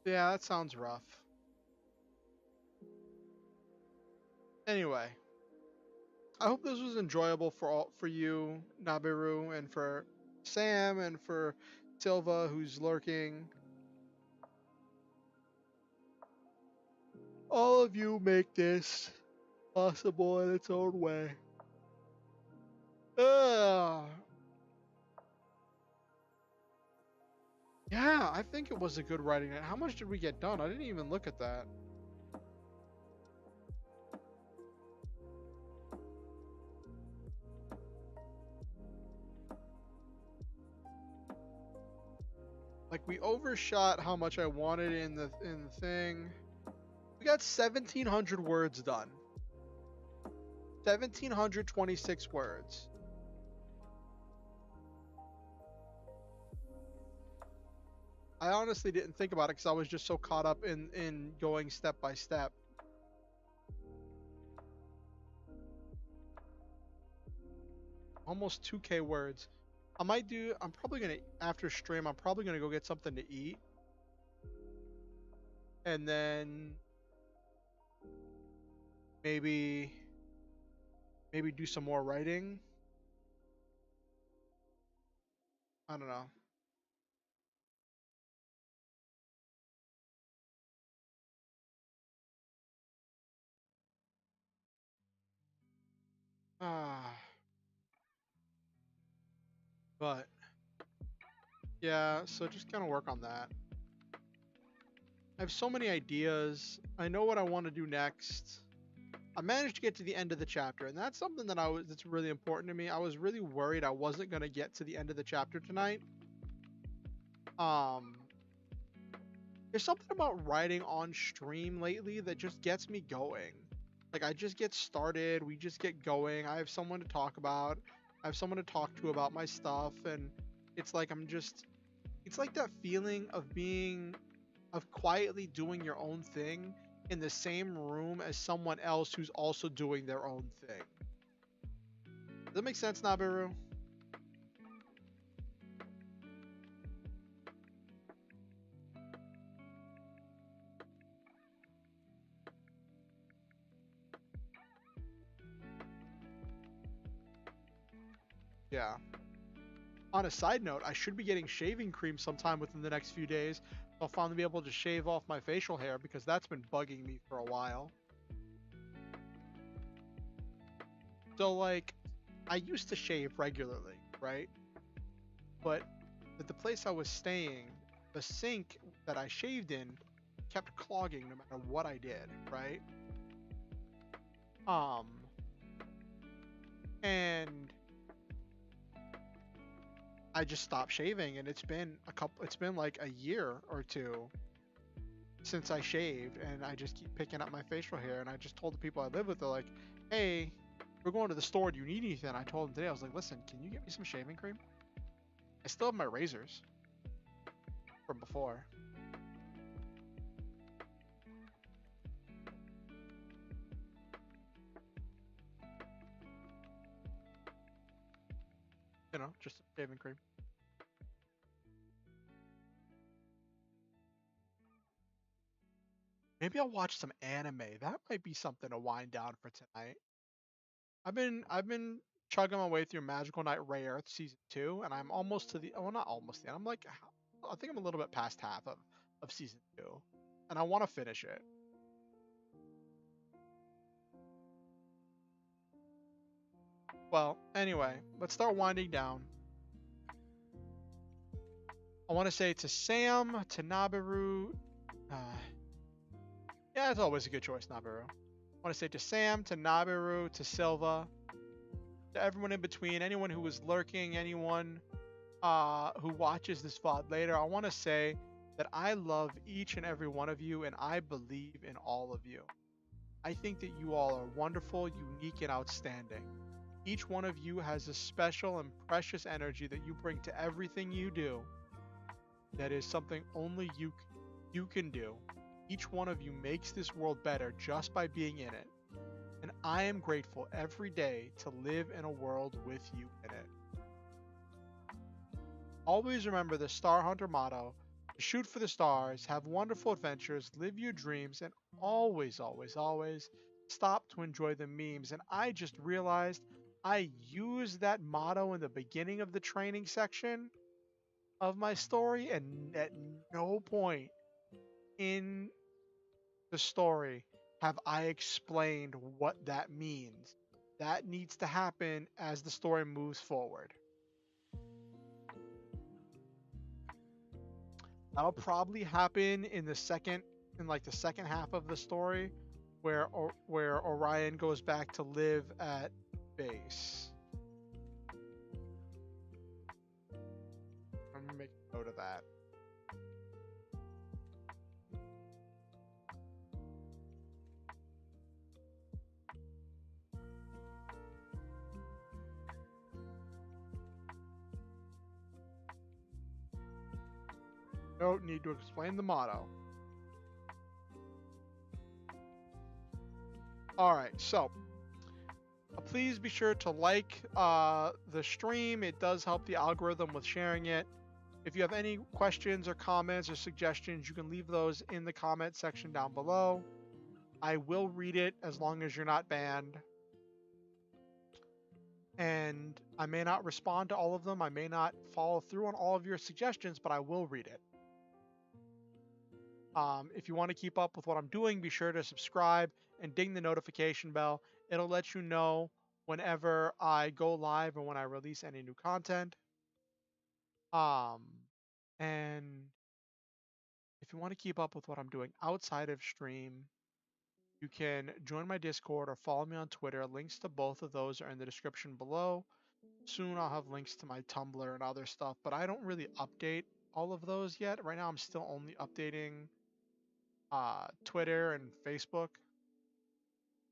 Yeah, that sounds rough. Anyway, I hope this was enjoyable for you, Nabiru, and for Sam and for Silva who's lurking. All of you make this possible in its own way. Ugh. Yeah, I think it was a good writing night. How much did we get done? I didn't even look at that. Like we overshot how much I wanted in the thing. We got 1,700 words done. 1,726 words. I honestly didn't think about it because I was just so caught up in going step by step. Almost 2K words. I'm probably gonna, after stream, I'm probably gonna go get something to eat. And then maybe do some more writing. I don't know. Ah, but yeah, so just kind of work on that. I have so many ideas. I know what I want to do next. I managed to get to the end of the chapter, and that's something that's really important to me. I was really worried I wasn't gonna get to the end of the chapter tonight. Um, there's something about writing on stream lately that just gets me going. Like I just get started, we just get going. I have someone to talk about. I have someone to talk to about my stuff, and it's like it's like that feeling of quietly doing your own thing in the same room as someone else who's also doing their own thing. Does that make sense, Nabiru? Yeah. On a side note, I should be getting shaving cream sometime within the next few days. I'll finally be able to shave off my facial hair because that's been bugging me for a while. So like, I used to shave regularly, right? But at the place I was staying, the sink that I shaved in kept clogging no matter what I did, right? Um, and I just stopped shaving, and it's been like a year or two since I shaved, and I just keep picking up my facial hair. And I just told the people I live with, they're like, hey, we're going to the store, do you need anything? I told them today, I was like, listen, can you get me some shaving cream? I still have my razors from before. You know, just shaving cream. Maybe I'll watch some anime. That might be something to wind down for tonight. I've been chugging my way through Magical Knight Ray Earth season 2, and I'm almost to the, well, not almost the end. I'm like, I think I'm a little bit past half of season 2, and I want to finish it. Well, anyway, let's start winding down. I want to say to Sam, to Nabiru, uh, yeah, it's always a good choice, Nabiru. I want to say to Sam, to Nabiru, to Silva, to everyone in between, anyone who was lurking, anyone who watches this VOD later, I want to say that I love each and every one of you, and I believe in all of you. I think that you all are wonderful, unique, and outstanding. Each one of you has a special and precious energy that you bring to everything you do. That is something only you can do. Each one of you makes this world better just by being in it. And I am grateful every day to live in a world with you in it. Always remember the Star Hunter motto: shoot for the stars, have wonderful adventures, live your dreams, and always, always, always stop to enjoy the memes. And I just realized I used that motto in the beginning of the training section of my story, and at no point in the story have I explained what that means. That needs to happen as the story moves forward. That'll probably happen in the second half of the story, where Orion goes back to live at base. I'm gonna make a note of that. Don't need to explain the motto. Alright, so please be sure to like the stream. It does help the algorithm with sharing it. If you have any questions or comments or suggestions, you can leave those in the comment section down below. I will read it as long as you're not banned. And I may not respond to all of them. I may not follow through on all of your suggestions, but I will read it. If you want to keep up with what I'm doing, be sure to subscribe and ding the notification bell. It'll let you know whenever I go live or when I release any new content. And if you want to keep up with what I'm doing outside of stream, you can join my Discord or follow me on Twitter. Links to both of those are in the description below. Soon I'll have links to my Tumblr and other stuff, but I don't really update all of those yet. Right now I'm still only updating Twitter and Facebook.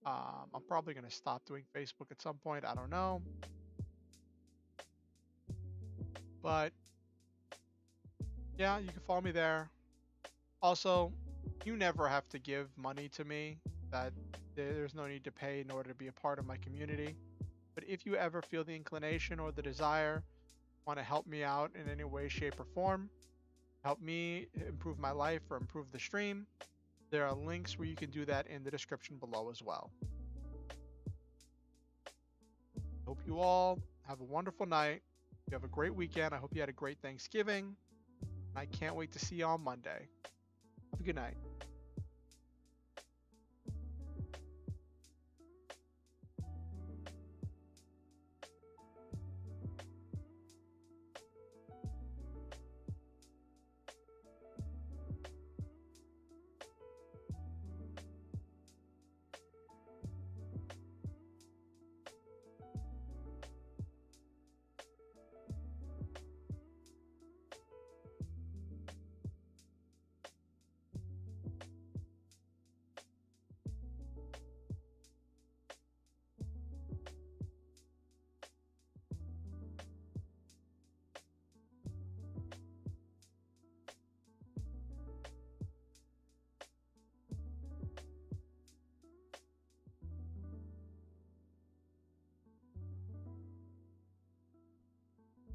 I'm probably going to stop doing Facebook at some point. I don't know. But yeah, you can follow me there. Also, you never have to give money to me. That there's no need to pay in order to be a part of my community. But if you ever feel the inclination or the desire, want to help me out in any way, shape, or form, help me improve my life or improve the stream, there are links where you can do that in the description below as well. Hope you all have a wonderful night. You have a great weekend. I hope you had a great Thanksgiving. I can't wait to see you on Monday. Have a good night.